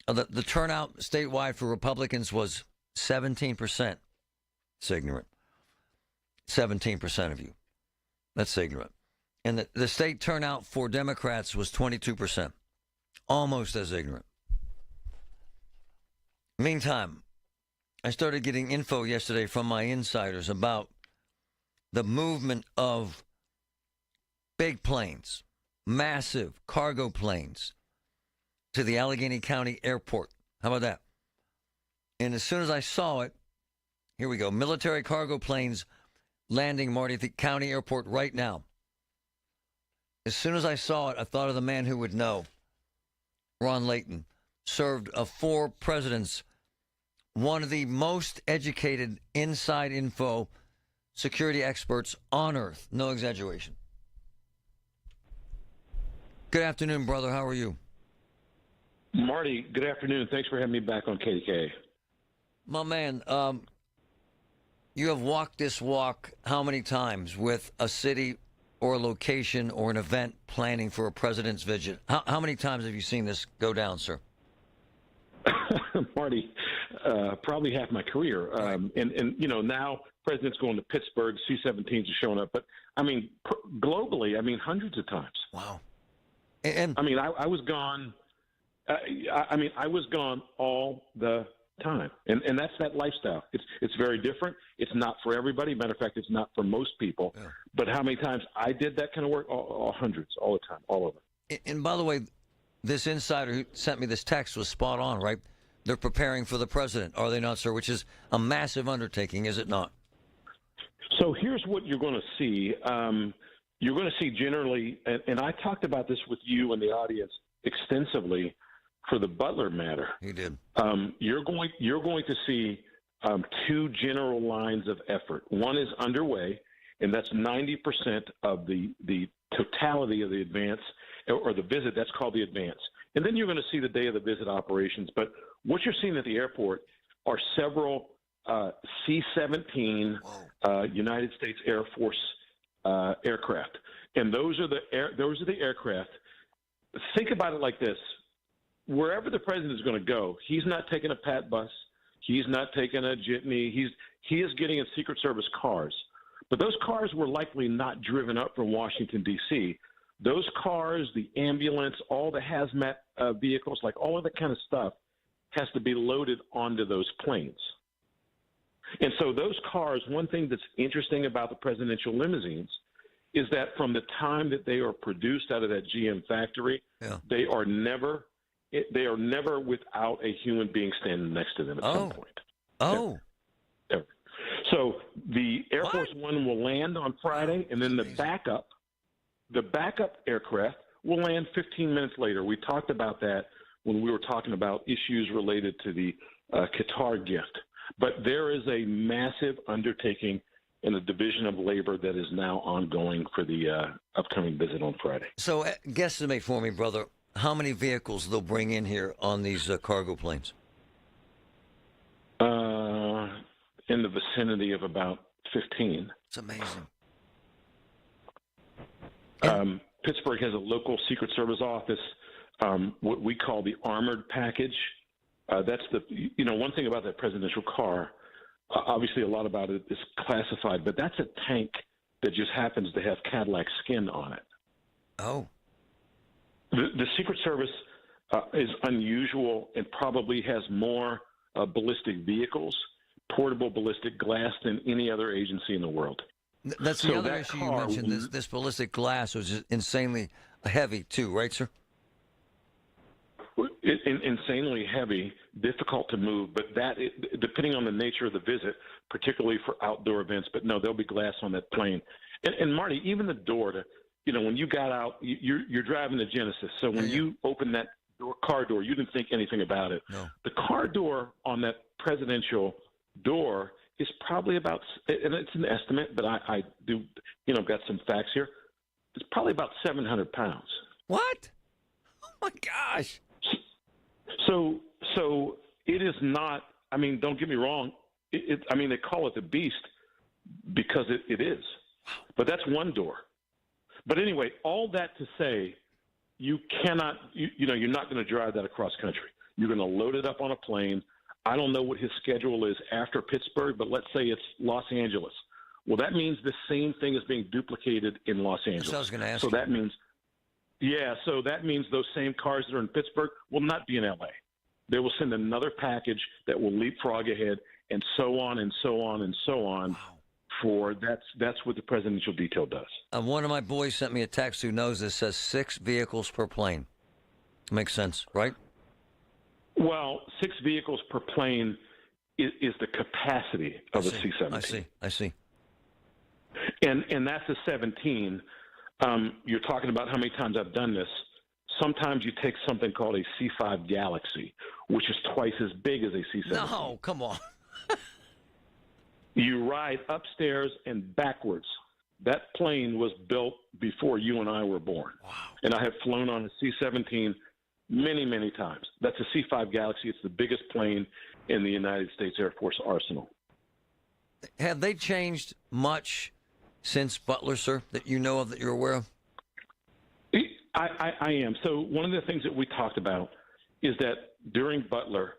The turnout statewide for Republicans was 17%. It's ignorant. 17% of you. That's ignorant. And the state turnout for Democrats was 22%. Almost as ignorant. Meantime, I started getting info yesterday from my insiders about the movement of big planes, massive cargo planes, to the Allegheny County Airport. How about that? And as soon as I saw it, here we go. Military cargo planes landing, Marty, at the county airport right now. As soon as I saw it, I thought of the man who would know. Ron Layton served 4 presidents, one of the most educated inside info security experts on earth. No exaggeration. Good afternoon, brother. How are you? Marty, good afternoon. Thanks for having me back on KDKA. My man, you have walked this walk how many times with a city or a location or an event planning for a president's visit? How many times have you seen this go down, sir? Marty, probably half my career. And you know, now presidents going to Pittsburgh, C-17s are showing up. But, I mean, globally, I mean, hundreds of times. Wow. And I mean, I was gone. I was gone all the time, and that's that lifestyle. It's very different. It's not for everybody. Matter of fact, it's not for most people. Yeah. But how many times I did that kind of work? Hundreds, all the time, all over. And by the way, this insider who sent me this text was spot on, right? They're preparing for the president, are they not, sir? Which is a massive undertaking, is it not? So here's what you're going to see. You're going to see generally, and I talked about this with you and the audience extensively for the Butler matter. You did. You're going to see 2 general lines of effort. One is underway, and that's 90% of the totality of the advance or the visit. That's called the advance. And then you're going to see the day of the visit operations. But what you're seeing at the airport are several C-17 United States Air Force aircraft, and those are the aircraft. Think about it like this: wherever the president is going to go, he's not taking a Pat bus, he's not taking a jitney. He is getting in Secret Service cars, but those cars were likely not driven up from Washington D.C. Those cars, the ambulance, all the hazmat vehicles, like all of that kind of stuff, has to be loaded onto those planes. And so those cars, one thing that's interesting about the presidential limousines is that from the time that they are produced out of that GM factory, they are never without a human being standing next to them at some point. Oh. Ever. So the Air Force One will land on Friday, and then the backup aircraft will land 15 minutes later. We talked about that when we were talking about issues related to the Qatar gift. But there is a massive undertaking in the division of labor that is now ongoing for the upcoming visit on Friday. So guesstimate for me, brother, how many vehicles they'll bring in here on these cargo planes? In the vicinity of about 15. It's amazing. Pittsburgh has a local Secret Service office, what we call the armored package. That's one thing about that presidential car. Obviously, a lot about it is classified, but that's a tank that just happens to have Cadillac skin on it. Oh. The Secret Service is unusual and probably has more ballistic vehicles, portable ballistic glass, than any other agency in the world. That's the other issue you mentioned. This ballistic glass was just insanely heavy, too, right, sir? Insanely heavy, difficult to move, but depending on the nature of the visit, particularly for outdoor events. But no, there'll be glass on that plane. And Marty, even the door to, when you got out, you're driving the Genesis. So when you open that car door, you didn't think anything about it. No. The car door on that presidential door is probably about, and it's an estimate, but I do, got some facts here. It's probably about 700 pounds. What? Oh my gosh. So it is not, don't get me wrong. They call it the Beast because it is. But that's one door. But anyway, all that to say, you cannot, you're not going to drive that across country. You're going to load it up on a plane. I don't know what his schedule is after Pittsburgh, but let's say it's Los Angeles. Well, that means the same thing is being duplicated in Los Angeles. That's what I was going to ask you. So that means those same cars that are in Pittsburgh will not be in L.A. They will send another package that will leapfrog ahead, and so on and so on and so on. Wow. That's what the presidential detail does. One of my boys sent me a text who knows this, says 6 vehicles per plane. Makes sense, right? Well, 6 vehicles per plane is the capacity of a C-17. I see. And that's a 17. You're talking about how many times I've done this. Sometimes you take something called a C-5 Galaxy, which is twice as big as a C-17. No, come on. You ride upstairs and backwards. That plane was built before you and I were born. Wow. And I have flown on a C-17 many, many times. That's a C-5 Galaxy. It's the biggest plane in the United States Air Force arsenal. Have they changed much since Butler, sir, that you know of, that you're aware of? I am. So one of the things that we talked about is that during Butler,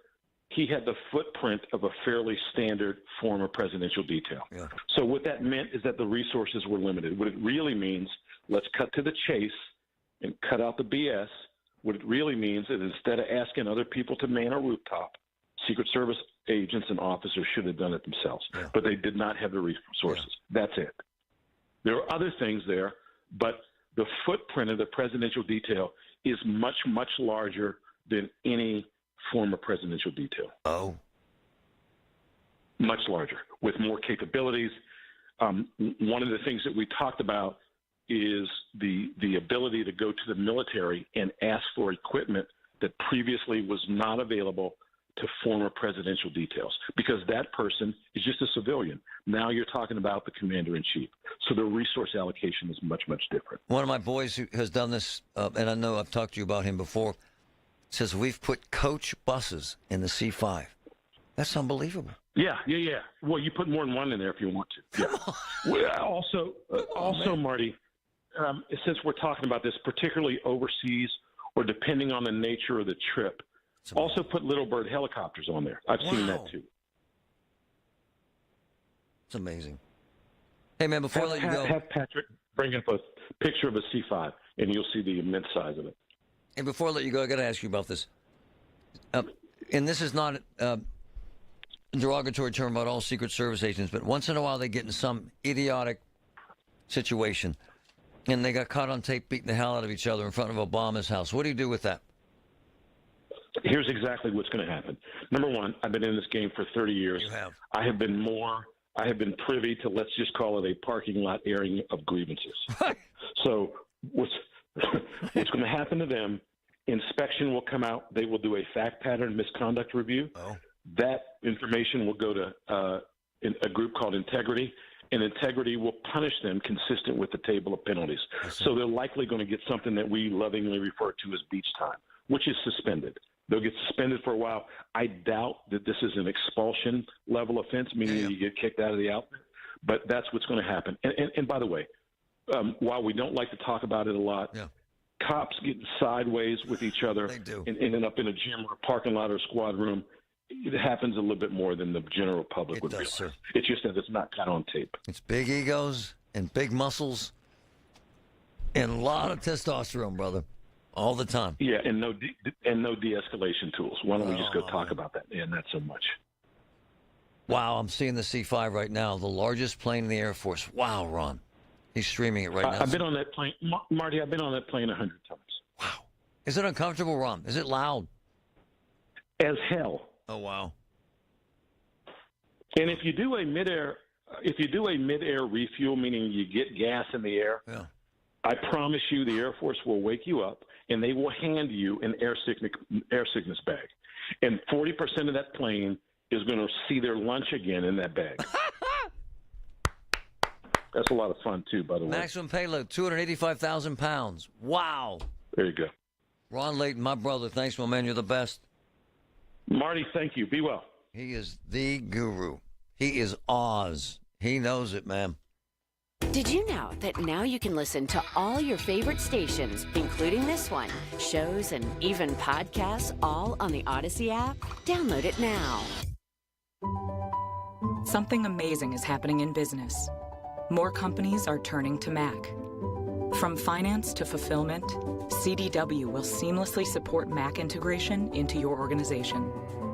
he had the footprint of a fairly standard former presidential detail. Yeah. So what that meant is that the resources were limited. What it really means, let's cut to the chase and cut out the BS. What it really means is instead of asking other people to man a rooftop, Secret Service agents and officers should have done it themselves. Yeah. But they did not have the resources. Yeah. That's it. There are other things there, but the footprint of the presidential detail is much, much larger than any former presidential detail. Oh. Much larger, with more capabilities. One of the things that we talked about is the ability to go to the military and ask for equipment that previously was not available to former presidential details, because that person is just a civilian. Now you're talking about the commander-in-chief. So the resource allocation is much, much different. One of my boys who has done this, and I know I've talked to you about him before, says we've put coach buses in the C-5. That's unbelievable. Yeah. Well, you put more than one in there if you want to. Yeah. Well, also, Marty, since we're talking about this, particularly overseas or depending on the nature of the trip, also put Little Bird helicopters on there. I've seen that too. It's amazing. Hey, man, before I let you go. Have Patrick bring up a picture of a C-5, and you'll see the immense size of it. And before I let you go, I got to ask you about this. And this is not a derogatory term about all Secret Service agents, but once in a while they get in some idiotic situation, and they got caught on tape beating the hell out of each other in front of Obama's house. What do you do with that? Here's exactly what's going to happen. Number one, I've been in this game for 30 years. You have. I have been privy to, let's just call it a parking lot airing of grievances. So what's going to happen to them, inspection will come out. They will do a fact pattern misconduct review. Oh. That information will go to a group called Integrity, and Integrity will punish them consistent with the table of penalties. So they're likely going to get something that we lovingly refer to as beach time, which is suspended. They'll get suspended for a while. I doubt that this is an expulsion level offense, meaning you get kicked out of the outfit, but that's what's going to happen. And by the way, while we don't like to talk about it a lot, cops getting sideways with each other and ending up in a gym or a parking lot or a squad room, it happens a little bit more than the general public would realize. Sir. It's just that it's not caught on tape. It's big egos and big muscles and a lot of testosterone, brother, all the time. Yeah, and no de-escalation tools. Why don't we just go talk about that? Yeah, not so much. Wow, I'm seeing the C-5 right now, the largest plane in the Air Force. Wow, Ron. He's streaming it right now. I've been on that plane. Marty, I've been on that plane 100 times. Wow. Is it uncomfortable, Ron? Is it loud? As hell. Oh, wow. And if you do a midair refuel, meaning you get gas in the air, I promise you the Air Force will wake you up and they will hand you an air sickness bag. And 40% of that plane is going to see their lunch again in that bag. That's a lot of fun, too, by the way. Maximum payload, 285,000 pounds. Wow. There you go. Ron Layton, my brother. Thanks, my man. You're the best. Marty, thank you. Be well. He is the guru. He is Oz. He knows it, man. Did you know that now you can listen to all your favorite stations, including this one, shows, and even podcasts, all on the Odyssey app? Download it now. Something amazing is happening in business. More companies are turning to Mac. From finance to fulfillment, CDW will seamlessly support Mac integration into your organization.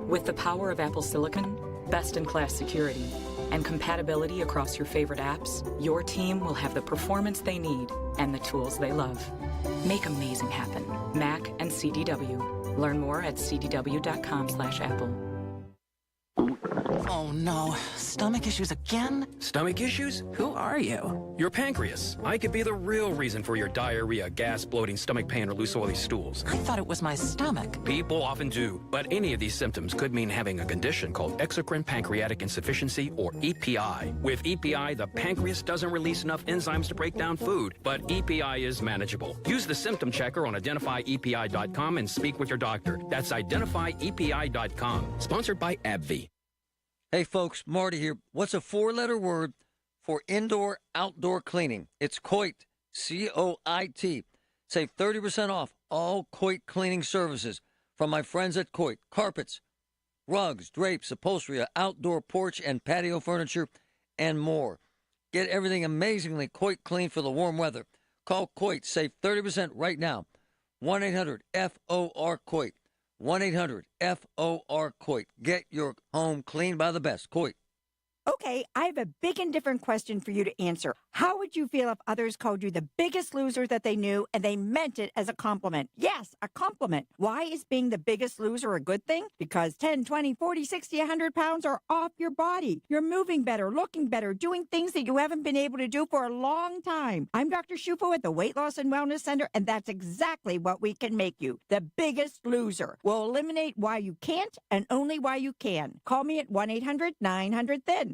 With the power of Apple Silicon, best-in-class security, and compatibility across your favorite apps, your team will have the performance they need and the tools they love. Make amazing happen. Mac and CDW. Learn more at cdw.com/Apple. Oh no, stomach issues again? Stomach issues? Who are you? Your pancreas. I could be the real reason for your diarrhea, gas, bloating, stomach pain, or loose oily stools. I thought it was my stomach. People often do, but any of these symptoms could mean having a condition called exocrine pancreatic insufficiency, or EPI. With EPI, the pancreas doesn't release enough enzymes to break down food, but EPI is manageable. Use the symptom checker on identifyepi.com and speak with your doctor. That's identifyepi.com. Sponsored by AbbVie. Hey, folks, Marty here. What's a four-letter word for indoor-outdoor cleaning? It's COIT, C-O-I-T. Save 30% off all COIT cleaning services from my friends at COIT. Carpets, rugs, drapes, upholstery, outdoor porch and patio furniture, and more. Get everything amazingly COIT clean for the warm weather. Call COIT. Save 30% right now. 1-800-FOR-COIT. 1-800-FOR-COIT. Get your home cleaned by the best. COIT. Okay, I have a big and different question for you to answer. How would you feel if others called you the biggest loser that they knew and they meant it as a compliment? Yes, a compliment. Why is being the biggest loser a good thing? Because 10, 20, 40, 60, 100 pounds are off your body. You're moving better, looking better, doing things that you haven't been able to do for a long time. I'm Dr. Shufo at the Weight Loss and Wellness Center, and that's exactly what we can make you. The biggest loser. We'll eliminate why you can't and only why you can. Call me at 1-800-900-THIN.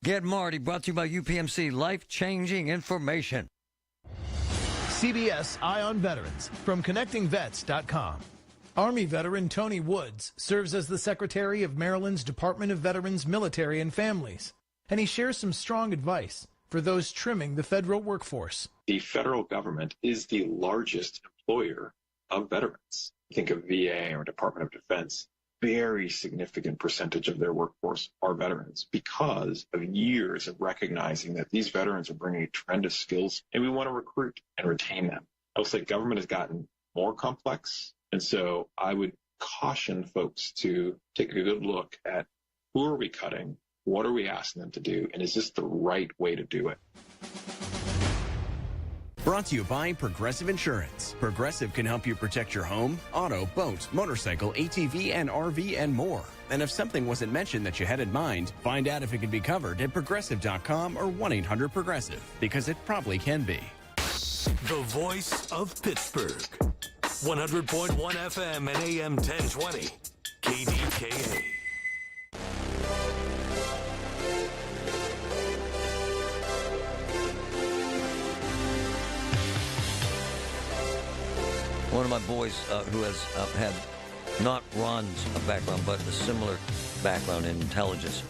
Get Marty, brought to you by UPMC, life-changing information. CBS Eye on Veterans from ConnectingVets.com. Army veteran Tony Woods serves as the Secretary of Maryland's Department of Veterans, Military, and Families, and he shares some strong advice for those trimming the federal workforce. The federal government is the largest employer of veterans. Think of VA or Department of Defense. Very significant percentage of their workforce are veterans because of years of recognizing that these veterans are bringing tremendous skills and we want to recruit and retain them. I will say government has gotten more complex. And so I would caution folks to take a good look at who are we cutting? What are we asking them to do? And is this the right way to do it? Brought to you by Progressive Insurance. Progressive can help you protect your home, auto, boat, motorcycle, ATV, and RV, and more. And if something wasn't mentioned that you had in mind, find out if it can be covered at Progressive.com or 1-800-PROGRESSIVE, because it probably can be. The voice of Pittsburgh. 100.1 FM and AM 1020. KDKA. One of my boys who has had not Ron's background, but a similar background in intelligence,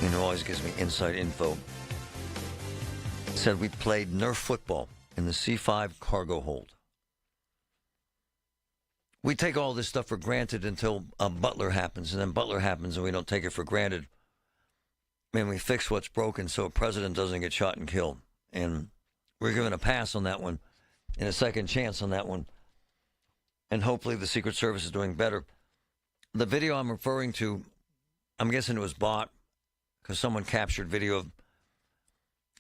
and who always gives me inside info, said we played Nerf football in the C-5 cargo hold. We take all this stuff for granted until Butler happens, and then Butler happens, and we don't take it for granted. and we fix what's broken so a president doesn't get shot and killed. And we're given a pass on that one and a second chance on that one. And hopefully the Secret Service is doing better. The video I'm referring to, I'm guessing it was bought because someone captured video of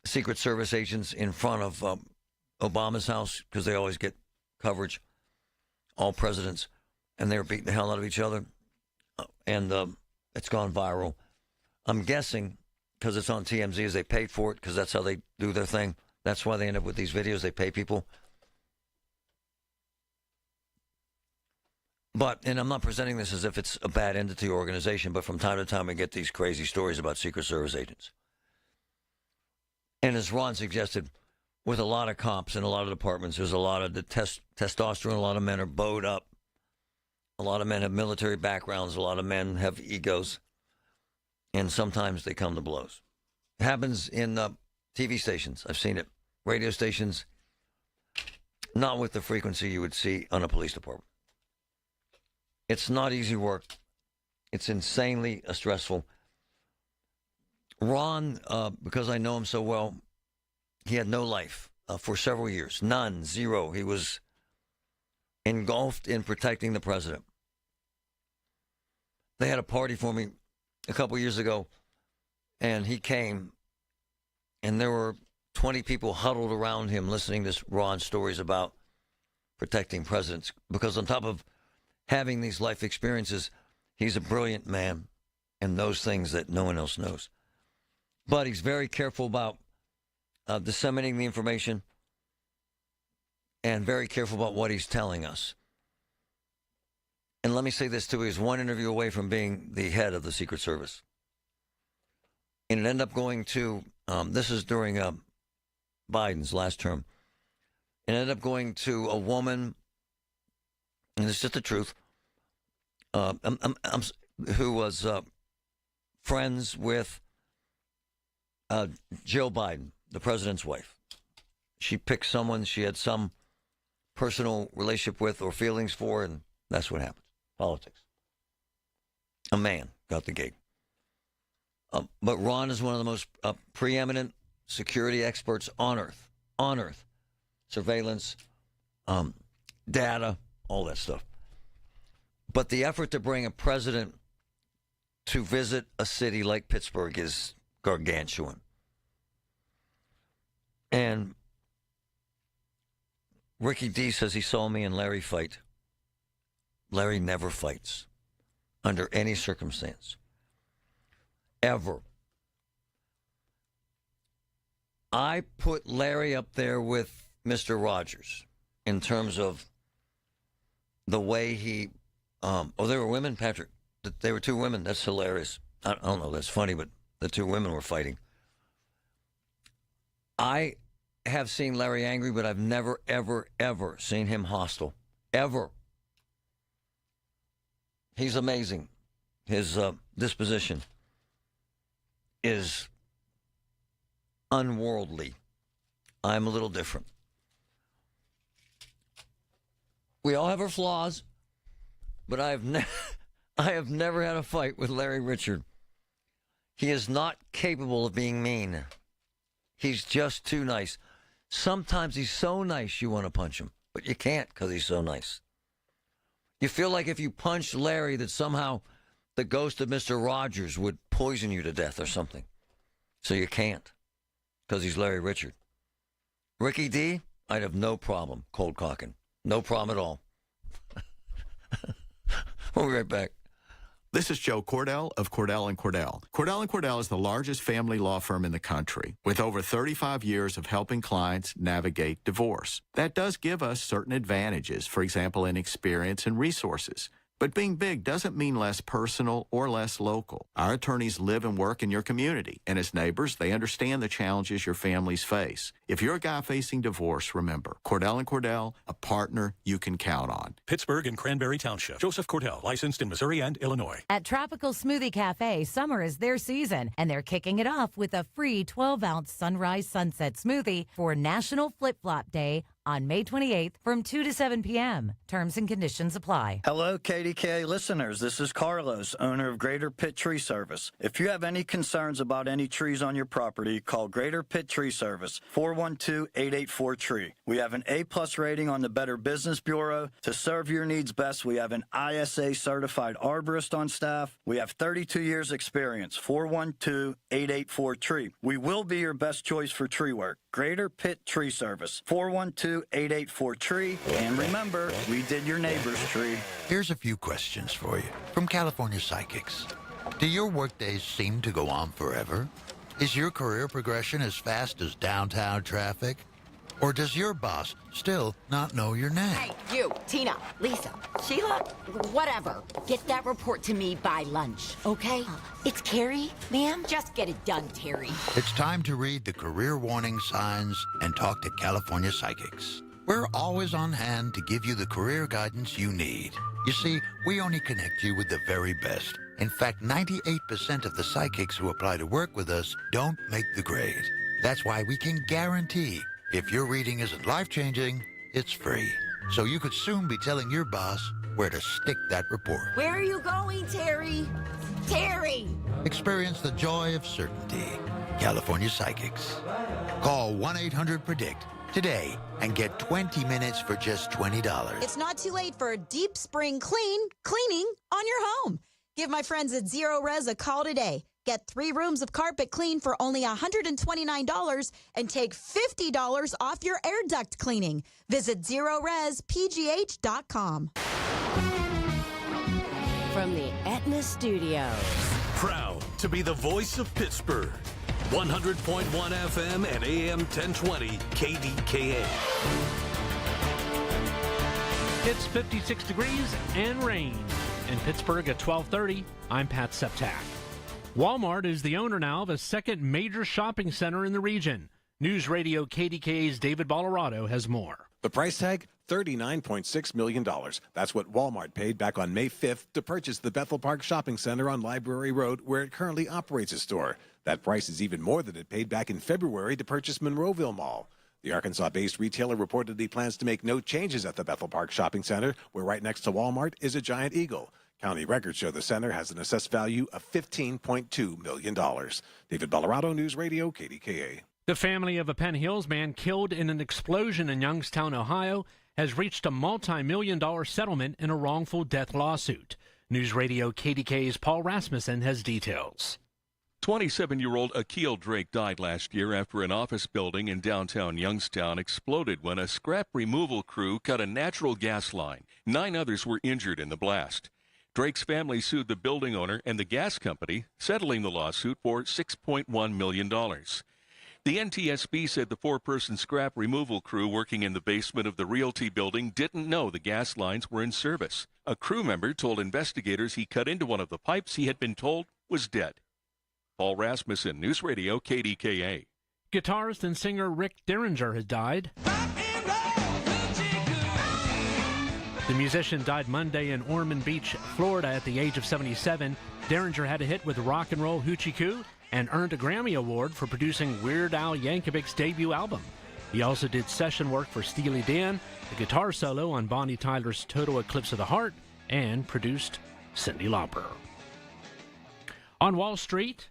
Secret Service agents in front of Obama's house, because they always get coverage, all presidents, and they were beating the hell out of each other. And it's gone viral. I'm guessing because it's on TMZ, as they paid for it, because that's how they do their thing. That's why they end up with these videos. They pay people. But, and I'm not presenting this as if it's a bad entity or organization, but from time to time we get these crazy stories about Secret Service agents. And as Ron suggested, with a lot of cops in a lot of departments, there's a lot of testosterone. A lot of men are bowed up. A lot of men have military backgrounds. A lot of men have egos. And sometimes they come to blows. It happens in TV stations. I've seen it. Radio stations, not with the frequency you would see on a police department. It's not easy work. It's insanely stressful. Ron, because I know him so well, he had no life for several years. None. Zero. He was engulfed in protecting the president. They had a party for me a couple years ago, and he came, and there were 20 people huddled around him listening to Ron's stories about protecting presidents. Because on top of having these life experiences, he's a brilliant man and knows things that no one else knows. But he's very careful about disseminating the information and very careful about what he's telling us. And let me say this, too. He was one interview away from being the head of the Secret Service. And it ended up going to, this is during Biden's last term. It ended up going to a woman, and it's just the truth, who was friends with Jill Biden, the president's wife. She picked someone she had some personal relationship with or feelings for, and that's what happened. Politics. A man got the gig. But Ron is one of the most preeminent security experts on Earth. On Earth. Surveillance, data, all that stuff. But the effort to bring a president to visit a city like Pittsburgh is gargantuan. And Ricky D says he saw me and Larry fight. Larry never fights under any circumstance. Ever. I put Larry up there with Mr. Rogers in terms of the way he... there were women, Patrick. They were two women. That's hilarious. I don't know, that's funny, but the two women were fighting. I have seen Larry angry, but I've never, ever, ever seen him hostile. Ever. He's amazing. His disposition is unworldly. I'm a little different. We all have our flaws, but I have never had a fight with Larry Richard. He is not capable of being mean. He's just too nice. Sometimes he's so nice you want to punch him, but you can't because he's so nice. You feel like if you punched Larry that somehow the ghost of Mr. Rogers would poison you to death or something. So you can't because he's Larry Richard. Ricky D, I'd have no problem cold cocking. No problem at all. We'll be right back. This is Joe Cordell of Cordell & Cordell. Cordell & Cordell is the largest family law firm in the country with over 35 years of helping clients navigate divorce. That does give us certain advantages, for example, in experience and resources. But being big doesn't mean less personal or less local. Our attorneys live and work in your community, and as neighbors, they understand the challenges your families face. If you're a guy facing divorce, remember, Cordell & Cordell, a partner you can count on. Pittsburgh and Cranberry Township. Joseph Cordell, licensed in Missouri and Illinois. At Tropical Smoothie Cafe, summer is their season, and they're kicking it off with a free 12-ounce Sunrise Sunset Smoothie for National Flip Flop Day on May 28th from 2 to 7 p.m. Terms and conditions apply. Hello, KDKA listeners. This is Carlos, owner of Greater Pitt Tree Service. If you have any concerns about any trees on your property, call Greater Pitt Tree Service, 412-884-TREE. We have an A-plus rating on the Better Business Bureau. To serve your needs best, we have an ISA-certified arborist on staff. We have 32 years experience, 412-884-TREE. We will be your best choice for tree work. Greater Pitt Tree Service, 412-884-TREE. And remember, we did your neighbor's tree. Here's a few questions for you from California Psychics. Do your workdays seem to go on forever? Is your career progression as fast as downtown traffic? Or does your boss still not know your name? Hey, you, Tina, Lisa, Sheila, whatever. Get that report to me by lunch, okay? It's Carrie, ma'am. Just get it done, Terry. It's time to read the career warning signs and talk to California Psychics. We're always on hand to give you the career guidance you need. You see, we only connect you with the very best. In fact, 98% of the psychics who apply to work with us don't make the grade. That's why we can guarantee if your reading isn't life-changing, it's free. So you could soon be telling your boss where to stick that report. Where are you going, Terry? Terry! Experience the joy of certainty. California Psychics. Call 1-800-PREDICT today and get 20 minutes for just $20. It's not too late for a deep spring cleaning on your home. Give my friends at Zero Res a call today. Get 3 rooms of carpet clean for only $129 and take $50 off your air duct cleaning. Visit ZeroResPGH.com. From the Aetna Studios. Proud to be the voice of Pittsburgh. 100.1 FM and AM 1020 KDKA. It's 56 degrees and rain in Pittsburgh at 12:30. I'm Pat Septak. Walmart is the owner now of a second major shopping center in the region. News Radio KDKA's David Ballarado has more. The price tag, $39.6 million. That's what Walmart paid back on May 5th to purchase the Bethel Park Shopping Center on Library Road, where it currently operates a store. That price is even more than it paid back in February to purchase Monroeville Mall. The Arkansas-based retailer reportedly plans to make no changes at the Bethel Park Shopping Center, where right next to Walmart is a giant eagle. County records show the center has an assessed value of $15.2 million. David Ballarado, News Radio, KDKA. The family of a Penn Hills man killed in an explosion in Youngstown, Ohio, has reached a multi-million-dollar settlement in a wrongful death lawsuit. News Radio KDKA's Paul Rasmussen has details. 27-year-old Akil Drake died last year after an office building in downtown Youngstown exploded when a scrap removal crew cut a natural gas line. 9 others were injured in the blast. Drake's family sued the building owner and the gas company, settling the lawsuit for $6.1 million. The NTSB said the 4-person scrap removal crew working in the basement of the Realty building didn't know the gas lines were in service. A crew member told investigators he cut into one of the pipes he had been told was dead. Paul Rasmussen, News Radio, KDKA. Guitarist and singer Rick Derringer has died. The musician died Monday in Ormond Beach, Florida at the age of 77. Derringer had a hit with Rock and Roll Hoochie Coo and earned a Grammy Award for producing Weird Al Yankovic's debut album. He also did session work for Steely Dan, a guitar solo on Bonnie Tyler's Total Eclipse of the Heart, and produced Cyndi Lauper. On Wall Street,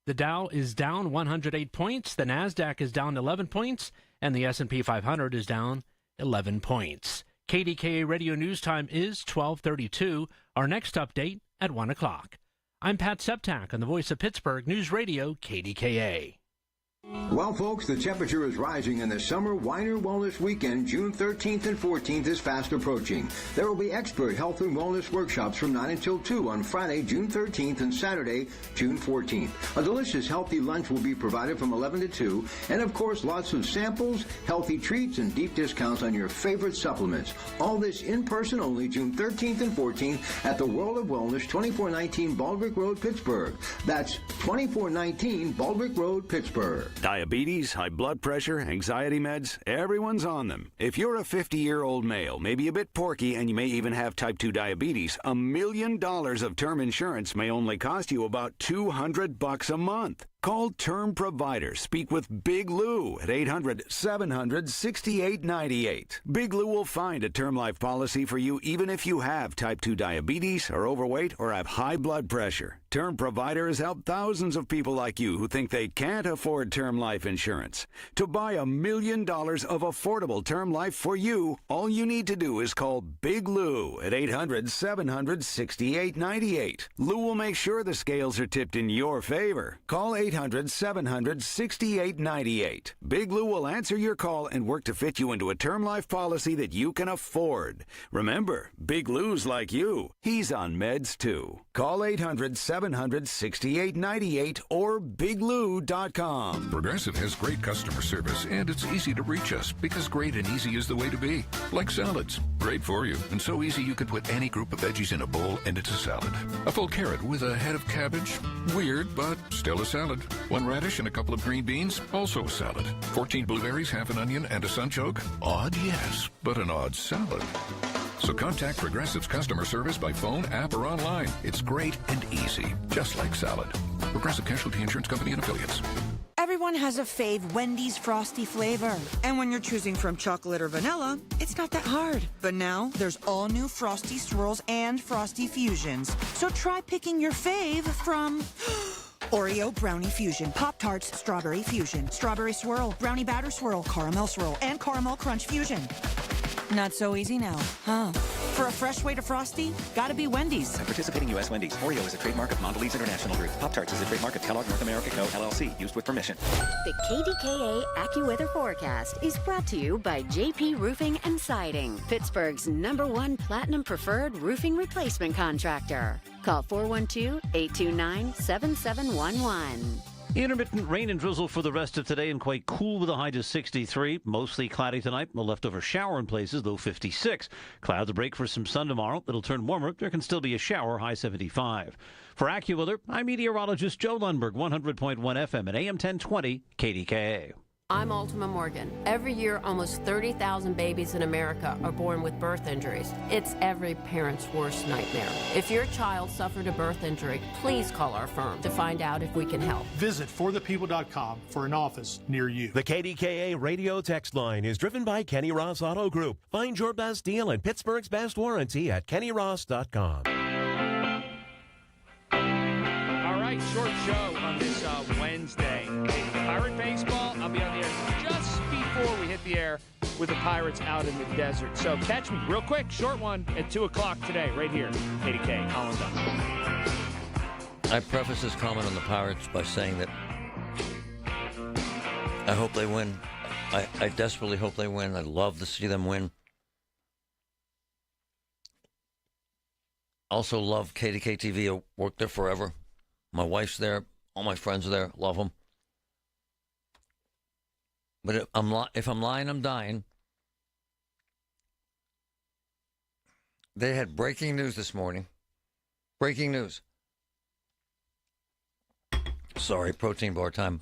the Dow is down 108 points, the NASDAQ is down 11 points, and the S&P 500 is down 11 points. KDKA Radio News Time is 12:32. Our next update at 1 o'clock. I'm Pat Septak on the Voice of Pittsburgh News Radio, KDKA. Well, folks, the temperature is rising and the Summer Winer Wellness Weekend, June 13th and 14th, is fast approaching. There will be expert health and wellness workshops from 9 until 2 on Friday, June 13th and Saturday, June 14th. A delicious, healthy lunch will be provided from 11 to 2, and, of course, lots of samples, healthy treats, and deep discounts on your favorite supplements. All this in person only June 13th and 14th at the World of Wellness, 2419 Baldwick Road, Pittsburgh. That's 2419 Baldwick Road, Pittsburgh. Diabetes, high blood pressure, anxiety meds, everyone's on them. If you're a 50-year-old male, maybe a bit porky, and you may even have type 2 diabetes, $1 million of term insurance may only cost you about $200 a month. Call Term Provider. Speak with Big Lou at 800-700-6898. Big Lou will find a term life policy for you even if you have type 2 diabetes, are overweight, or have high blood pressure. Term Provider has helped thousands of people like you who think they can't afford term life insurance. To buy $1 million of affordable term life for you, all you need to do is call Big Lou at 800-700-6898. Lou will make sure the scales are tipped in your favor. Call 800-700-6898. Big Lou will answer your call and work to fit you into a term life policy that you can afford. Remember, Big Lou's like you. He's on meds too. Call 800-700-6898 or biglou.com. Progressive has great customer service, and it's easy to reach us because great and easy is the way to be. Like salads. Great for you, and so easy you could put any group of veggies in a bowl and it's a salad. A full carrot with a head of cabbage? Weird, but still a salad. 1 radish and a couple of green beans? Also a salad. 14 blueberries, half an onion, and a sunchoke? Odd, yes, but an odd salad. So contact Progressive's customer service by phone, app, or online. It's great and easy, just like salad. Progressive Casualty Insurance Company and Affiliates. Everyone has a fave Wendy's Frosty flavor. And when you're choosing from chocolate or vanilla, it's not that hard. But now, there's all new Frosty Swirls and Frosty Fusions. So try picking your fave from Oreo Brownie Fusion, Pop-Tarts Strawberry Fusion, Strawberry Swirl, Brownie Batter Swirl, Caramel Swirl, and Caramel Crunch Fusion. Not so easy now, huh? For a fresh way to Frosty, gotta be Wendy's. At participating U.S. Wendy's. Oreo is a trademark of Mondelez International Group. Pop-Tarts is a trademark of Kellogg North America Co., LLC. Used with permission. The KDKA AccuWeather forecast is brought to you by JP Roofing and Siding, Pittsburgh's #1 Platinum Preferred Roofing Replacement Contractor. Call 412-829-7711. Intermittent rain and drizzle for the rest of today and quite cool with a high to 63. Mostly cloudy tonight. A leftover shower in places, though 56. Clouds break for some sun tomorrow. It'll turn warmer. There can still be a shower, high 75. For AccuWeather, I'm meteorologist Joe Lundberg, 100.1 FM and AM 1020 KDKA. I'm Ultima Morgan. Every year, almost 30,000 babies in America are born with birth injuries. It's every parent's worst nightmare. If your child suffered a birth injury, please call our firm to find out if we can help. Visit forthepeople.com for an office near you. The KDKA radio text line is driven by Kenny Ross Auto Group. Find your best deal and Pittsburgh's best warranty at kennyross.com. All right, short show on this Wednesday. Pirate baseball, I'll be on the air just before we hit the air with the Pirates out in the desert. So catch me real quick, short one at 2 o'clock today, right here, KDK, Collins on. I preface this comment on the Pirates by saying that I hope they win. I desperately hope they win. I'd love to see them win. Also love KDK TV. I worked there forever. My wife's there. All my friends are there. Love them. But if I'm lying, I'm dying. They had breaking news this morning. Breaking news. Sorry, protein bar time.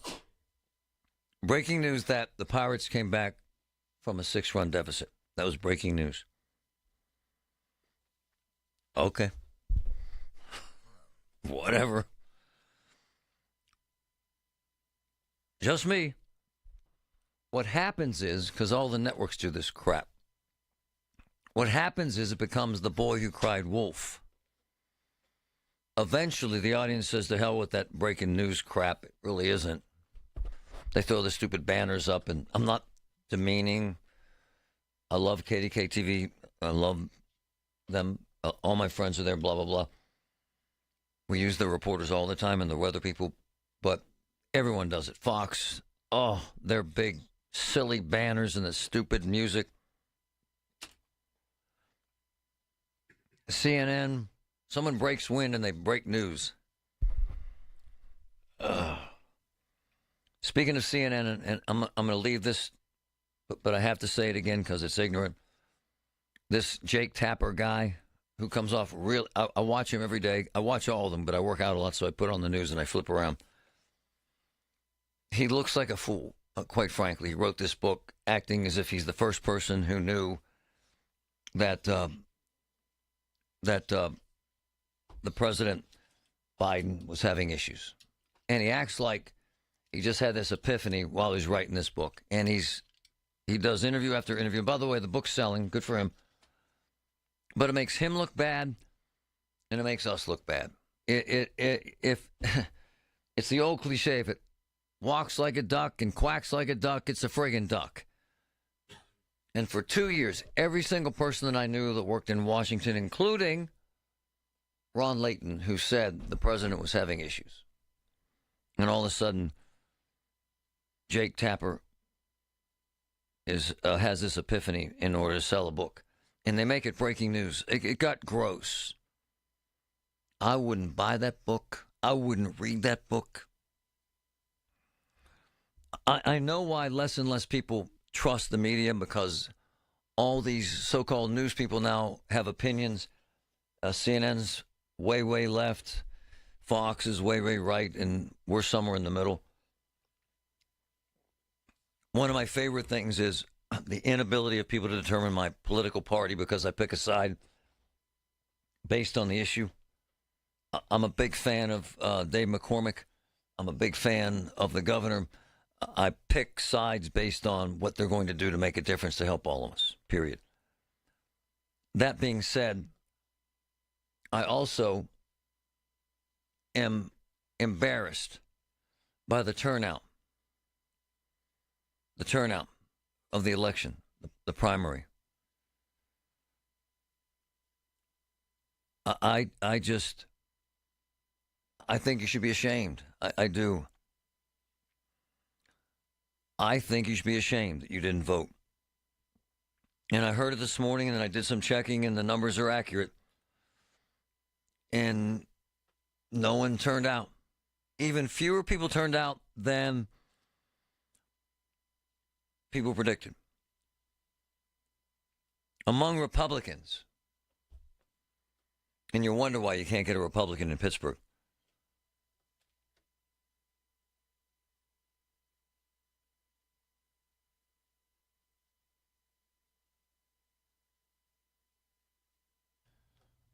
Breaking news that the Pirates came back from a 6-run deficit. That was breaking news. Okay. Whatever. Just me. What happens is, because all the networks do this crap, what happens is it becomes the boy who cried wolf. Eventually, the audience says, to hell with that breaking news crap. It really isn't. They throw the stupid banners up, and I'm not demeaning. I love KDK TV. I love them. All my friends are there, blah, blah, blah. We use the reporters all the time and the weather people, but everyone does it. Fox, their big, silly banners and the stupid music. CNN, someone breaks wind and they break news. Speaking of CNN, and I'm going to leave this, but I have to say it again because it's ignorant. This Jake Tapper guy who comes off real, I watch him every day. I watch all of them, but I work out a lot, so I put on the news and I flip around. He looks like a fool, quite frankly. He wrote this book acting as if he's the first person who knew that the President Biden was having issues. And he acts like He just had this epiphany while he's writing this book. And he does interview after interview. By the way, the book's selling. Good for him. But it makes him look bad, and it makes us look bad. If it's the old cliche, if it walks like a duck and quacks like a duck, it's a friggin' duck. And for 2 years, every single person that I knew that worked in Washington, including Ron Layton, who said the president was having issues. And all of a sudden, Jake Tapper has this epiphany in order to sell a book. And they make it breaking news. It got gross. I wouldn't buy that book. I wouldn't read that book. I know why less and less people trust the media, because all these so-called news people now have opinions. CNN's way, way left. Fox is way, way right, and we're somewhere in the middle. One of my favorite things is the inability of people to determine my political party because I pick a side based on the issue. I'm a big fan of Dave McCormick. I'm a big fan of the governor. I pick sides based on what they're going to do to make a difference to help all of us, period. That being said, I also am embarrassed by the turnout of the election, the primary. I think you should be ashamed. I do. I think you should be ashamed that you didn't vote. And I heard it this morning, and I did some checking, and the numbers are accurate. And no one turned out. Even fewer people turned out than people predicted. Among Republicans, and you wonder why you can't get a Republican in Pittsburgh.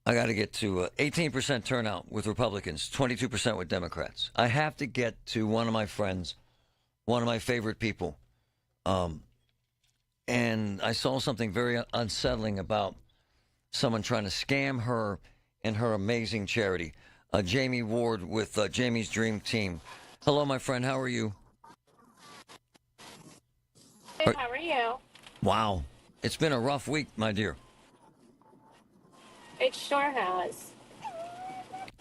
I got to get to 18% turnout with Republicans, 22% with Democrats. I have to get to one of my friends, one of my favorite people. And I saw something very unsettling about someone trying to scam her and her amazing charity. Jamie Ward with Jamie's Dream Team. Hello, my friend. How are you? Hey, how are you? Wow. It's been a rough week, my dear. It sure has.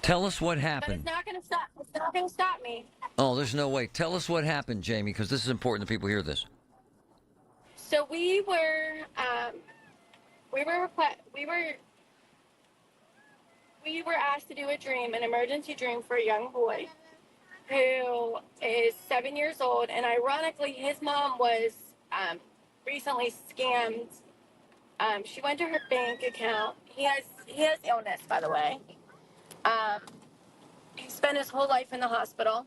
Tell us what But happened. it's not going to stop. It's not going to stop me. Oh, there's no way. Tell us what happened, Jamie, because this is important that people hear this. So we were asked to do a dream, an emergency dream for a young boy who is 7 years old, and ironically, his mom was recently scammed. She went to her bank account. He has illness, by the way. He spent his whole life in the hospital.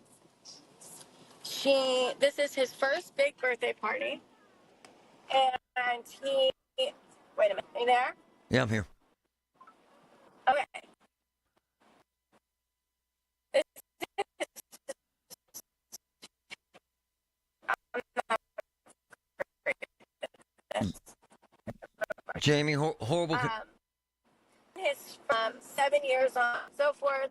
This is his first big birthday party. And wait a minute, are you there? Yeah, I'm here. Okay. Jamie, horrible. His 7 years on, so forth.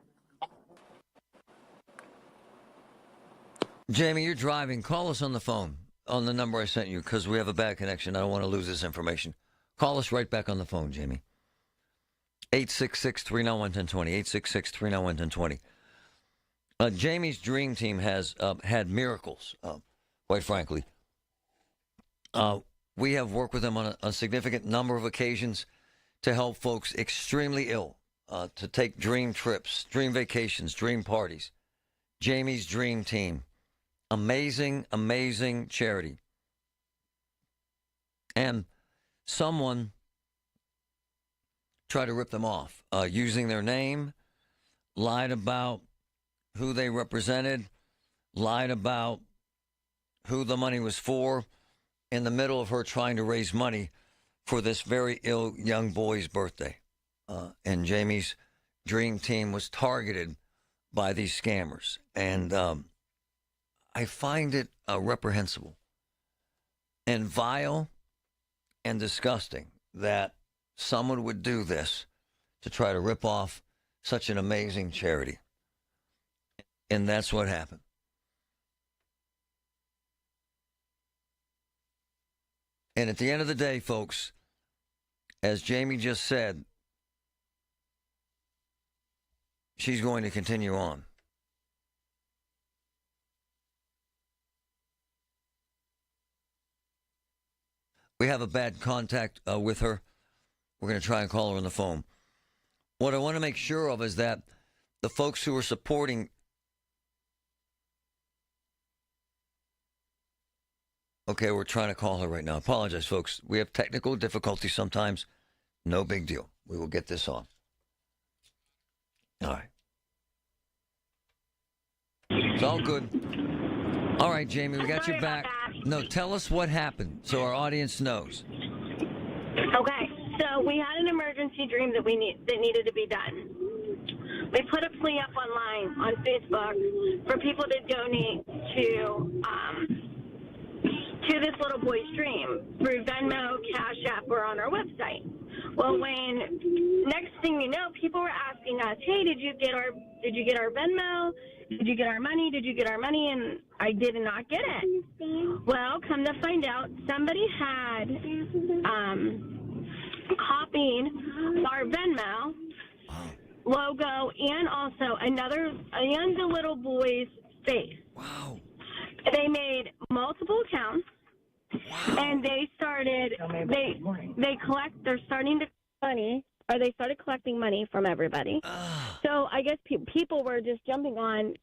Jamie, you're driving. Call us on the phone on the number I sent you because we have a bad connection. I don't want to lose this information. Call us right back on the phone, Jamie. 866-391-1020. 866-391-1020. Jamie's Dream Team has had miracles, quite frankly. We have worked with them on a significant number of occasions to help folks extremely ill, to take dream trips, dream vacations, dream parties. Jamie's Dream Team. Amazing, amazing charity. And someone tried to rip them off using their name, lied about who they represented, lied about who the money was for, in the middle of her trying to raise money for this very ill young boy's birthday. And Jamie's Dream Team was targeted by these scammers. And I find it reprehensible and vile and disgusting that someone would do this to try to rip off such an amazing charity. And that's what happened. And at the end of the day, folks, as Jamie just said, she's going to continue on. We have a bad contact with her. We're going to try and call her on the phone. What I want to make sure of is that the folks who are supporting... Okay, we're trying to call her right now. Apologize, folks. We have technical difficulties sometimes. No big deal. We will get this on. All right. It's all good. All right, Jamie, we got your back. No, tell us what happened so our audience knows. Okay, so we had an emergency dream that needed to be done. We put a plea up online on Facebook for people to donate to this little boy's dream through Venmo, Cash App, or on our website. Well, when next thing you know, people were asking us, "Hey, did you get our Venmo? Did you get our money? Did you get our money?" And I did not get it. Well, come to find out, somebody had copied our Venmo logo and also the little boy's face. Wow. They made multiple accounts. Wow. And they started. They're starting to money, or they started collecting money from everybody. So I guess people were just jumping on,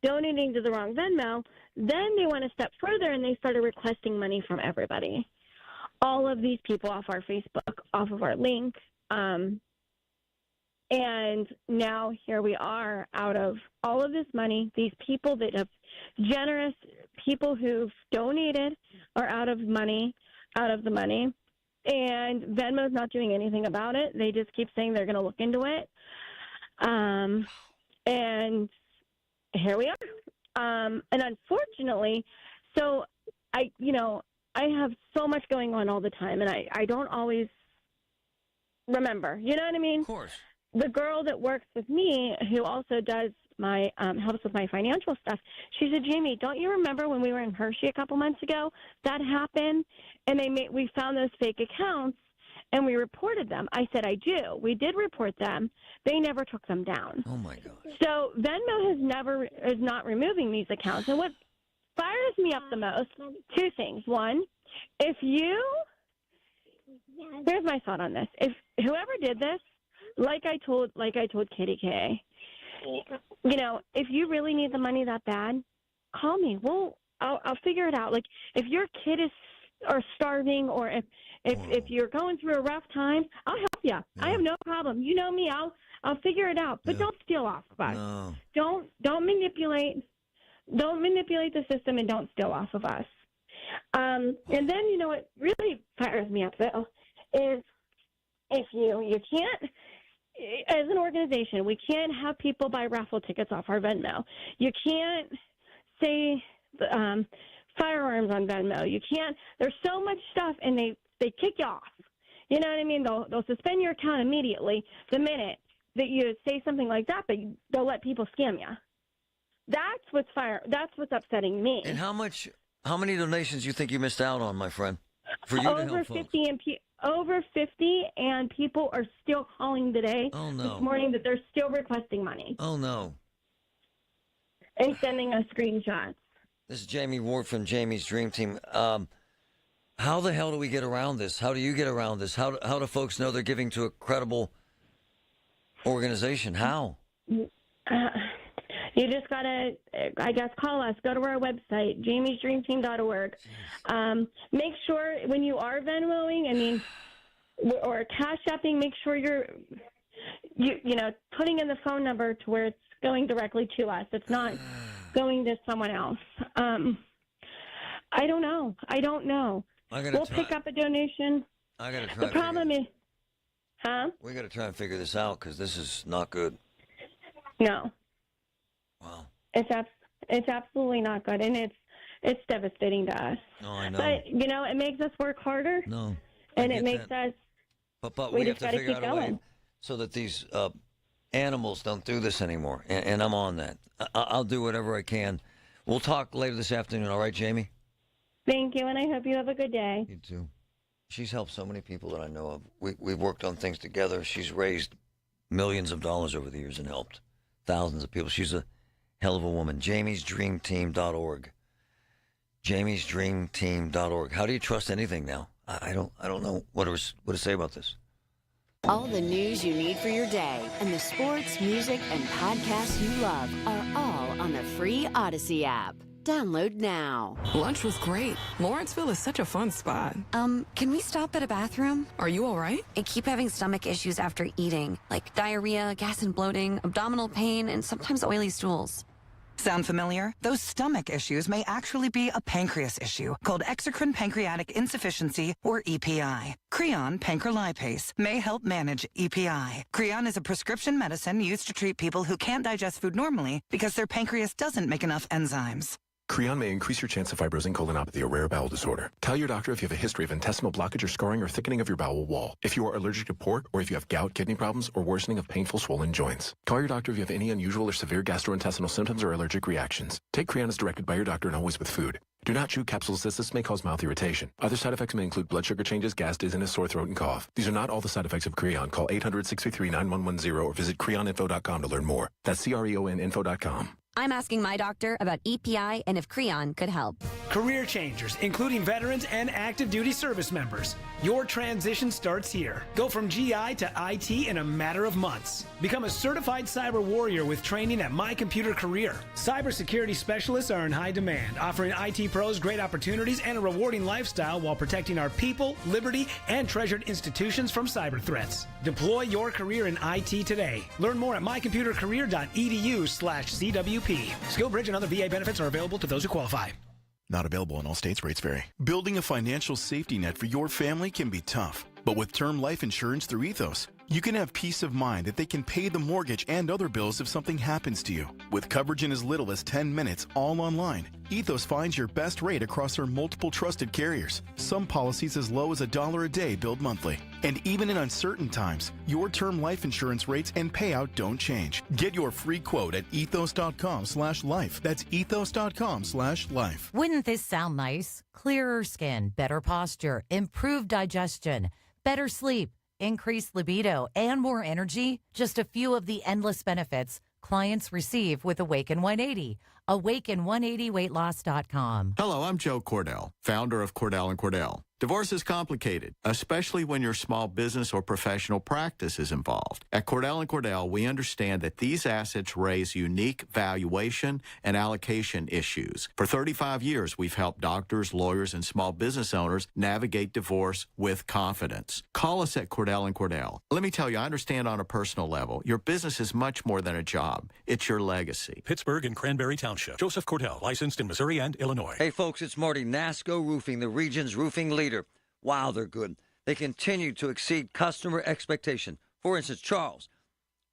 donating to the wrong Venmo. Then they went a step further and they started requesting money from everybody. All of these people off our Facebook, off of our link, and now here we are out of all of this money. These people that have generous people who've donated are out of the money, and Venmo's not doing anything about it. They just keep saying they're going to look into it. And here we are. And unfortunately, so I have so much going on all the time, and I don't always remember. You know what I mean? Of course. The girl that works with me, who also does my helps with my financial stuff, she said, "Jamie, don't you remember when we were in Hershey a couple months ago? That happened, and we found those fake accounts, and we reported them." I said, "I do. We did report them. They never took them down." Oh my God! So Venmo is not removing these accounts, and what fires me up the most, two things. One, here's my thought on this: if whoever did this, like I told KDKA, if you really need the money that bad, call me. I'll figure it out. Like if your kid are starving, or if you're going through a rough time, I'll help you. Yeah. I have no problem. You know me. I'll figure it out. But don't steal off of us. No. Don't manipulate. Don't manipulate the system, and don't steal off of us. And then what really fires me up though is if you can't. As an organization, we can't have people buy raffle tickets off our Venmo. You can't say firearms on Venmo. You can't. There's so much stuff, and they kick you off. You know what I mean? They'll suspend your account immediately the minute that you say something like that, but they'll let people scam you. That's what's upsetting me. And how many donations do you think you missed out on, my friend? For you to help folks? Over 50, and people are still calling today. Oh, no. This morning that they're still requesting money. Oh, no. And sending us screenshots. This is Jamie Ward from Jamie's Dream Team. How the hell do we get around this? How do you get around this? How do folks know they're giving to a credible organization? How? You just got to, I guess, call us. Go to our website, jamiesdreamteam.org. Make sure when you are Venmoing, or Cash Apping, make sure you're putting in the phone number to where it's going directly to us. It's not going to someone else. I don't know. We'll pick up a donation. I got to try. The problem is, we got to try and figure this out because this is not good. No. Wow. It's It's absolutely not good, and it's devastating to us. Oh, I know. But, it makes us work harder. No. And it makes us... But we we have just to gotta figure keep out a way going. so that these animals don't do this anymore. And I'm on that. I'll do whatever I can. We'll talk later this afternoon. All right, Jamie? Thank you, and I hope you have a good day. You too. She's helped so many people that I know of. We've worked on things together. She's raised millions of dollars over the years and helped thousands of people. She's a hell of a woman. JamiesDreamTeam.org. JamiesDreamTeam.org. How do you trust anything now? I don't know what to say about this. All the news you need for your day and the sports, music, and podcasts you love are all on the free Odyssey app. Download now. Lunch was great. Lawrenceville is such a fun spot. Can we stop at a bathroom? Are you all right? I keep having stomach issues after eating, like diarrhea, gas and bloating, abdominal pain, and sometimes oily stools. Sound familiar? Those stomach issues may actually be a pancreas issue called exocrine pancreatic insufficiency, or EPI. Creon pancrelipase may help manage EPI. Creon is a prescription medicine used to treat people who can't digest food normally because their pancreas doesn't make enough enzymes. Creon may increase your chance of fibrosing colonopathy, a rare bowel disorder. Tell your doctor if you have a history of intestinal blockage or scarring or thickening of your bowel wall. If you are allergic to pork, or if you have gout, kidney problems, or worsening of painful swollen joints. Call your doctor if you have any unusual or severe gastrointestinal symptoms or allergic reactions. Take Creon as directed by your doctor and always with food. Do not chew capsules as this may cause mouth irritation. Other side effects may include blood sugar changes, gas, dizziness, sore throat, and cough. These are not all the side effects of Creon. Call 800-633-9110 or visit creoninfo.com to learn more. That's CREONinfo.com. I'm asking my doctor about EPI and if Creon could help. Career changers, including veterans and active duty service members. Your transition starts here. Go from GI to IT in a matter of months. Become a certified cyber warrior with training at My Computer Career. Cybersecurity specialists are in high demand, offering IT pros great opportunities and a rewarding lifestyle while protecting our people, liberty, and treasured institutions from cyber threats. Deploy your career in IT today. Learn more at mycomputercareer.edu/CWP. SkillBridge and other VA benefits are available to those who qualify. Not available in all states. Rates vary. Building a financial safety net for your family can be tough. But with term life insurance through Ethos, you can have peace of mind that they can pay the mortgage and other bills if something happens to you. With coverage in as little as 10 minutes, all online, Ethos finds your best rate across their multiple trusted carriers. Some policies as low as $1 a day billed monthly. And even in uncertain times, your term life insurance rates and payout don't change. Get your free quote at ethos.com/life. That's ethos.com/life. Wouldn't this sound nice? Clearer skin, better posture, improved digestion, better sleep, increased libido, and more energy. Just a few of the endless benefits clients receive with Awaken 180. Awaken180weightloss.com. Hello, I'm Joe Cordell, founder of Cordell & Cordell. Divorce is complicated, especially when your small business or professional practice is involved. At Cordell & Cordell, we understand that these assets raise unique valuation and allocation issues. For 35 years, we've helped doctors, lawyers, and small business owners navigate divorce with confidence. Call us at Cordell & Cordell. Let me tell you, I understand on a personal level, your business is much more than a job. It's your legacy. Pittsburgh and Cranberry Township. Joseph Cordell, licensed in Missouri and Illinois. Hey, folks, it's Marty. NASCO Roofing, the region's roofing leader. Wow, they're good. They continue to exceed customer expectation. For instance, Charles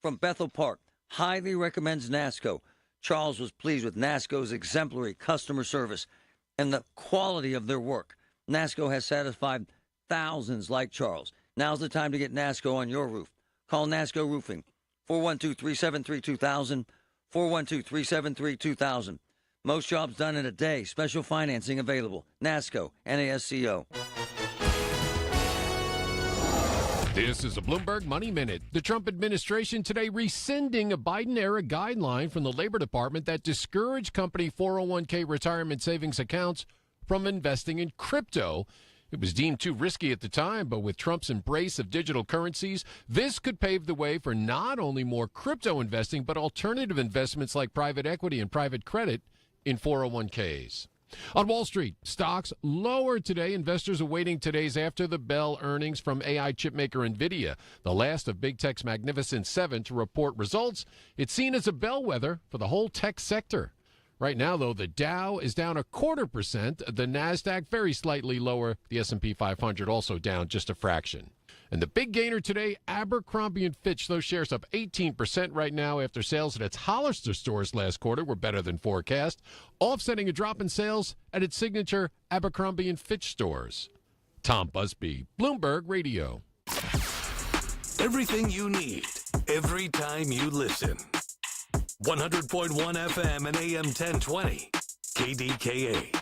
from Bethel Park highly recommends NASCO. Charles was pleased with NASCO's exemplary customer service and the quality of their work. NASCO has satisfied thousands like Charles. Now's the time to get NASCO on your roof. Call NASCO Roofing, 412-373-2000, 412-373-2000. Most jobs done in a day. Special financing available. NASCO, NASCO. This is a Bloomberg Money Minute. The Trump administration today rescinding a Biden-era guideline from the Labor Department that discouraged company 401k retirement savings accounts from investing in crypto. It was deemed too risky at the time, but with Trump's embrace of digital currencies, this could pave the way for not only more crypto investing, but alternative investments like private equity and private credit in 401ks. On Wall Street, stocks lower today. Investors awaiting today's after-the-bell earnings from AI chipmaker NVIDIA, the last of Big Tech's Magnificent Seven to report results. It's seen as a bellwether for the whole tech sector. Right now, though, the Dow is down 0.25%. The NASDAQ very slightly lower. The S&P 500 also down just a fraction. And the big gainer today, Abercrombie & Fitch. Those shares up 18% right now after sales at its Hollister stores last quarter were better than forecast, offsetting a drop in sales at its signature Abercrombie & Fitch stores. Tom Busby, Bloomberg Radio. Everything you need, every time you listen. 100.1 FM and AM 1020. KDKA.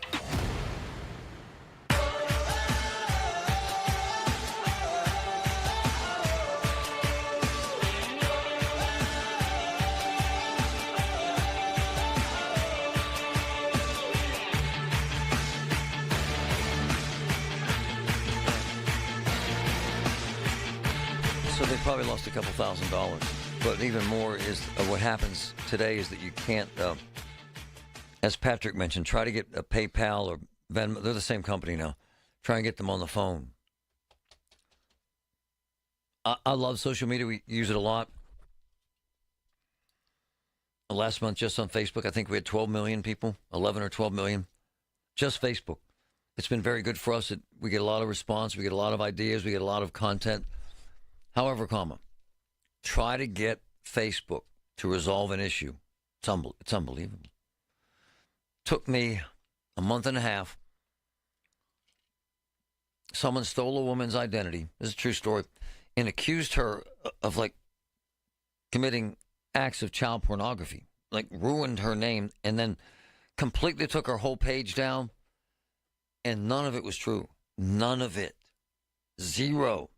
So they probably lost a couple $1,000. But even more is what happens today is that you can't, as Patrick mentioned, try to get a PayPal or Venmo. They're the same company now. Try and get them on the phone. I love social media. We use it a lot. Last month, just on Facebook, I think we had 12 million people, 11 or 12 million. Just Facebook. It's been very good for us. We get a lot of response. We get a lot of ideas. We get a lot of content. However, try to get Facebook to resolve an issue. It's unbelievable. Took me a month and a half. Someone stole a woman's identity. This is a true story. And accused her of, committing acts of child pornography. Ruined her name and then completely took her whole page down. And none of it was true. None of it. Zero.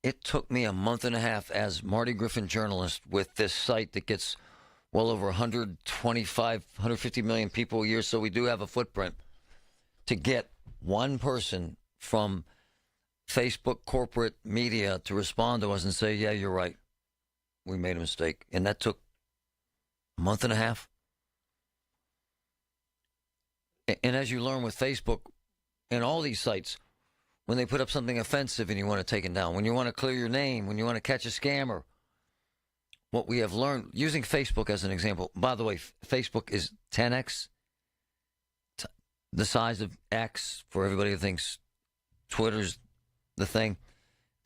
It took me a month and a half as Marty Griffin journalist with this site that gets well over 125, 150 million people a year, so we do have a footprint, to get one person from Facebook corporate media to respond to us and say, yeah, you're right. We made a mistake. And that took a month and a half. And as you learn with Facebook and all these sites, when they put up something offensive and you want to take it down, when you want to clear your name, when you want to catch a scammer, what we have learned, using Facebook as an example, by the way, Facebook is 10x, the size of X, for everybody who thinks Twitter's the thing.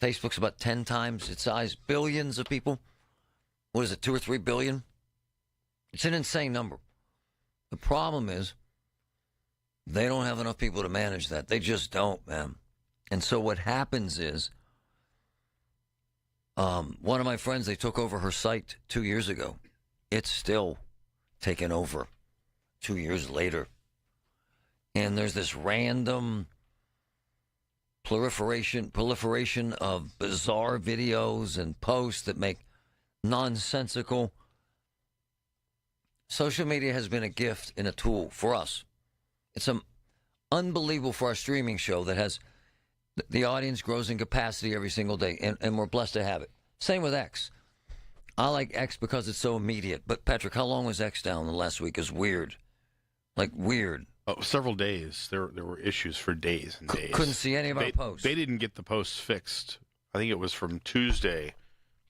Facebook's about 10 times its size, billions of people. What is it, 2 or 3 billion? It's an insane number. The problem is they don't have enough people to manage that. They just don't, man. And so what happens is, one of my friends, they took over her site 2 years ago. It's still taken over 2 years later. And there's this random proliferation of bizarre videos and posts that make nonsensical. Social media has been a gift and a tool for us. It's unbelievable for our streaming show that has... The audience grows in capacity every single day, and we're blessed to have it. Same with X. I like X because it's so immediate. But, Patrick, how long was X down the last week? Is weird. Weird. Oh, several days. There were issues for days and days. Couldn't see any of our posts. They didn't get the posts fixed. I think it was from Tuesday.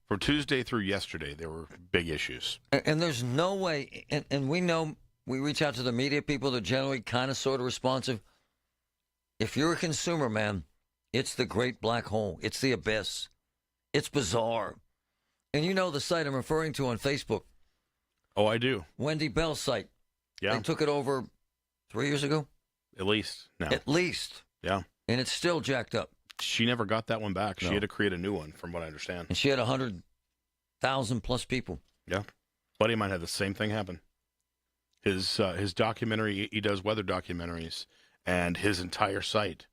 From Tuesday through yesterday, there were big issues. And there's no way, and we know, we reach out to the media people. They're generally kind of sort of responsive. If you're a consumer, man, it's the great black hole. It's the abyss. It's bizarre. And you know the site I'm referring to on Facebook. Oh, I do. Wendy Bell's site. Yeah. They took it over 3 years ago? At least. No. At least. Yeah. And it's still jacked up. She never got that one back. No. She had to create a new one, from what I understand. And she had 100,000 plus people. Yeah. Buddy of mine had the same thing happen. His documentary, he does weather documentaries, and his entire site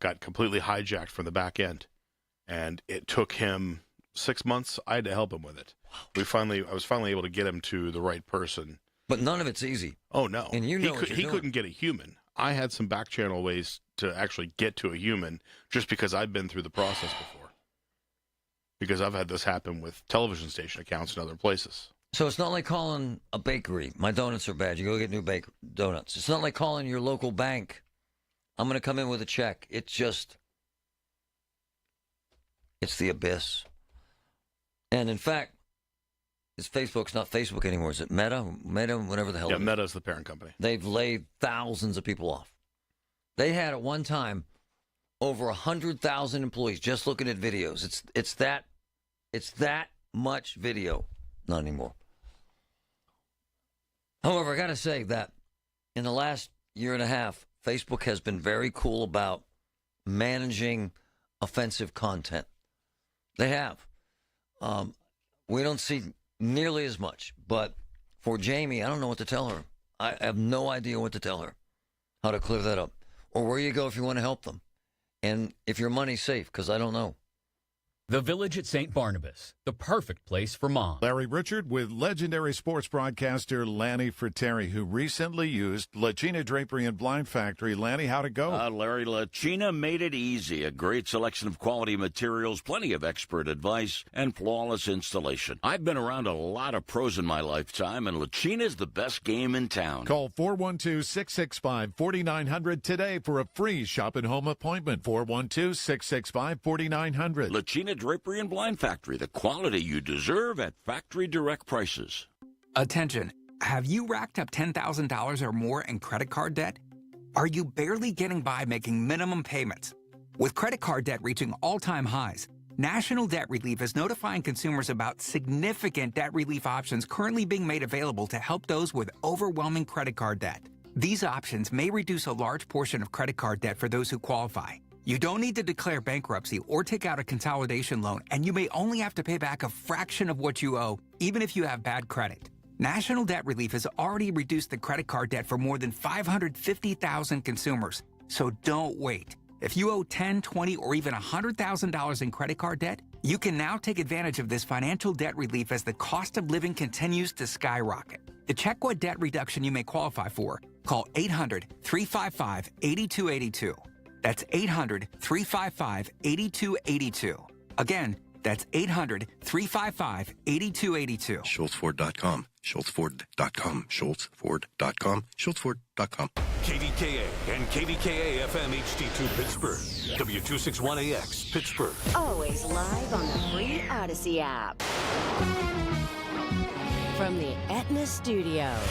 got completely hijacked from the back end, and it took him 6 months. I had to help him with it. I was finally able to get him to the right person. But none of it's easy. Oh no, and you know he couldn't get a human. I had some back channel ways to actually get to a human, just because I've been through the process before. Because I've had this happen with television station accounts in other places. So it's not like calling a bakery. My donuts are bad. You go get new donuts. It's not like calling your local bank. I'm going to come in with a check. It's the abyss. And in fact, Facebook's not Facebook anymore. Is it Meta? Whatever the hell. Yeah, Meta's the parent company. They've laid thousands of people off. They had at one time over 100,000 employees just looking at videos. It's that much video. Not anymore. However, I got to say that in the last year and a half, Facebook has been very cool about managing offensive content. They have. We don't see nearly as much, but for Jamie, I don't know what to tell her. I have no idea what to tell her, how to clear that up, or where you go if you want to help them, and if your money's safe, because I don't know. The Village at St. Barnabas, the perfect place for mom. Larry Richard with legendary sports broadcaster Lanny Fratteri, who recently used La China Drapery and Blind Factory. Lanny, how'd it go? Larry, La China made it easy. A great selection of quality materials, plenty of expert advice, and flawless installation. I've been around a lot of pros in my lifetime, and La China's the best game in town. Call 412-665-4900 today for a free shop at home appointment. 412-665-4900. La China Drapery and Blind Factory, the quality you deserve at factory direct prices. Attention, have you racked up $10,000 or more in credit card debt? Are you barely getting by making minimum payments? With credit card debt reaching all-time highs, National Debt Relief is notifying consumers about significant debt relief options currently being made available to help those with overwhelming credit card debt. These options may reduce a large portion of credit card debt for those who qualify. You don't need to declare bankruptcy or take out a consolidation loan, and you may only have to pay back a fraction of what you owe, even if you have bad credit. National Debt Relief has already reduced the credit card debt for more than 550,000 consumers. So don't wait. If you owe $10,000, $20,000, or even $100,000 in credit card debt, you can now take advantage of this financial debt relief as the cost of living continues to skyrocket. To check what debt reduction you may qualify for, call 800-355-8282. That's 800-355-8282. Again, that's 800-355-8282. SchultzFord.com. SchultzFord.com. SchultzFord.com. SchultzFord.com. KDKA and KDKA FM HD2 Pittsburgh. W261AX Pittsburgh. Always live on the free Odyssey app. From the Aetna Studios.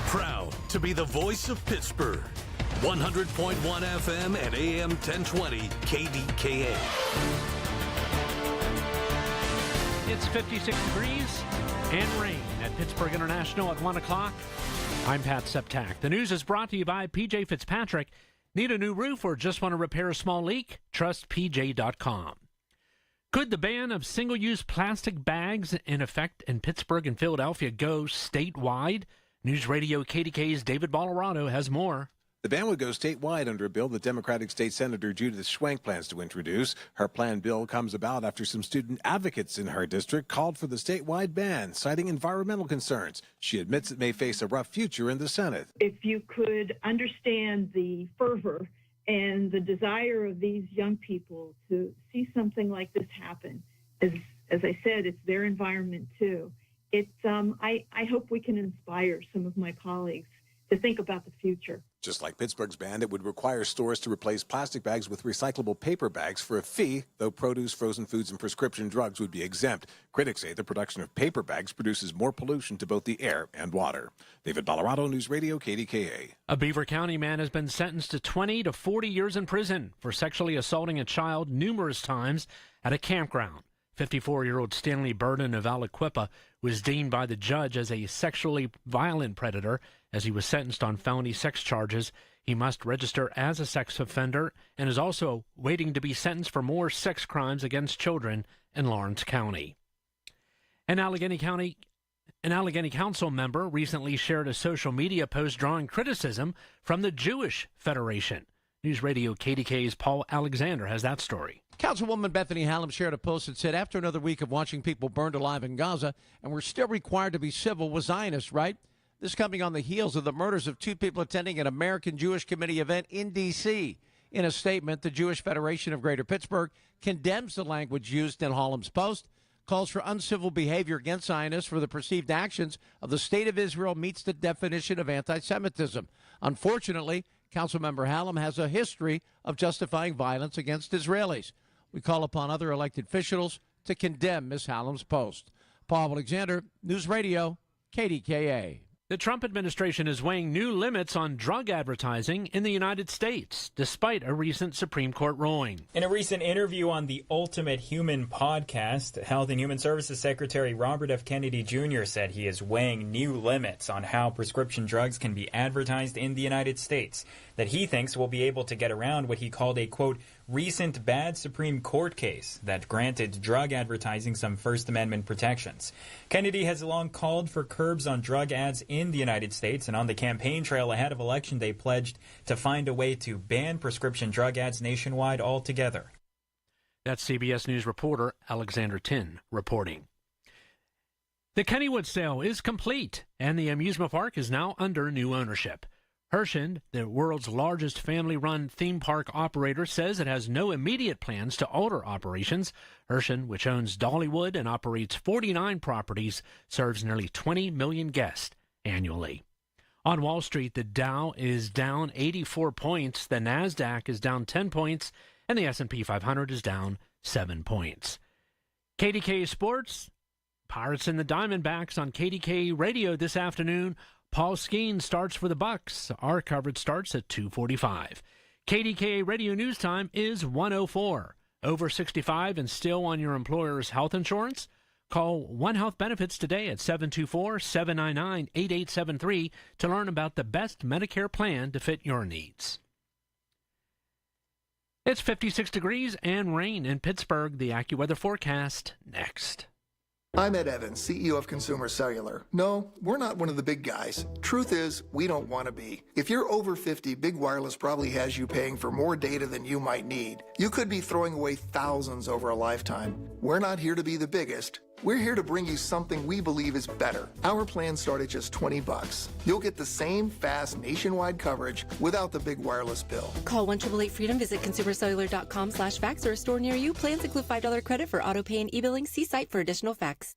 Proud to be the voice of Pittsburgh. 100.1 FM and AM 1020 KDKA. It's 56 degrees and rain at Pittsburgh International at 1 o'clock. I'm Pat Septak. The news is brought to you by PJ Fitzpatrick. Need a new roof or just want to repair a small leak? Trust PJ.com. Could the ban of single-use plastic bags in effect in Pittsburgh and Philadelphia go statewide? News Radio KDK's David Ballarado has more. The ban would go statewide under a bill that Democratic State Senator Judith Schwenk plans to introduce. Her planned bill comes about after some student advocates in her district called for the statewide ban, citing environmental concerns. She admits it may face a rough future in the Senate. If you could understand the fervor and the desire of these young people to see something like this happen, as I said, it's their environment too. I hope we can inspire some of my colleagues to think about the future. Just like Pittsburgh's ban, it would require stores to replace plastic bags with recyclable paper bags for a fee, though produce, frozen foods, and prescription drugs would be exempt. Critics say the production of paper bags produces more pollution to both the air and water. David Ballarado, News Radio, KDKA. A Beaver County man has been sentenced to 20 to 40 years in prison for sexually assaulting a child numerous times at a campground. 54-year-old Stanley Burden of Aliquippa was deemed by the judge as a sexually violent predator as he was sentenced on felony sex charges. He must register as a sex offender and is also waiting to be sentenced for more sex crimes against children in Lawrence County. An Allegheny Council member recently shared a social media post drawing criticism from the Jewish Federation. News Radio KDK's Paul Alexander has that story. Councilwoman Bethany Hallam shared a post that said, after another week of watching people burned alive in Gaza, and we're still required to be civil with Zionists, right? This coming on the heels of the murders of two people attending an American Jewish Committee event in D.C. In a statement, the Jewish Federation of Greater Pittsburgh condemns the language used in Hallam's post, calls for uncivil behavior against Zionists for the perceived actions of the State of Israel meets the definition of anti-Semitism. Unfortunately, Councilmember Hallam has a history of justifying violence against Israelis. We call upon other elected officials to condemn Ms. Hallam's post. Paul Alexander, News Radio, KDKA. The Trump administration is weighing new limits on drug advertising in the United States, despite a recent Supreme Court ruling. In a recent interview on the Ultimate Human podcast, Health and Human Services Secretary Robert F. Kennedy Jr. said he is weighing new limits on how prescription drugs can be advertised in the United States, that he thinks will be able to get around what he called a, quote, recent bad Supreme Court case that granted drug advertising some First Amendment protections. Kennedy has long called for curbs on drug ads in the United States, and on the campaign trail ahead of Election Day pledged to find a way to ban prescription drug ads nationwide altogether. That's CBS News reporter Alexander Tin reporting. The Kennywood sale is complete, and the amusement park is now under new ownership. Herschend, the world's largest family-run theme park operator, says it has no immediate plans to alter operations. Herschend, which owns Dollywood and operates 49 properties, serves nearly 20 million guests annually. On Wall Street, the Dow is down 84 points, the Nasdaq is down 10 points, and the S&P 500 is down 7 points. KDKA Sports, Pirates and the Diamondbacks on KDKA Radio this afternoon. Paul Skeen starts for the Bucks. Our coverage starts at 2:45. KDKA Radio News Time is 1:04. Over 65 and still on your employer's health insurance? Call One Health Benefits today at 724-799-8873 to learn about the best Medicare plan to fit your needs. It's 56 degrees and rain in Pittsburgh. The AccuWeather forecast next. I'm Ed Evans, CEO of Consumer Cellular. No, we're not one of the big guys. Truth is, we don't want to be. If you're over 50, Big Wireless probably has you paying for more data than you might need. You could be throwing away thousands over a lifetime. We're not here to be the biggest. We're here to bring you something we believe is better. Our plans start at just $20. You'll get the same fast nationwide coverage without the big wireless bill. Call 1-888-FREEDOM, visit consumercellular.com/facts or a store near you. Plans include $5 credit for auto pay and e-billing. See site for additional facts.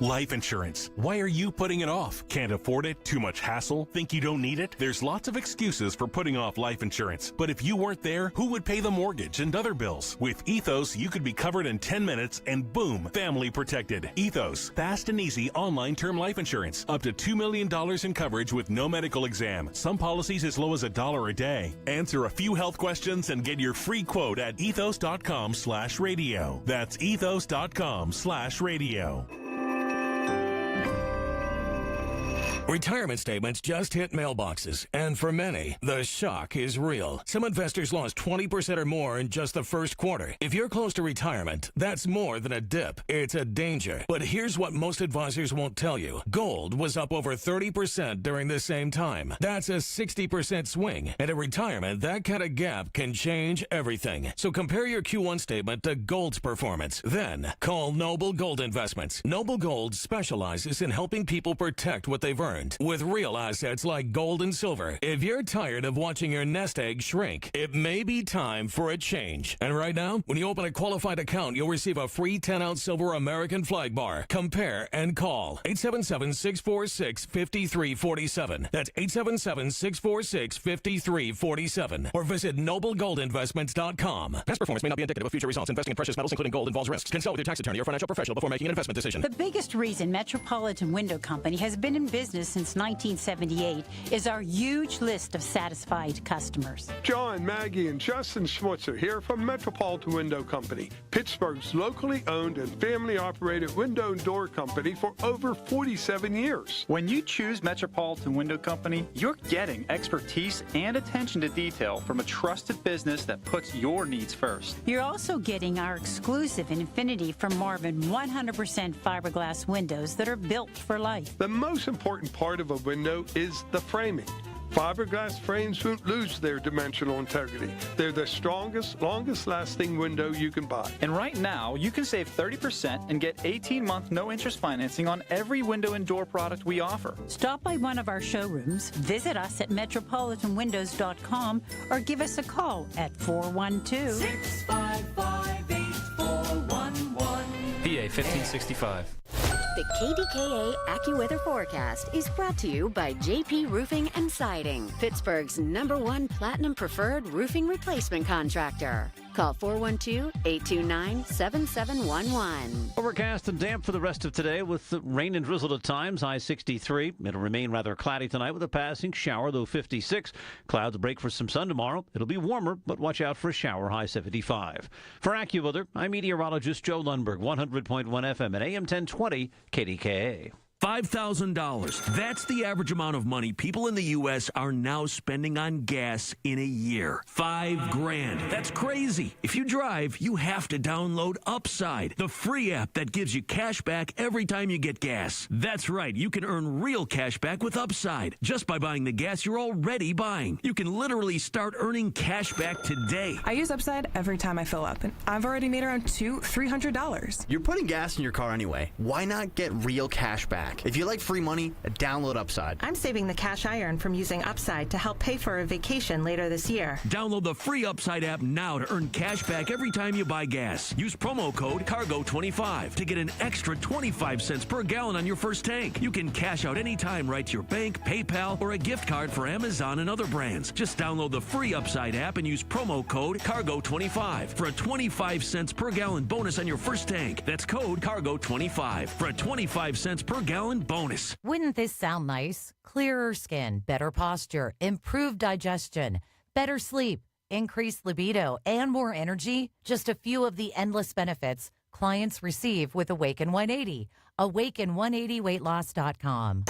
Life insurance. Why are you putting it off? Can't afford it? Too much hassle? Think you don't need it? There's lots of excuses for putting off life insurance. But if you weren't there, who would pay the mortgage and other bills? With Ethos, you could be covered in 10 minutes and boom, family protected. Ethos, fast and easy online term life insurance. Up to $2 million in coverage with no medical exam. Some policies as low as $1 a day. Answer a few health questions and get your free quote at ethos.com/radio. That's ethos.com/radio. Retirement statements just hit mailboxes, and for many, the shock is real. Some investors lost 20% or more in just the first quarter. If you're close to retirement, that's more than a dip. It's a danger. But here's what most advisors won't tell you. Gold was up over 30% during the same time. That's a 60% swing. And in retirement, that kind of gap can change everything. So compare your Q1 statement to gold's performance. Then call Noble Gold Investments. Noble Gold specializes in helping people protect what they've earned with real assets like gold and silver. If you're tired of watching your nest egg shrink, it may be time for a change. And right now, when you open a qualified account, you'll receive a free 10-ounce silver American flag bar. Compare and call 877-646-5347. That's 877-646-5347. Or visit noblegoldinvestments.com. Past performance may not be indicative of future results. Investing in precious metals, including gold, involves risks. Consult with your tax attorney or financial professional before making an investment decision. The biggest reason Metropolitan Window Company has been in business since 1978 is our huge list of satisfied customers. John, Maggie, and Justin Schmutzer here from Metropolitan Window Company, Pittsburgh's locally owned and family-operated window and door company for over 47 years. When you choose Metropolitan Window Company, you're getting expertise and attention to detail from a trusted business that puts your needs first. You're also getting our exclusive Infinity from Marvin 100% fiberglass windows that are built for life. The most important part of a window is the framing. Fiberglass frames won't lose their dimensional integrity. They're the strongest, longest-lasting window you can buy. And right now, you can save 30% and get 18-month no-interest financing on every window and door product we offer. Stop by one of our showrooms, visit us at metropolitanwindows.com, or give us a call at 412-655-8411. PA 1565. The KDKA AccuWeather forecast is brought to you by JP Roofing and Siding, Pittsburgh's #1 Platinum Preferred Roofing Replacement Contractor. Call 412-829-7711. Overcast and damp for the rest of today with rain and drizzle at times, high 63. It'll remain rather cloudy tonight with a passing shower, though 56. Clouds break for some sun tomorrow. It'll be warmer, but watch out for a shower, high 75. For AccuWeather, I'm meteorologist Joe Lundberg, 100.1 FM at AM 1020 KDKA. $5,000. That's the average amount of money people in the U.S. are now spending on gas in a year. $5,000. That's crazy. If you drive, you have to download Upside, the free app that gives you cash back every time you get gas. That's right. You can earn real cash back with Upside just by buying the gas you're already buying. You can literally start earning cash back today. I use Upside every time I fill up, and I've already made around $300. You're putting gas in your car anyway. Why not get real cash back? If you like free money, download Upside. I'm saving the cash I earn from using Upside to help pay for a vacation later this year. Download the free Upside app now to earn cash back every time you buy gas. Use promo code CARGO25 to get an extra 25 cents per gallon on your first tank. You can cash out anytime right to your bank, PayPal, or a gift card for Amazon and other brands. Just download the free Upside app and use promo code CARGO25 for a 25 cents per gallon bonus on your first tank. That's code CARGO25 for a 25 cents per gallon bonus. Wouldn't this sound nice? Clearer skin, better posture, improved digestion, better sleep, increased libido, and more energy? Just a few of the endless benefits clients receive with Awaken 180. Awaken180weightloss.com.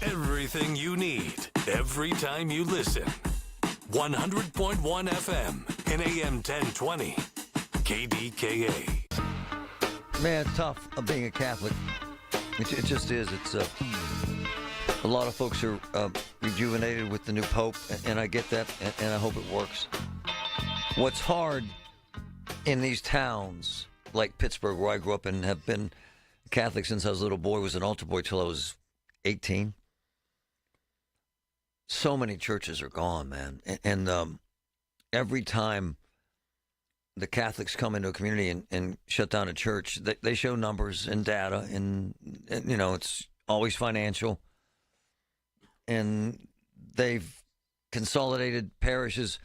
Everything you need, every time you listen. 100.1 FM and AM 1020. KDKA. Man, it's tough being a Catholic. It just is. It's a lot of folks are rejuvenated with the new Pope, and I get that, and I hope it works. What's hard in these towns like Pittsburgh, where I grew up and have been Catholic since I was a little boy, was an altar boy till I was 18. So many churches are gone, man, and every time the Catholics come into a community and shut down a church, they show numbers and data, and you know, it's always financial. And they've consolidated parishes.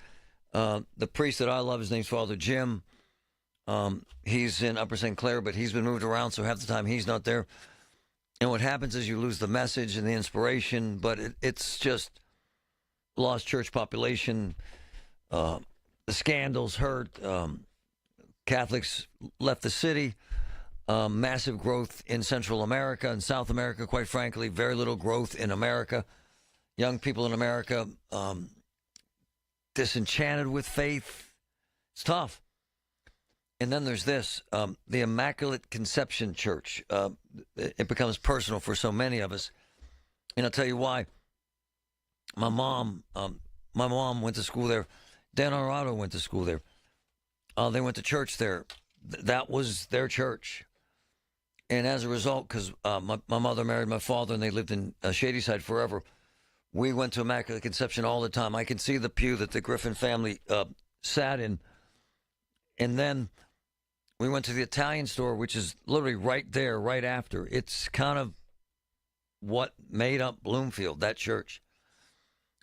The priest that I love, his name's Father Jim. He's in Upper St. Clair, but he's been moved around, so half the time he's not there. And what happens is you lose the message and the inspiration, but it's just lost church population. The scandals hurt. Catholics left the city. Massive growth in Central America and South America, quite frankly. Very little growth in America. Young people in America disenchanted with faith. It's tough. And then there's this, the Immaculate Conception Church. It becomes personal for so many of us. And I'll tell you why. My mom went to school there. Dan Honorado went to school there. They went to church there. That was their church. And as a result, because my mother married my father and they lived in Shadyside forever, we went to Immaculate Conception all the time. I can see the pew that the Griffin family sat in. And then we went to the Italian store, which is literally right there, right after. It's kind of what made up Bloomfield, that church.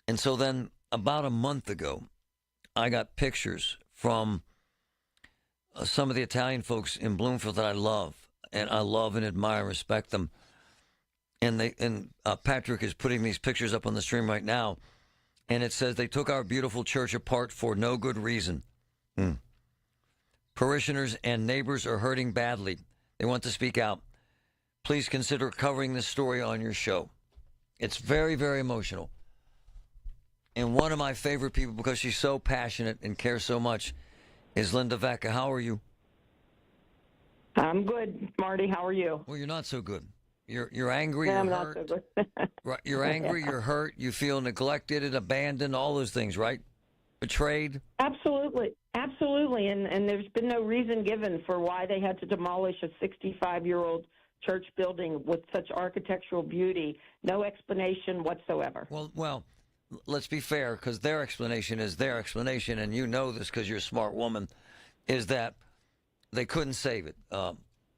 And so then about a month ago, I got pictures from some of the Italian folks in Bloomfield that I love. And I love and admire and respect them. And Patrick is putting these pictures up on the stream right now. And it says, they took our beautiful church apart for no good reason. Parishioners and neighbors are hurting badly. They want to speak out. Please consider covering this story on your show. It's very, very emotional. And one of my favorite people, because she's so passionate and cares so much, is Linda Vacca. How are you? I'm good, Marty. How are you? Well, you're not so good. You're angry. I'm you're not hurt. so good. Right, you're angry. You're hurt. You feel neglected and abandoned. All those things, right? Betrayed. Absolutely, and there's been no reason given for why they had to demolish a 65-year-old church building with such architectural beauty. No explanation whatsoever. Well, let's be fair, because their explanation is their explanation, and you know this because you're a smart woman, is that they couldn't save it.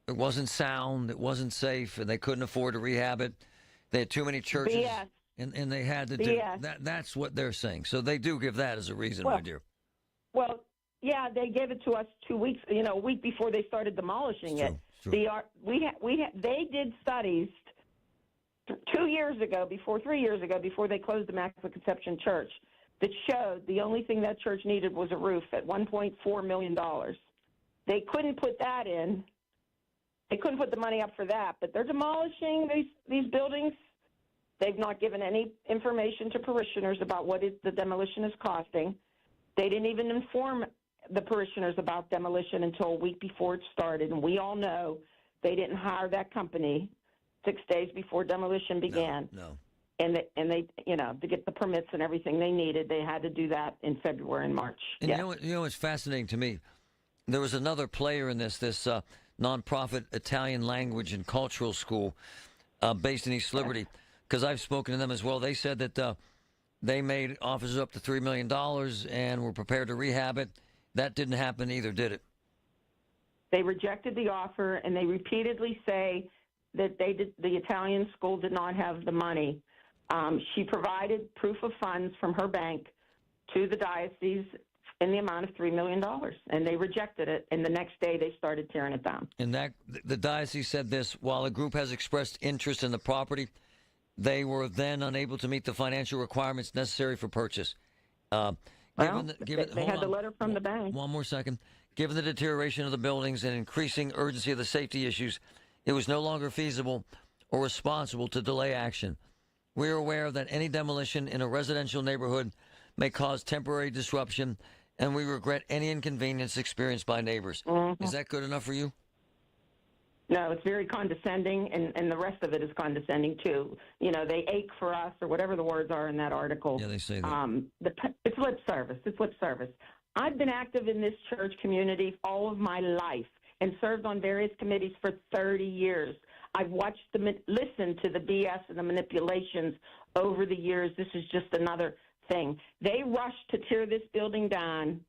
It wasn't sound, it wasn't safe, and they couldn't afford to rehab it. They had too many churches, BS. and they had to BS. do that. That's what they're saying. So they do give that as a reason, Well, my dear. Well, Yeah, they gave it to us 2 weeks, a week before they started demolishing it. They did studies 2 years ago, 3 years ago, before they closed the Immaculate Conception Church, that showed the only thing that church needed was a roof at $1.4 million. They couldn't put that in. They couldn't put the money up for that, but they're demolishing these buildings. They've not given any information to parishioners about what the demolition is costing. They didn't even inform the parishioners about demolition until a week before it started, and we all know they didn't hire that company 6 days before demolition began. No. And they, to get the permits and everything they needed, they had to do that in February and March. And you know what's fascinating to me? There was another player in this nonprofit Italian language and cultural school based in East Liberty, because I've spoken to them as well. They said that they made offers up to $3 million and were prepared to rehab it. That didn't happen either, did it? They rejected the offer, and they repeatedly say that the Italian school did not have the money. She provided proof of funds from her bank to the diocese in the amount of $3 million, and they rejected it, and the next day they started tearing it down. And the diocese said this: while a group has expressed interest in the property, they were then unable to meet the financial requirements necessary for purchase. They had the letter from the bank. One more second. Given the deterioration of the buildings and increasing urgency of the safety issues, it was no longer feasible or responsible to delay action. We are aware that any demolition in a residential neighborhood may cause temporary disruption, and we regret any inconvenience experienced by neighbors. Mm-hmm. Is that good enough for you? No, it's very condescending, and the rest of it is condescending, too. They ache for us, or whatever the words are in that article. Yeah, they say that. It's lip service. It's lip service. I've been active in this church community all of my life and served on various committees for 30 years. I've watched listened to the BS and the manipulations over the years. This is just another thing. They rushed to tear this building down,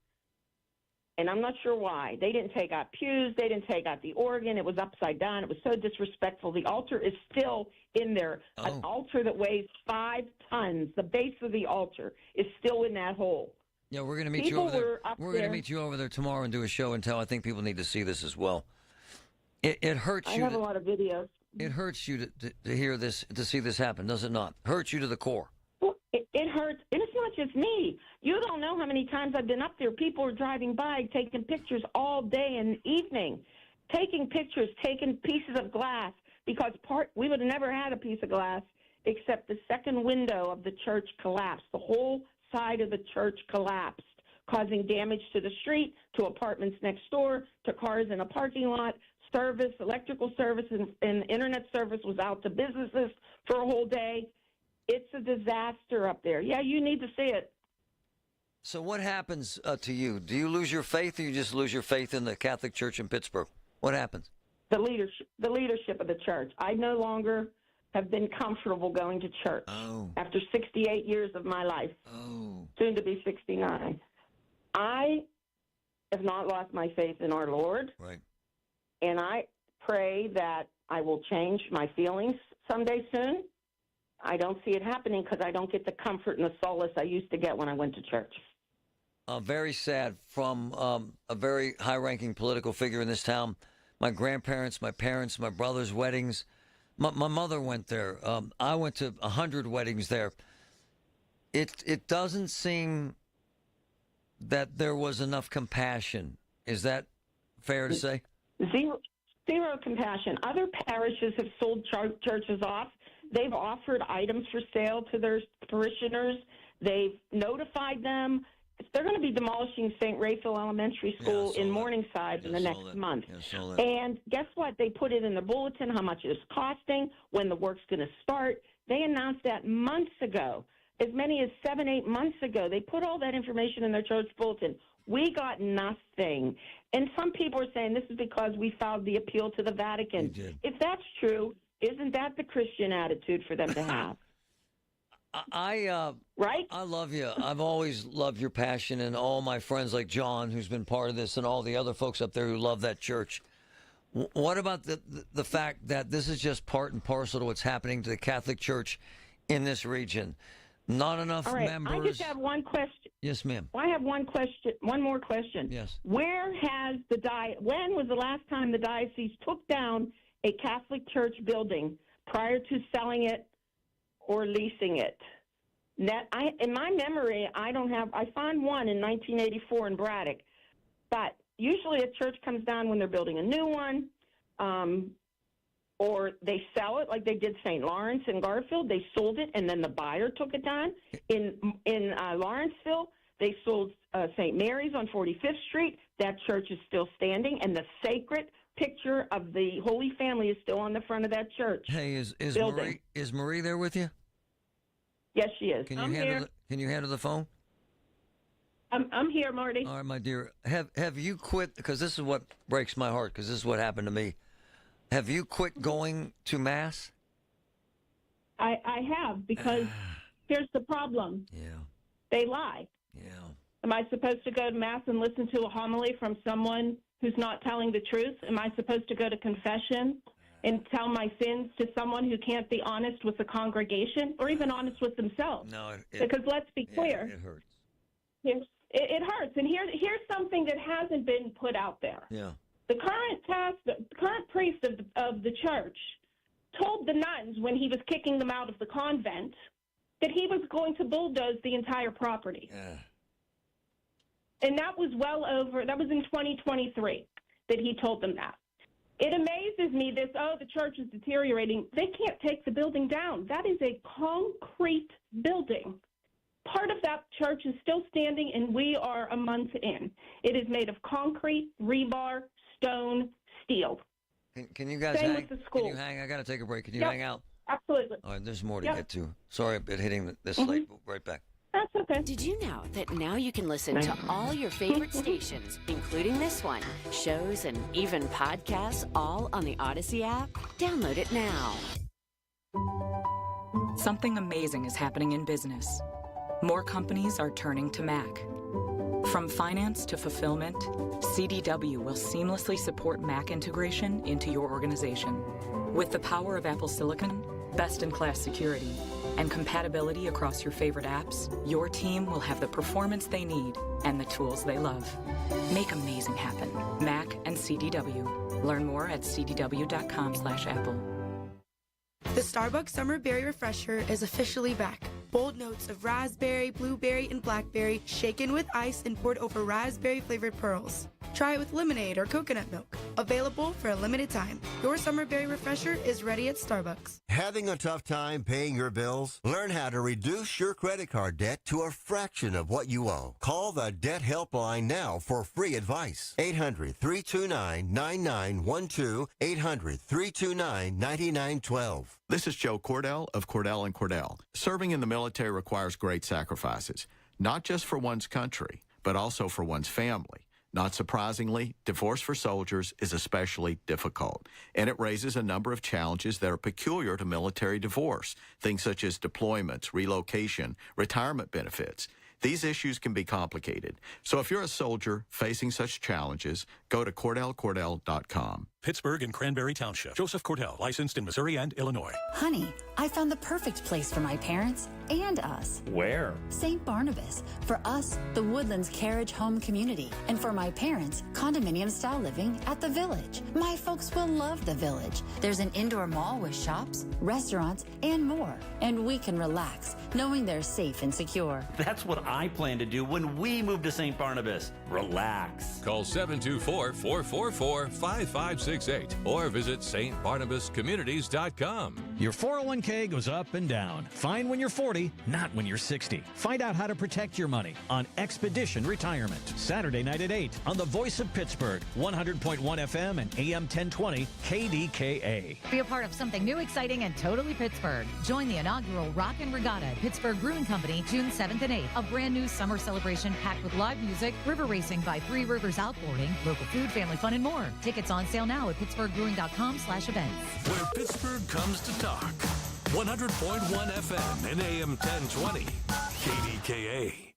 and I'm not sure why. They didn't take out pews. They didn't take out the organ. It was upside down. It was so disrespectful. The altar is still in there. An altar that weighs 5 tons. The base of the altar is still in that hole. Yeah, we're going to meet you over there. We're going to meet you over there tomorrow and do a show and tell. I think people need to see this as well. It hurts you. I have a lot of videos. It hurts you to hear this, to see this happen, does it not? Hurts you to the core. Well, it hurts, and it's not just me. You don't know how many times I've been up there. People are driving by, taking pictures all day and evening, taking pictures, taking pieces of glass, because we would have never had a piece of glass except the second window of the church collapsed. The whole side of the church collapsed, causing damage to the street, to apartments next door, to cars in a parking lot. Service, electrical service, and internet service was out to businesses for a whole day. It's a disaster up there. Yeah, you need to see it. So what happens to you? Do you lose your faith, or you just lose your faith in the Catholic Church in Pittsburgh? What happens? The leadership of the church. I no longer have been comfortable going to church after 68 years of my life, soon to be 69. I have not lost my faith in our Lord. Right. And I pray that I will change my feelings someday soon. I don't see it happening because I don't get the comfort and the solace I used to get when I went to church. Very sad from a very high-ranking political figure in this town. My grandparents, my parents, my brother's weddings. My mother went there. I went to 100 weddings there. It doesn't seem that there was enough compassion. Is that fair to say? Zero compassion. Other parishes have sold churches off. They've offered items for sale to their parishioners. They've notified them. They're going to be demolishing St. Raphael Elementary School in Morningside in the next month. And guess what? They put it in the bulletin, how much it's costing, when the work's going to start. They announced that months ago, as many as 7-8 months ago. They put all that information in their church bulletin. We got nothing. And some people are saying this is because we filed the appeal to the Vatican. If that's true, isn't that the Christian attitude for them to have? Right? I love you. I've always loved your passion, and all my friends like John, who's been part of this, and all the other folks up there who love that church. What about the fact that this is just part and parcel to what's happening to the Catholic Church in this region? Not enough All right, members. I just have one question. Yes, ma'am. Well, I have one more question. Yes. Where has when was the last time the diocese took down a Catholic church building prior to selling it or leasing it? In my memory, I found one in 1984 in Braddock, but usually a church comes down when they're building a new one, or they sell it like they did St. Lawrence and Garfield. They sold it, and then the buyer took it down. In Lawrenceville, they sold St. Mary's on 45th Street. That church is still standing, and the sacred picture of the Holy Family is still on the front of that church. Hey, is Marie there with you? Yes, she is. Can you handle the phone? I'm here, Marty. All right, my dear. Have you quit? Because this is what breaks my heart. Because this is what happened to me. Have you quit going to Mass? I have, because here's the problem. Yeah. They lie. Yeah. Am I supposed to go to Mass and listen to a homily from someone who's not telling the truth? Am I supposed to go to confession and tell my sins to someone who can't be honest with the congregation or even honest with themselves? No. Because let's be clear. It hurts. It hurts. And here's something that hasn't been put out there. Yeah. The current priest of the church told the nuns when he was kicking them out of the convent that he was going to bulldoze the entire property. Yeah. And that was in 2023 that he told them that. It amazes me the church is deteriorating. They can't take the building down. That is a concrete building. Part of that church is still standing, and we are a month in. It is made of concrete, rebar, stone, steel. Can you guys Same hang? with the school. Can you hang? I got to take a break. Can you Yep, hang out? Absolutely. All right, there's more to Yep. get to. Sorry about hitting this late. We'll be right back. That's okay. Did you know that now you can listen to all your favorite stations, including this one, shows, and even podcasts, all on the Odyssey app? Download it now. Something amazing is happening in business. More companies are turning to Mac. From finance to fulfillment, CDW will seamlessly support Mac integration into your organization. With the power of Apple Silicon, best-in-class security, and compatibility across your favorite apps, your team will have the performance they need and the tools they love. Make amazing happen. Mac and CDW. Learn more at cdw.com/Apple. The Starbucks Summer Berry Refresher is officially back. Bold notes of raspberry, blueberry, and blackberry shaken with ice and poured over raspberry-flavored pearls. Try it with lemonade or coconut milk. Available for a limited time. Your Summer Berry Refresher is ready at Starbucks. Having a tough time paying your bills? Learn how to reduce your credit card debt to a fraction of what you owe. Call the Debt Helpline now for free advice. 800-329-9912. 800-329-9912. This is Joe Cordell of Cordell & Cordell. Serving in the military requires great sacrifices, not just for one's country, but also for one's family. Not surprisingly, divorce for soldiers is especially difficult, and it raises a number of challenges that are peculiar to military divorce, things such as deployments, relocation, retirement benefits. These issues can be complicated. So if you're a soldier facing such challenges, go to CordellCordell.com. Pittsburgh and Cranberry Township. Joseph Cordell, licensed in Missouri and Illinois. Honey, I found the perfect place for my parents and us. Where? St. Barnabas. For us, the Woodlands Carriage Home Community. And for my parents, condominium-style living at the Village. My folks will love the Village. There's an indoor mall with shops, restaurants, and more. And we can relax, knowing they're safe and secure. That's what I plan to do when we move to St. Barnabas. Relax. Call 724-444-5568 or visit stbarnabascommunities.com. Your 401k goes up and down. Fine when you're 40, not when you're 60. Find out how to protect your money on Expedition Retirement. Saturday night at 8 on the Voice of Pittsburgh, 100.1 FM and AM 1020 KDKA. Be a part of something new, exciting, and totally Pittsburgh. Join the inaugural Rock and Regatta at Pittsburgh Brewing Company June 7th and 8th. A brand new summer celebration packed with live music, river racing by Three Rivers Outboarding, local food, family fun, and more. Tickets on sale now at pittsburghbrewing.com/events. Where Pittsburgh comes to talk. 100.1 FM and AM 1020. KDKA.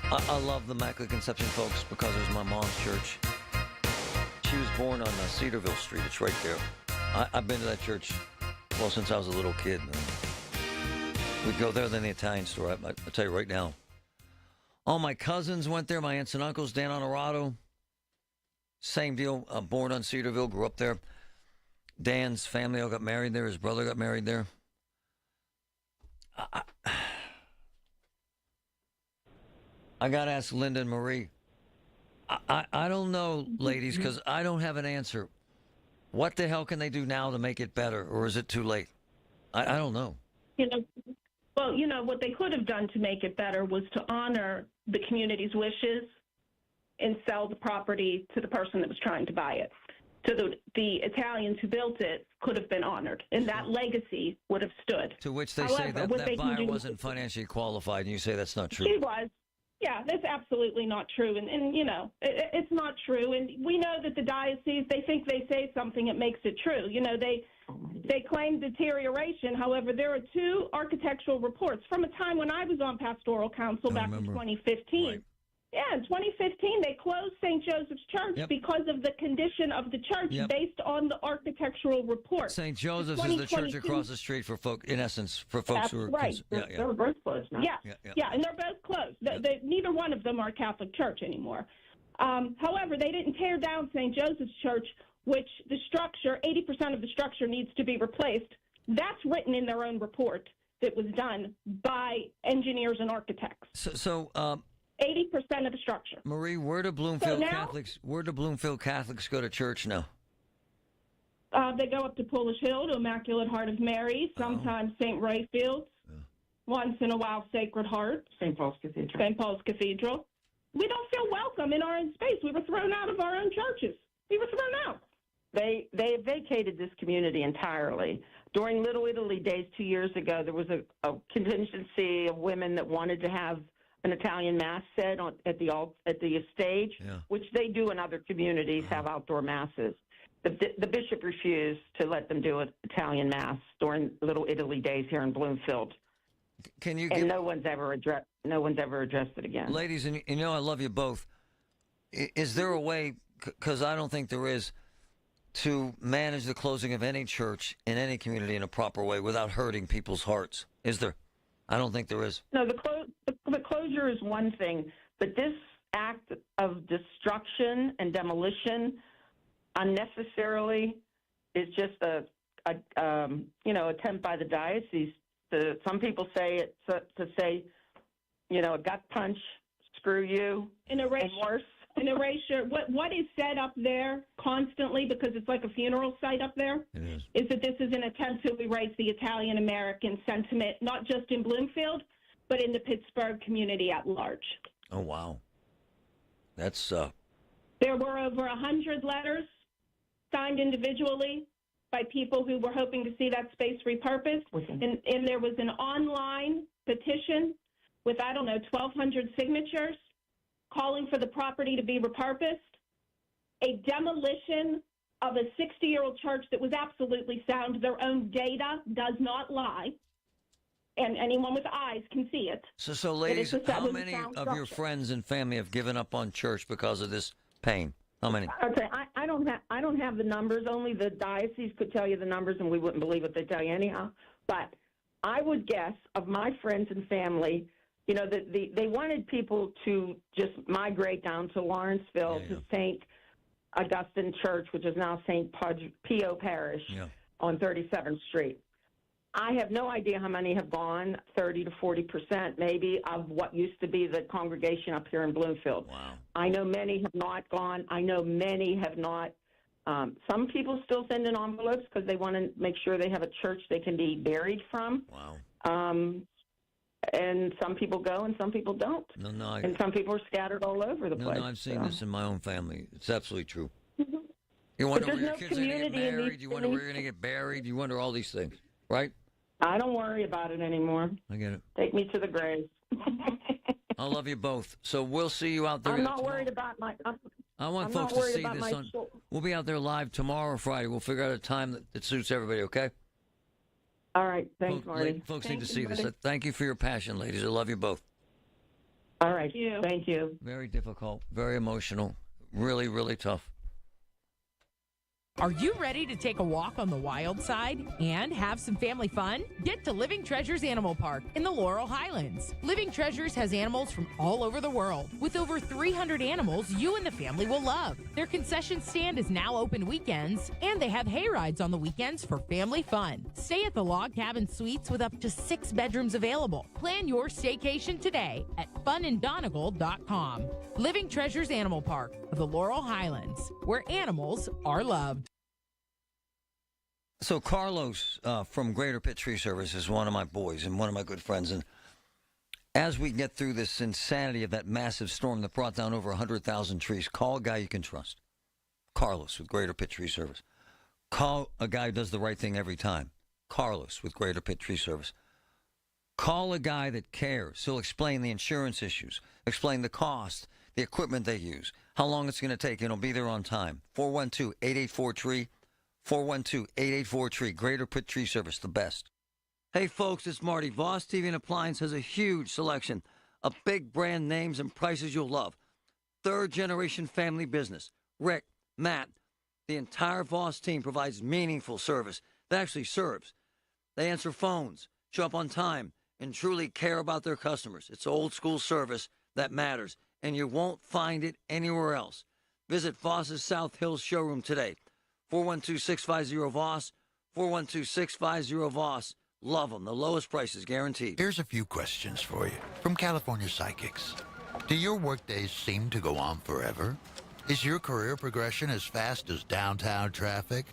I love the Immaculate Conception, folks, because it was my mom's church. She was born on Cedarville Street. It's right there. I've been to that church, well, since I was a little kid. We'd go there than the Italian store. I'll tell you right now. All my cousins went there. My aunts and uncles, Dan Honorado. Same deal. Born on Cedarville, grew up there. Dan's family all got married there. His brother got married there. I got to ask Linda and Marie. I don't know, ladies, because I don't have an answer. What the hell can they do now to make it better, or is it too late? I don't know. What they could have done to make it better was to honor the community's wishes and sell the property to the person that was trying to buy it. So the Italians who built it could have been honored, and that legacy would have stood. To which they say that buyer wasn't financially qualified, and you say that's not true. She was. Yeah, that's absolutely not true. And it's not true. And we know that the diocese, they think they say something, it makes it true. They claim deterioration. However, there are 2 architectural reports from a time when I was on pastoral council back in 2015. Right. Yeah, in 2015, they closed St. Joseph's Church because of the condition of the church based on the architectural report. St. Joseph's is the church across the street for folk, in essence, for folks who are... Right. They're both closed now. Yeah, and they're both closed. Neither one of them are a Catholic church anymore. However, they didn't tear down St. Joseph's Church, which the structure, 80% of the structure needs to be replaced. That's written in their own report that was done by engineers and architects. So 80% of the structure. Marie, where do Bloomfield Catholics go to church now? They go up to Polish Hill to Immaculate Heart of Mary, sometimes St. Rayfield, once in a while Sacred Heart. St. Paul's Cathedral. We don't feel welcome in our own space. We were thrown out of our own churches. We were thrown out. They vacated this community entirely. During Little Italy Days 2 years ago, there was a contingency of women that wanted to have an Italian mass said at the stage, which they do in other communities, have outdoor masses. The bishop refused to let them do an Italian mass during Little Italy Days here in Bloomfield. No one's ever addressed it again. Ladies, and I love you both. Is there a way, because I don't think there is, to manage the closing of any church in any community in a proper way without hurting people's hearts? Is there? I don't think there is. No, the closure is one thing, but this act of destruction and demolition unnecessarily is just a attempt by the diocese to. Some people say it's to say, a gut punch, screw you, and worse. An erasure. What is said up there constantly, because it's like a funeral site up there, is that this is an attempt to erase the Italian-American sentiment, not just in Bloomfield, but in the Pittsburgh community at large. Oh, wow. That's... There were over 100 letters signed individually by people who were hoping to see that space repurposed, and there was an online petition with, 1,200 signatures calling for the property to be repurposed, a demolition of a 60-year-old church that was absolutely sound. Their own data does not lie, and anyone with eyes can see it. So ladies, how many of your friends and family have given up on church because of this pain? How many? Okay, I don't have the numbers. Only the diocese could tell you the numbers, and we wouldn't believe what they tell you anyhow. But I would guess of my friends and family, they wanted people to just migrate down to Lawrenceville to St. Augustine Church, which is now St. Pio Parish on 37th Street. I have no idea how many have gone, 30 to 40% maybe, of what used to be the congregation up here in Bloomfield. Wow. I know many have not gone. I know many have not. Some people still send in envelopes because they want to make sure they have a church they can be buried from. Wow. And some people go and some people don't. And some people are scattered all over the place. No, I've seen this in my own family. It's absolutely true. Mm-hmm. You wonder where your kids are going to get married. You wonder where you're going to get buried. You wonder all these things, right? I don't worry about it anymore. I get it. Take me to the grave. I love you both. So we'll see you out there. I'm not worried about my... I want folks to see this on... We'll be out there live tomorrow or Friday. We'll figure out a time that suits everybody, okay? All right. Thanks, Marty. Folks need to see this. Thank you for your passion, ladies. I love you both. All right. Thank you. Very difficult. Very emotional. Really, really tough. Are you ready to take a walk on the wild side and have some family fun? Get to Living Treasures Animal Park in the Laurel Highlands. Living Treasures has animals from all over the world. With over 300 animals you and the family will love. Their concession stand is now open weekends, and they have hay rides on the weekends for family fun. Stay at the Log Cabin Suites with up to 6 bedrooms available. Plan your staycation today at funanddonegal.com. Living Treasures Animal Park of the Laurel Highlands, where animals are loved. So Carlos from Greater Pitt Tree Service is one of my boys and one of my good friends. And as we get through this insanity of that massive storm that brought down over 100,000 trees, call a guy you can trust. Carlos with Greater Pitt Tree Service. Call a guy who does the right thing every time. Carlos with Greater Pitt Tree Service. Call a guy that cares. He'll explain the insurance issues, explain the cost, the equipment they use, how long it's going to take, and he'll be there on time. 412-884-TREE. 412-884-TREE. Greater Pitt Tree Service, the best. Hey, folks, it's Marty. Voss TV and Appliance has a huge selection of big brand names and prices you'll love. Third-generation family business. Rick, Matt, the entire Voss team provides meaningful service that actually serves. They answer phones, show up on time, and truly care about their customers. It's old-school service that matters, and you won't find it anywhere else. Visit Voss's South Hills showroom today. 412-650-VOSS, 412-650-VOSS. Love them. The lowest prices guaranteed. Here's a few questions for you from California Psychics. Do your workdays seem to go on forever? Is your career progression as fast as downtown traffic?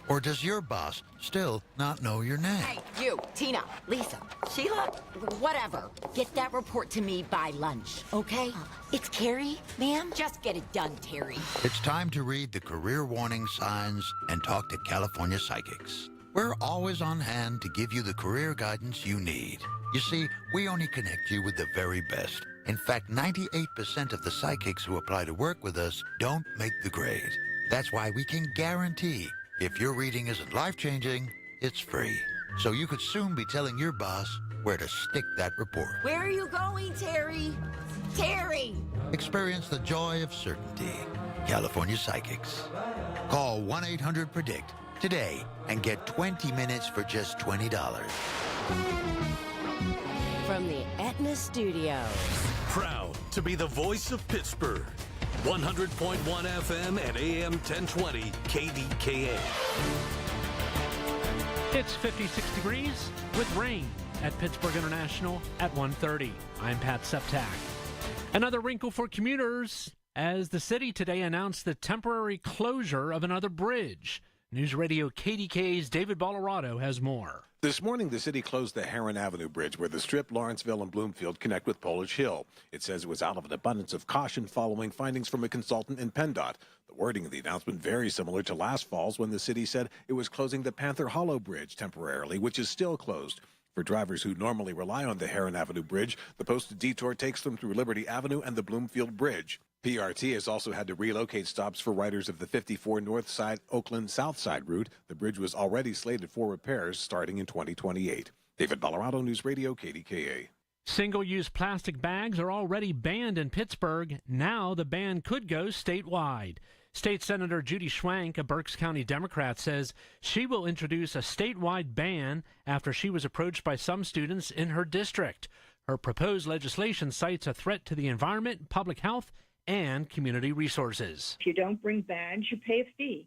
Or does your boss still not know your name? Hey, you, Tina, Lisa, Sheila, whatever. Get that report to me by lunch, okay? It's Carrie, ma'am. Just get it done, Terry. It's time to read the career warning signs and talk to California Psychics. We're always on hand to give you the career guidance you need. You see, we only connect you with the very best. In fact, 98% of the psychics who apply to work with us don't make the grade. That's why we can guarantee if your reading isn't life-changing, it's free. So you could soon be telling your boss where to stick that report. Where are you going, Terry? Terry! Experience the joy of certainty. California Psychics. Call 1-800-PREDICT today and get 20 minutes for just $20. From the Aetna Studios. Proud to be the voice of Pittsburgh. 100.1 FM and AM 1020 KDKA. It's 56 degrees with rain at Pittsburgh International at 1:30. I'm Pat Septak. Another wrinkle for commuters as the city today announced the temporary closure of another bridge. News Radio KDKA's David Bolorado has more. This morning, the city closed the Heron Avenue Bridge where the Strip, Lawrenceville, and Bloomfield connect with Polish Hill. It says it was out of an abundance of caution following findings from a consultant in PennDOT. The wording of the announcement very similar to last fall's when the city said it was closing the Panther Hollow Bridge temporarily, which is still closed. For drivers who normally rely on the Heron Avenue Bridge, the posted detour takes them through Liberty Avenue and the Bloomfield Bridge. PRT has also had to relocate stops for riders of the 54 North Side, Oakland South Side route. The bridge was already slated for repairs starting in 2028. David Bolorado, News Radio, KDKA. Single-use plastic bags are already banned in Pittsburgh. Now the ban could go statewide. State Senator Judy Schwank, a Berks County Democrat, says she will introduce a statewide ban after she was approached by some students in her district. Her proposed legislation cites a threat to the environment, public health, and community resources. If you don't bring bags, you pay a fee.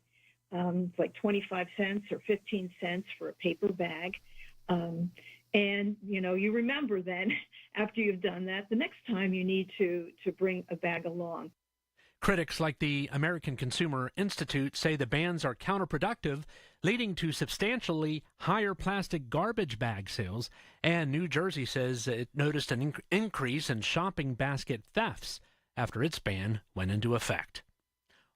It's like 25 cents or 15 cents for a paper bag. And, you remember then, after you've done that, the next time you need to bring a bag along. Critics like the American Consumer Institute say the bans are counterproductive, leading to substantially higher plastic garbage bag sales. And New Jersey says it noticed an increase in shopping basket thefts after its ban went into effect.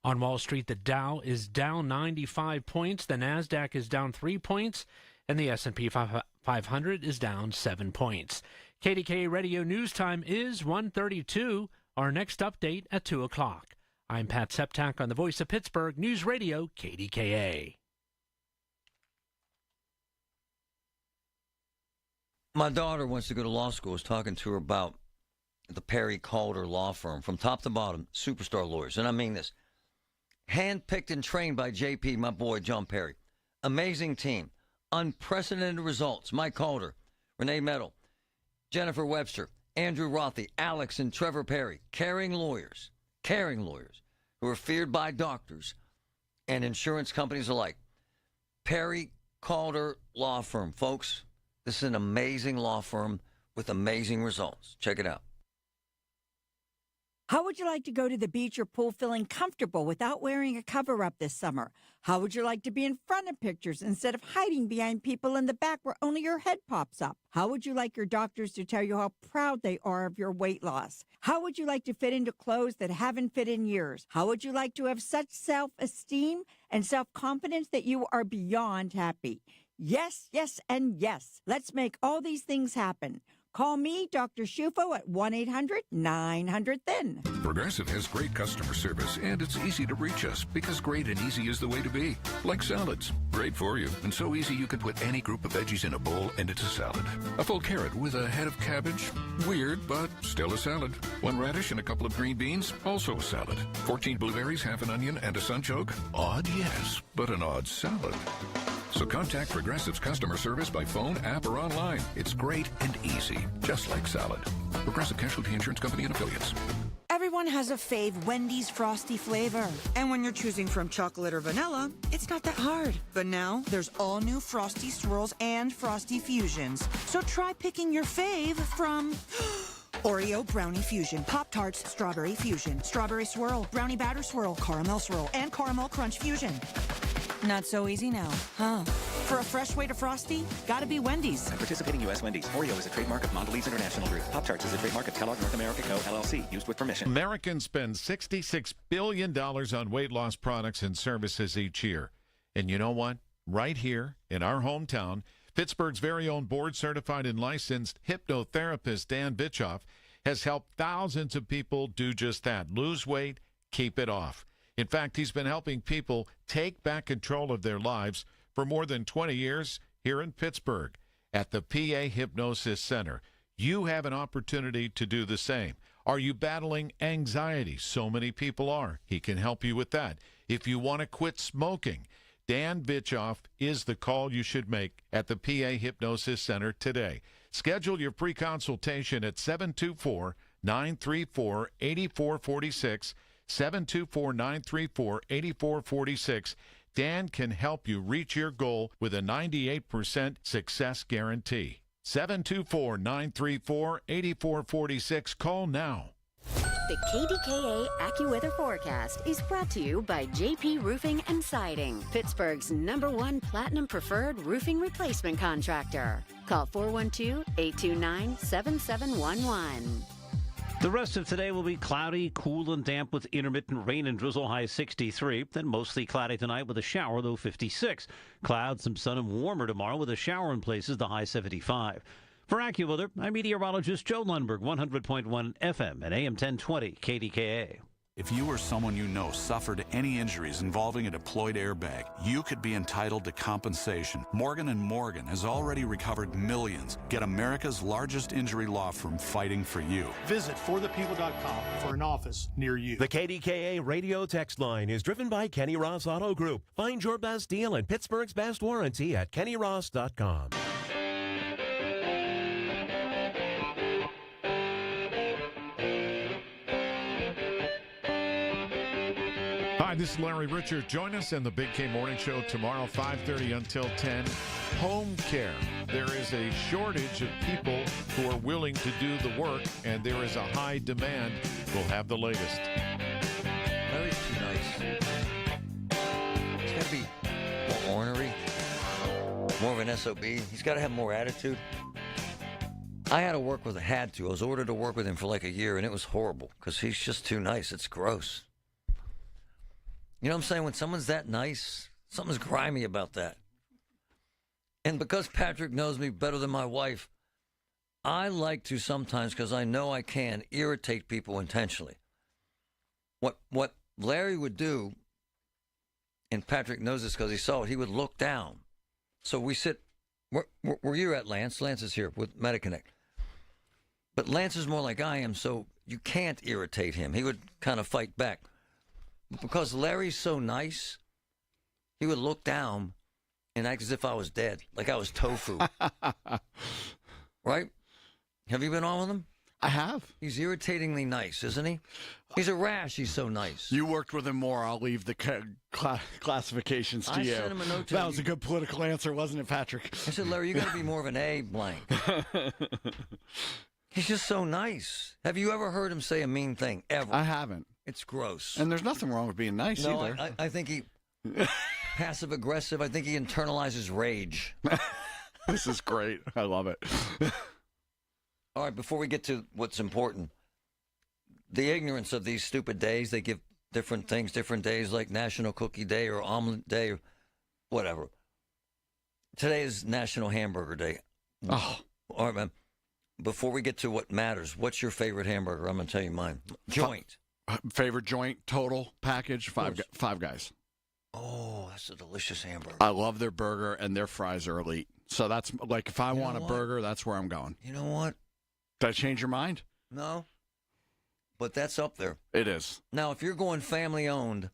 On Wall Street, the Dow is down 95 points, the Nasdaq is down 3 points, and the S&P 500 is down 7 points. KDKA Radio News Time is 1:32. Our next update at 2 o'clock. I'm Pat Septak on the Voice of Pittsburgh News Radio KDKA. My daughter wants to go to law school. I was talking to her about the Perry Calder law firm, from top to bottom, superstar lawyers. And I mean this. Handpicked and trained by JP, my boy, John Perry. Amazing team. Unprecedented results. Mike Calder, Renee Meadow, Jennifer Webster, Andrew Rothy, Alex and Trevor Perry. Caring lawyers who are feared by doctors and insurance companies alike. Perry Calder Law Firm. Folks, this is an amazing law firm with amazing results. Check it out. How would you like to go to the beach or pool feeling comfortable without wearing a cover-up this summer? How would you like to be in front of pictures instead of hiding behind people in the back where only your head pops up? How would you like your doctors to tell you how proud they are of your weight loss? How would you like to fit into clothes that haven't fit in years? How would you like to have such self-esteem and self-confidence that you are beyond happy? Yes, yes, and yes. Let's make all these things happen. Call me, Dr. Shufo, at 1-800-900-THIN. Progressive has great customer service, and it's easy to reach us because great and easy is the way to be. Like salads. Great for you, and so easy you can put any group of veggies in a bowl and it's a salad. A full carrot with a head of cabbage. Weird, but still a salad. 1 radish and a couple of green beans. Also a salad. 14 blueberries, half an onion, and a sunchoke. Odd, yes, but an odd salad. So contact Progressive's customer service by phone, app, or online. It's great and easy, just like salad. Progressive Casualty Insurance Company and Affiliates. Everyone has a fave Wendy's Frosty flavor. And when you're choosing from chocolate or vanilla, it's not that hard. But now, there's all new Frosty Swirls and Frosty Fusions. So try picking your fave from Oreo Brownie Fusion, Pop-Tarts Strawberry Fusion, Strawberry Swirl, Brownie Batter Swirl, Caramel Swirl, and Caramel Crunch Fusion. Not so easy now, huh? For a fresh way to Frosty, gotta be Wendy's. At participating U.S. Wendy's, Oreo is a trademark of Mondelez International Group. Pop-Tarts is a trademark of Kellogg North America Co., LLC, used with permission. Americans spend $66 billion on weight loss products and services each year. And you know what? Right here in our hometown, Pittsburgh's very own board-certified and licensed hypnotherapist Dan Bitchoff has helped thousands of people do just that. Lose weight, keep it off. In fact, he's been helping people take back control of their lives for more than 20 years here in Pittsburgh at the PA Hypnosis Center. You have an opportunity to do the same. Are you battling anxiety? So many people are. He can help you with that. If you want to quit smoking, Dan Bitchoff is the call you should make at the PA Hypnosis Center today. Schedule your free consultation at 724-934-8446. 724-934-8446. Dan can help you reach your goal with a 98% success guarantee. 724-934-8446. Call now. The KDKA AccuWeather forecast is brought to you by JP Roofing and Siding, Pittsburgh's #1 Platinum Preferred Roofing Replacement Contractor. Call 412-829-7711. The rest of today will be cloudy, cool, and damp with intermittent rain and drizzle, high 63. Then mostly cloudy tonight with a shower, low 56. Clouds, some sun, and warmer tomorrow with a shower in places, the high 75. For AccuWeather, I'm meteorologist Joe Lundberg, 100.1 FM and AM 1020 KDKA. If you or someone you know suffered any injuries involving a deployed airbag, you could be entitled to compensation. Morgan & Morgan has already recovered millions. Get America's largest injury law firm fighting for you. Visit forthepeople.com for an office near you. The KDKA radio text line is driven by Kenny Ross Auto Group. Find your best deal and Pittsburgh's best warranty at kennyross.com. Hi, this is Larry Richard. Join us in the Big K Morning Show tomorrow, 5:30 until 10. Home care. There is a shortage of people who are willing to do the work, and there is a high demand. We'll have the latest. Larry's too nice. He's got to be more ornery, more of an SOB. He's got to have more attitude. I had to work with I was ordered to work with him for like a year, and it was horrible because he's just too nice. It's gross. You know what I'm saying? When someone's that nice, something's grimy about that. And because Patrick knows me better than my wife, I like to sometimes, because I know I can, irritate people intentionally. What Larry would do, and Patrick knows this because he saw it, he would look down. So we sit, where you're at, Lance. Lance is here with MediConnect. But Lance is more like I am, so you can't irritate him. He would kind of fight back. because Larry's so nice, he would look down and act as if I was dead, like I was tofu. Right? Have you been on with him? I have. He's irritatingly nice, isn't he? He's a rash. He's so nice. You worked with him more. I'll leave the classifications to you. I sent him a note to That was a good political answer, wasn't it, Patrick? I said, Larry, you got to be more of an A blank. He's just so nice. Have you ever heard him say a mean thing, ever? I haven't. It's gross. And there's nothing wrong with being nice either. I think he... passive-aggressive. I think he internalizes rage. This is great. I love it. All right, before we get to what's important, the ignorance of these stupid days, they give different things, different days, like National Cookie Day or Omelet Day or whatever. Today is National Hamburger Day. Oh. All right, man. Before we get to what matters, what's your favorite hamburger? I'm going to tell you mine. Joint. Favorite joint, total, package, Five Guys. Oh, that's a delicious hamburger. I love their burger, and their fries are elite. So that's, like, if I want a burger, that's where I'm going. You know what? Did I change your mind? No. But that's up there. It is. Now, if you're going family-owned,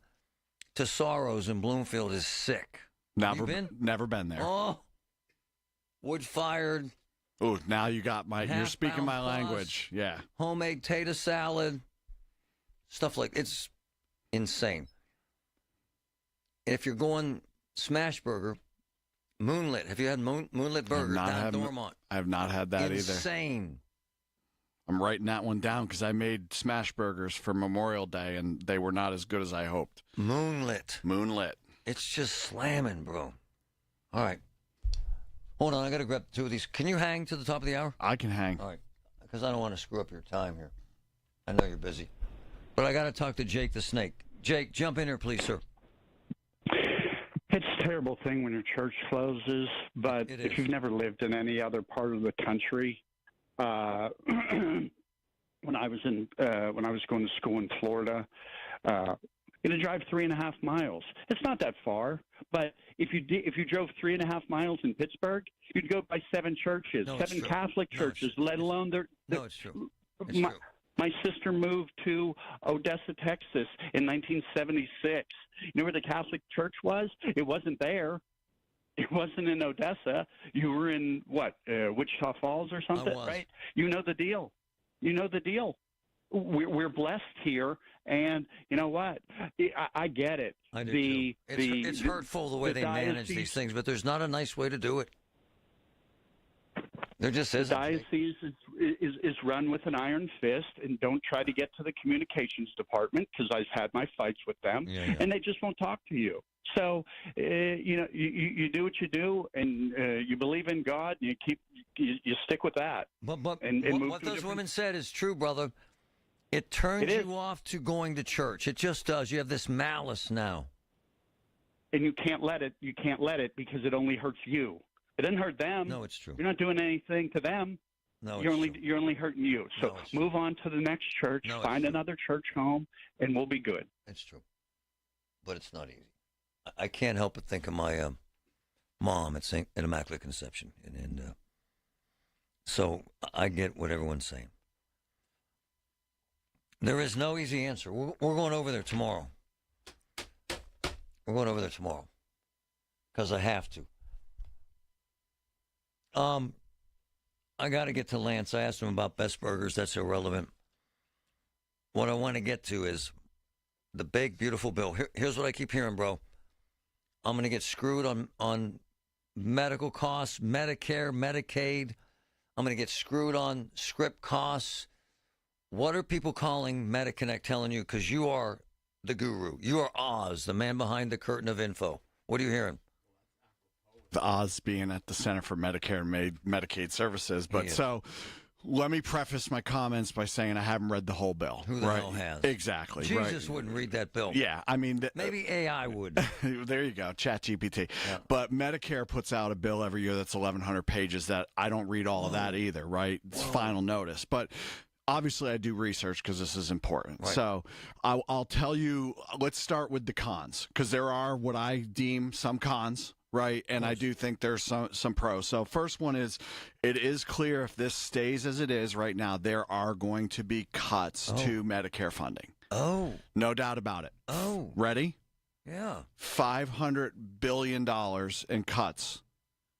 Tesaro's in Bloomfield is sick. Never you been? Never been there. Oh. Wood-fired. Oh, now you got you're speaking my language. Yeah. Homemade tater salad. Stuff like, it's insane. If you're going smash burger, Moonlit. Have you had Moonlit Burger down Dormont? I have not had that either. Insane. I'm writing that one down because I made smash burgers for Memorial Day, and they were not as good as I hoped. Moonlit. It's just slamming, bro. All right. Hold on, I got to grab 2 of these. Can you hang to the top of the hour? I can hang. All right. Because I don't want to screw up your time here. I know you're busy. But I got to talk to Jake the Snake. Jake, jump in here, please, sir. It's a terrible thing when your church closes, but if you've never lived in any other part of the country, when I was going to school in Florida, you drive 3.5 miles. It's not that far, but if you drove 3.5 miles in Pittsburgh, you'd go by 7 churches, 7 Catholic churches, let alone their. No, it's true. My sister moved to Odessa, Texas in 1976. You know where the Catholic Church was? It wasn't there. It wasn't in Odessa. You were in, Wichita Falls or something, right? You know the deal. We're blessed here, and you know what? I get it. I do too. It's hurtful the way they manage these things, but there's not a nice way to do it. There just isn't. The diocese is run with an iron fist, and don't try to get to the communications department because I've had my fights with them, and they just won't talk to you. So, you do what you do, and you believe in God, and you stick with that. But what those women said is true, brother. It turns you off to going to church. It just does. You have this malice now. And you can't let it. You can't let it because it only hurts you. It doesn't hurt them. No, it's true. You're not doing anything to them. No, you're only hurting you. So move on to the next church, find another church home, and we'll be good. It's true. But it's not easy. I can't help but think of my mom at St. Immaculate Conception. And so I get what everyone's saying. There is no easy answer. We're going over there tomorrow. We're going over there tomorrow because I have to. I got to get to Lance. I asked him about Best Burgers. That's irrelevant. What I want to get to is the big, beautiful bill. Here's what I keep hearing, bro. I'm going to get screwed on medical costs, Medicare, Medicaid. I'm going to get screwed on script costs. What are people calling MediConnect telling you? Because you are the guru. You are Oz, the man behind the curtain of info. What are you hearing? The Oz being at the Center for Medicare and Medicaid Services. But so let me preface my comments by saying I haven't read the whole bill. Who the hell has? Exactly. Jesus wouldn't read that bill. Yeah, I mean. Maybe AI would. There you go, ChatGPT. Yeah. But Medicare puts out a bill every year that's 1,100 pages that I don't read all of that either, right? It's final notice. But obviously I do research because this is important. Right. So I'll tell you, let's start with the cons because there are what I deem some cons. Right, and I do think there's some pros. So first one is, it is clear if this stays as it is right now, there are going to be cuts to Medicare funding. Oh. No doubt about it. Oh. Ready? Yeah. $500 billion in cuts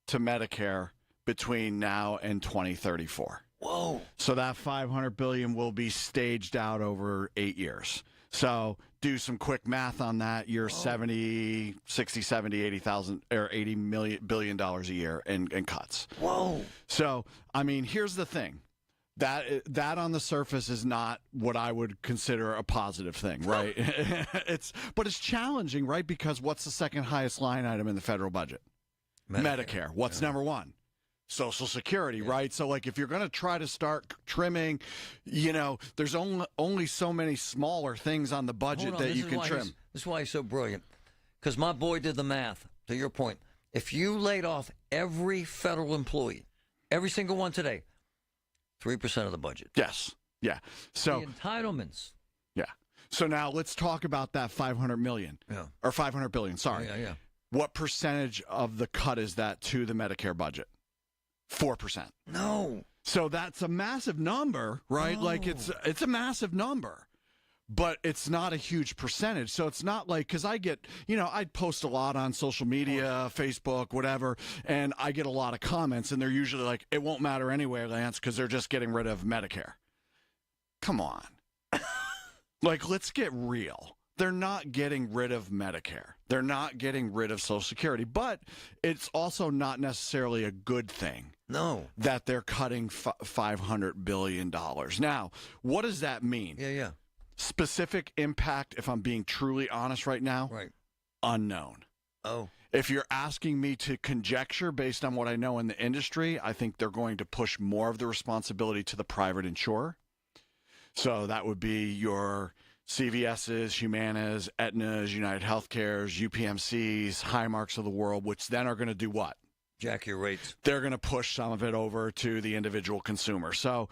to Medicare between now and 2034. Whoa. So that $500 billion will be staged out over 8 years. So do some quick math on that. You're 70, 60, 70, 80,000 or $80 billion a year in cuts. Whoa. So, I mean, here's the thing. That on the surface is not what I would consider a positive thing, right? But it's challenging, right? Because what's the second highest line item in the federal budget? Medicare. What's number one? Social Security, right? So, like, if you're going to try to start trimming, there's only so many smaller things on the budget that you can trim. This is why he's so brilliant. Because my boy did the math, to your point. If you laid off every federal employee, every single one today, 3% of the budget. Yes. Yeah. So the entitlements. Yeah. So now let's talk about that $500 million. Yeah. Or $500 billion. Sorry. Yeah. What percentage of the cut is that to the Medicare budget? 4%. No. So that's a massive number, right? No. Like it's a massive number. But it's not a huge percentage. So it's not like, because I get, I post a lot on social media, Facebook, whatever, and I get a lot of comments, and they're usually like, it won't matter anyway, Lance, because they're just getting rid of Medicare. Come on. Like, let's get real. They're not getting rid of Medicare. They're not getting rid of Social Security. But it's also not necessarily a good thing. No. That they're cutting $500 billion. Now, what does that mean? Yeah. Specific impact, if I'm being truly honest right now, right? Unknown. Oh. If you're asking me to conjecture based on what I know in the industry, I think they're going to push more of the responsibility to the private insurer. So that would be your CVS's, Humana's, Aetna's, United Healthcare's, UPMC's, Highmarks of the world, which then are going to do what? Jack your rates. They're going to push some of it over to the individual consumer. So,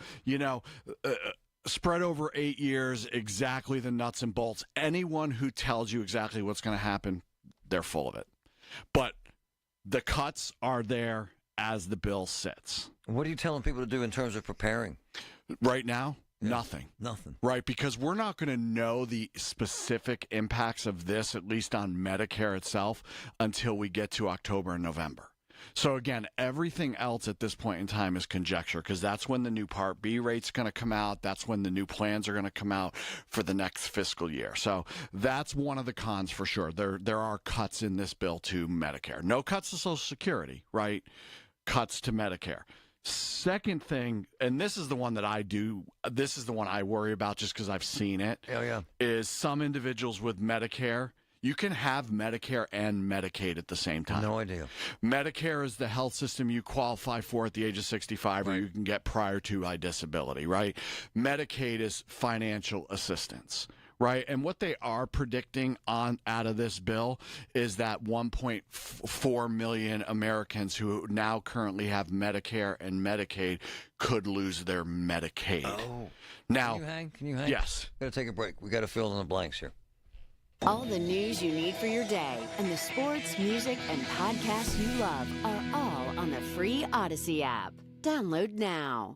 spread over 8 years, exactly the nuts and bolts. Anyone who tells you exactly what's going to happen, they're full of it. But the cuts are there as the bill sits. What are you telling people to do in terms of preparing? Right now, nothing. Nothing. Right, because we're not going to know the specific impacts of this, at least on Medicare itself, until we get to October and November. So, again, everything else at this point in time is conjecture, because that's when the new Part B rate's going to come out. That's when the new plans are going to come out for the next fiscal year. So that's one of the cons for sure. There are cuts in this bill to Medicare. No cuts to Social Security, right? Cuts to Medicare. Second thing, and this is the one that this is the one I worry about just because I've seen it, is some individuals with Medicare. You can have Medicare and Medicaid at the same time. No idea. Medicare is the health system you qualify for at the age of 65 or you can get prior to a disability, right? Medicaid is financial assistance, right? And what they are predicting out of this bill is that 1.4 million Americans who now currently have Medicare and Medicaid could lose their Medicaid. Oh. Now, Can you hang? Yes. Got to take a break. We got to fill in the blanks here. All the news you need for your day and the sports, music, and podcasts you love are all on the free Odyssey app. Download now.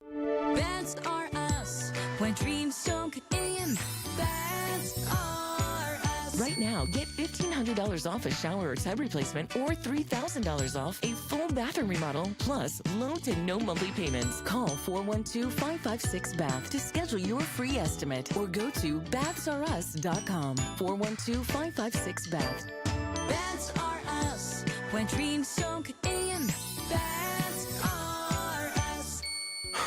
Best are us when dreams don't get in. Best are us. Right now, get $1,500 off a shower or tub replacement or $3,000 off a full bathroom remodel, plus low to no monthly payments. Call 412-556-BATH to schedule your free estimate or go to bathsareus.com. 412-556-BATH. Best are us when dreams don't get in. Best are us.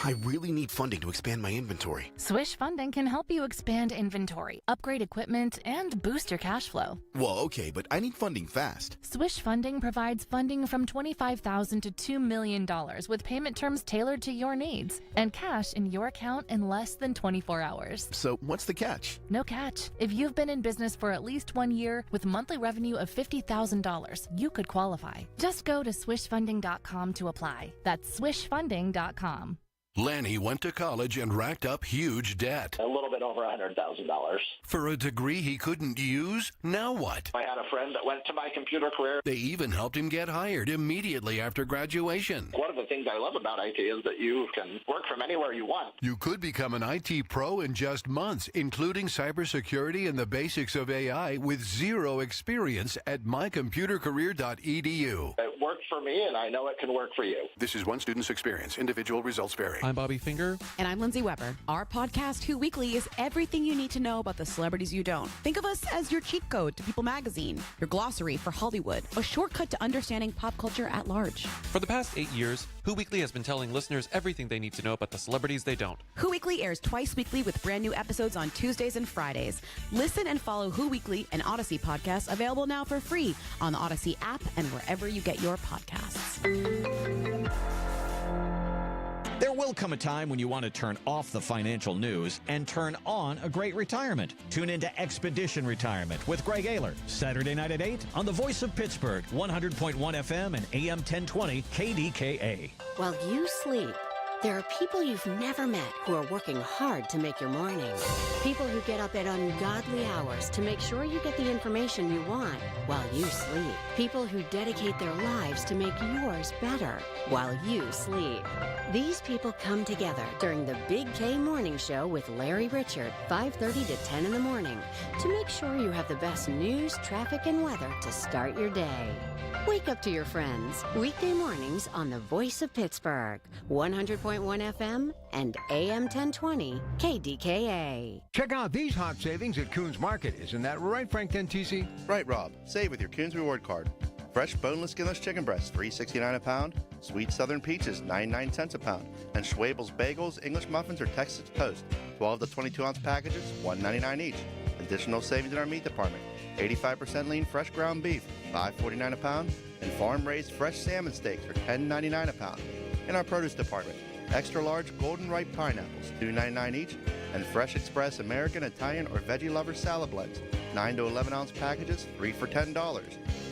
I really need funding to expand my inventory. Swish Funding can help you expand inventory, upgrade equipment, and boost your cash flow. Well, okay, but I need funding fast. Swish Funding provides funding from $25,000 to $2 million with payment terms tailored to your needs and cash in your account in less than 24 hours. So what's the catch? No catch. If you've been in business for at least 1 year with monthly revenue of $50,000, you could qualify. Just go to swishfunding.com to apply. That's swishfunding.com. Lanny went to college and racked up huge debt. A little bit over $100,000. For a degree he couldn't use? Now what? I had a friend that went to my computer career. They even helped him get hired immediately after graduation. One of the things things I love about IT is that you can work from anywhere you want. You could become an IT pro in just months, including cybersecurity and the basics of AI with zero experience at mycomputercareer.edu. It worked for me, and I know it can work for you. This is one student's experience. Individual results vary. I'm Bobby Finger. And I'm Lindsay Weber. Our podcast, Who Weekly, is everything you need to know about the celebrities you don't. Think of us as your cheat code to People Magazine, your glossary for Hollywood, a shortcut to understanding pop culture at large. For the past 8 years, Who Weekly has been telling listeners everything they need to know about the celebrities they don't. Who Weekly airs twice weekly with brand new episodes on Tuesdays and Fridays. Listen and follow Who Weekly, an Odyssey podcast, available now for free on the Odyssey app and wherever you get your podcasts. There will come a time when you want to turn off the financial news and turn on a great retirement. Tune into Expedition Retirement with Greg Ayler, Saturday night at 8 on the Voice of Pittsburgh, 100.1 FM and AM 1020 KDKA. While you sleep, there are people you've never met who are working hard to make your morning. People who get up at ungodly hours to make sure you get the information you want while you sleep. People who dedicate their lives to make yours better while you sleep. These people come together during the Big K Morning Show with Larry Richard, 5:30 to 10 in the morning, to make sure you have the best news, traffic, and weather to start your day. Wake up to your friends, weekday mornings on the Voice of Pittsburgh, 100.1 FM and AM 1020 KDKA. Check out these hot savings at Coons Market. Isn't that right, Frank Dentisi? Right, Rob. Save with your Coons Reward Card. Fresh boneless, skinless chicken breasts, $3.69 a pound. Sweet Southern peaches, 99 cents a pound. And Schwabel's bagels, English muffins, or Texas toast, 12 to 22-ounce packages, $1.99 each. Additional savings in our meat department. 85% lean fresh ground beef, $5.49 a pound. And farm-raised fresh salmon steaks are $10.99 a pound. In our produce department, extra large golden ripe pineapples, $2.99 each. And fresh express American, Italian, or veggie lover salad blends, 9 to 11-ounce packages, 3 for $10.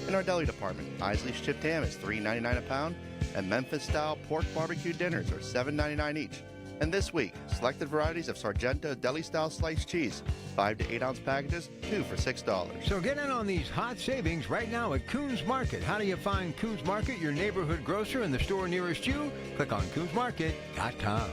In our deli department, Isley's chipped ham is $3.99 a pound, and Memphis-style pork barbecue dinners are $7.99 each. And this week, selected varieties of Sargento deli-style sliced cheese, 5 to 8-ounce packages, 2 for $6. So get in on these hot savings right now at Coons Market. How do you find Coons Market, your neighborhood grocer, and the store nearest you? Click on coonsmarket.com.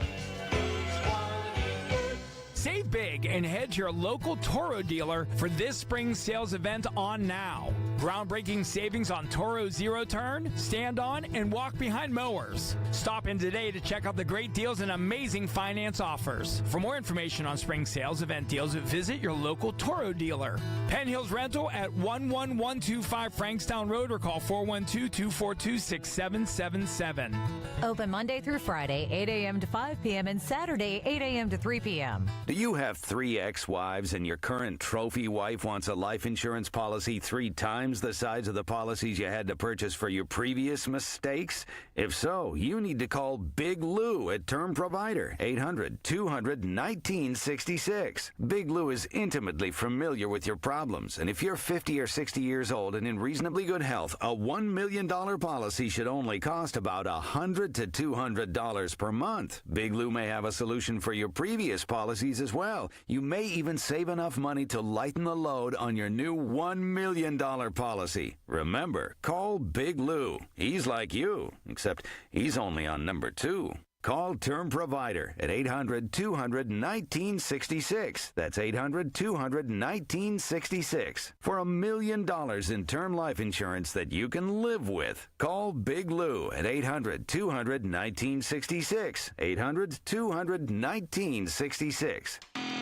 Save big and head to your local Toro dealer for this spring sales event on now. Groundbreaking savings on Toro Zero Turn, Stand On, and Walk Behind mowers. Stop in today to check out the great deals and amazing finance offers. For more information on spring sales event deals, visit your local Toro dealer. Penn Hills Rental at 11125 Frankstown Road or call 412-242-6777. Open Monday through Friday, 8 a.m. to 5 p.m. and Saturday, 8 a.m. to 3 p.m. Do you have 3 ex-wives and your current trophy wife wants a life insurance policy 3 times the size of the policies you had to purchase for your previous mistakes? If so, you need to call Big Lou at Term Provider, 800-200-1966. Big Lou is intimately familiar with your problems, and if you're 50 or 60 years old and in reasonably good health, a $1 million policy should only cost about $100 to $200 per month. Big Lou may have a solution for your previous policies as well. You may even save enough money to lighten the load on your new $1 million policy. Remember, call Big Lou. He's like you, except he's only on number 2. Call Term Provider at 800-200-1966. That's 800-200-1966. For $1 million in term life insurance that you can live with. Call Big Lou at 800-200-1966. 800-200-1966.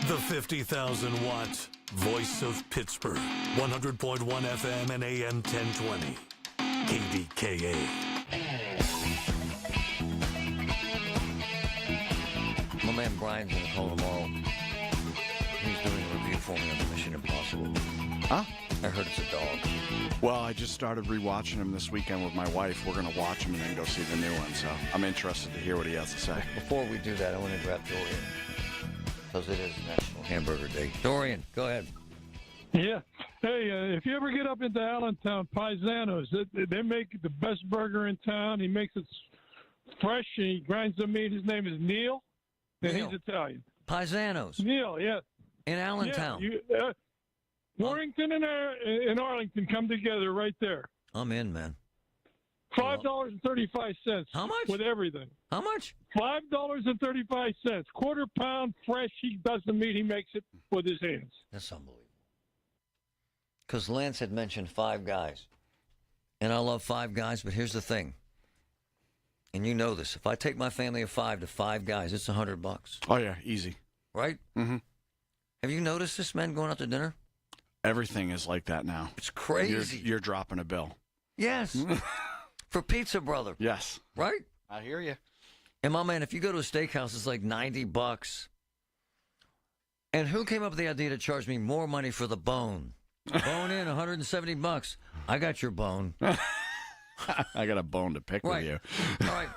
The 50,000-watt voice of Pittsburgh. 100.1 FM and AM 1020. KDKA. My man Brian's going to call tomorrow. He's doing a review for me on the Mission Impossible. Huh? I heard it's a dog. Well, I just started rewatching him this weekend with my wife. We're going to watch him and then go see the new one, so I'm interested to hear what he has to say. Before we do that, I want to grab Dorian, because it is National Hamburger Day. Dorian, go ahead. Yeah. Hey, if you ever get up into Allentown, Paisanos, they make the best burger in town. He makes it fresh, and he grinds the meat. His name is Neil, and he's Italian. Paisanos. Neil, yeah. In Allentown. Yeah, Warrington and Arlington come together right there. I'm in, man. $5.35. How much? With everything. How much? $5.35. Quarter pound fresh. He does the meat. He makes it with his hands. That's unbelievable. Because Lance had mentioned Five Guys. And I love Five Guys, but here's the thing. And you know this. If I take my family of 5 to Five Guys, it's $100. Oh, yeah, easy. Right? Mm-hmm. Have you noticed this, men, going out to dinner? Everything is like that now. It's crazy. You're dropping a bill. Yes. For pizza, brother. Yes. Right? I hear you. And my man, if you go to a steakhouse, it's like $90. And who came up with the idea to charge me more money for the bone? Bone in, $170. I got your bone. I got a bone to pick with you. All right.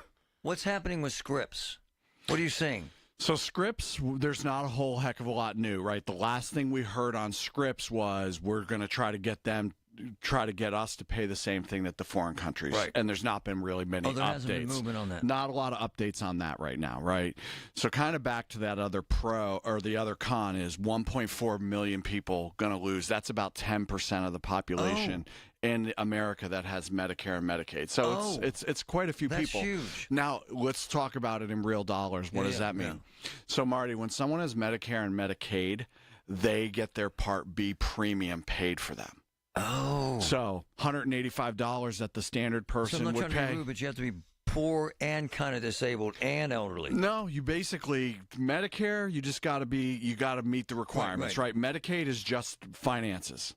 What's happening with Scripps? What are you saying? So Scripps, there's not a whole heck of a lot new, right? The last thing we heard on Scripps was we're going to try to get us to pay the same thing that the foreign countries. Right. And there's not been really many there updates. hasn't been movement on that. Not a lot of updates on that right now, right? So kind of back to that other pro or the other con is 1.4 million people going to lose. That's about 10% of the population in America that has Medicare and Medicaid. So it's quite a few people. That's huge. Now, let's talk about it in real dollars. What does that mean? Yeah. So, Marty, when someone has Medicare and Medicaid, they get their Part B premium paid for them. Oh. So $185 that the standard person I'm not would trying to pay. be rude, but you have to be poor and kind of disabled and elderly. No, you basically Medicare, you got to meet the requirements, right? Medicaid is just finances.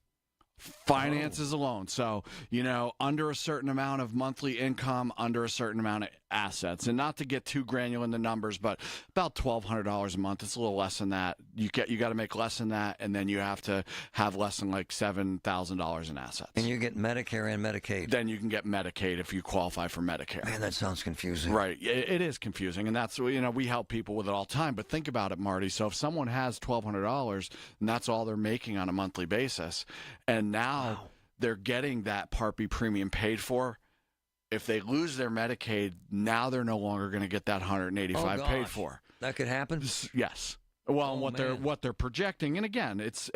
Finances alone. So, under a certain amount of monthly income, under a certain amount of assets. And not to get too granular in the numbers, but about $1,200 a month. It's a little less than that. You got to make less than that, and then you have to have less than like $7,000 in assets. And you get Medicare and Medicaid. Then you can get Medicaid if you qualify for Medicare. Man, that sounds confusing. Right. It is confusing, and that's, we help people with it all the time. But think about it, Marty. So if someone has $1,200, and that's all they're making on a monthly basis, and now they're getting that Part B premium paid for, if they lose their Medicaid, now they're no longer going to get that $185 paid for. That could happen? Yes. Well, what they're projecting, and again, it's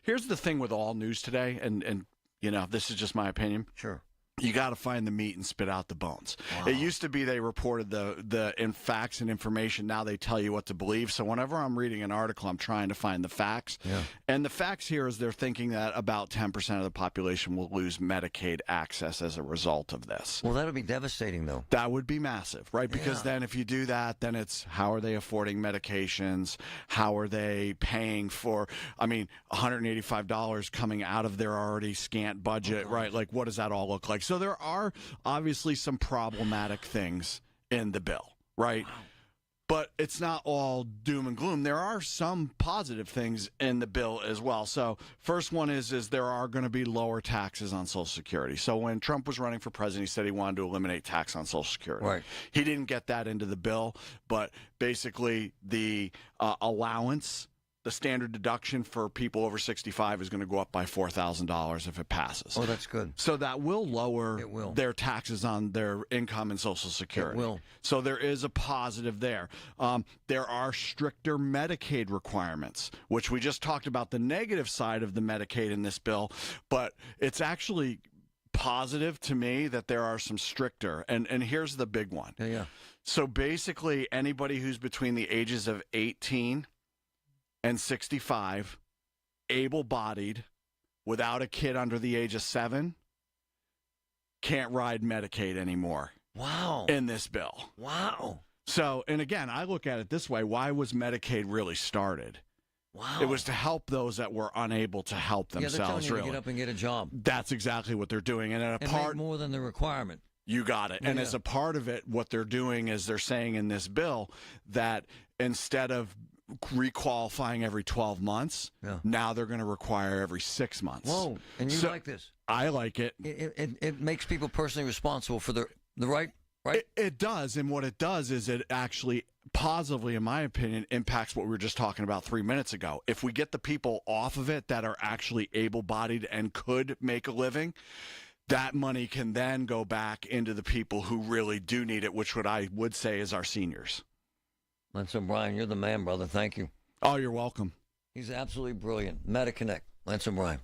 here's the thing with all news today, and this is just my opinion. Sure. You got to find the meat and spit out the bones. Wow. It used to be they reported the facts and information. Now they tell you what to believe. So whenever I'm reading an article, I'm trying to find the facts. Yeah. And the facts here is they're thinking that about 10% of the population will lose Medicaid access as a result of this. Well, that would be devastating, though. That would be massive, right? Because then if you do that, then it's how are they affording medications? How are they paying for, $185 coming out of their already scant budget, right? Like, what does that all look like? So there are obviously some problematic things in the bill, right? Wow. But it's not all doom and gloom. There are some positive things in the bill as well. So first one is there are going to be lower taxes on Social Security. So when Trump was running for president, he said he wanted to eliminate tax on Social Security. Right. He didn't get that into the bill, but basically the allowance, the standard deduction for people over 65 is going to go up by $4,000 if it passes. Oh, that's good. So that will lower their taxes on their income and Social Security. It will. So there is a positive there. There are stricter Medicaid requirements, which we just talked about the negative side of the Medicaid in this bill, but it's actually positive to me that there are some stricter. And here's the big one. Yeah. So basically anybody who's between the ages of 18 and 65, able-bodied, without a kid under the age of 7, can't ride Medicaid anymore. Wow. In this bill. Wow. So, and again, I look at it this way. Why was Medicaid really started? Wow. It was to help those that were unable to help themselves, they're telling you really. to get up and get a job. That's exactly what they're doing. And at a part make more than the requirement. You got it. And as a part of it, what they're doing is they're saying in this bill that instead of requalifying every 12 months, now they're going to require every 6 months. Whoa, and you like this? I like it. It makes people personally responsible for the right? It does, and what it does is it actually positively, in my opinion, impacts what we were just talking about 3 minutes ago. If we get the people off of it that are actually able-bodied and could make a living, that money can then go back into the people who really do need it, which what I would say is our seniors. Lance O'Brien, you're the man, brother. Thank you. Oh, you're welcome. He's absolutely brilliant. MetaConnect. Lance O'Brien.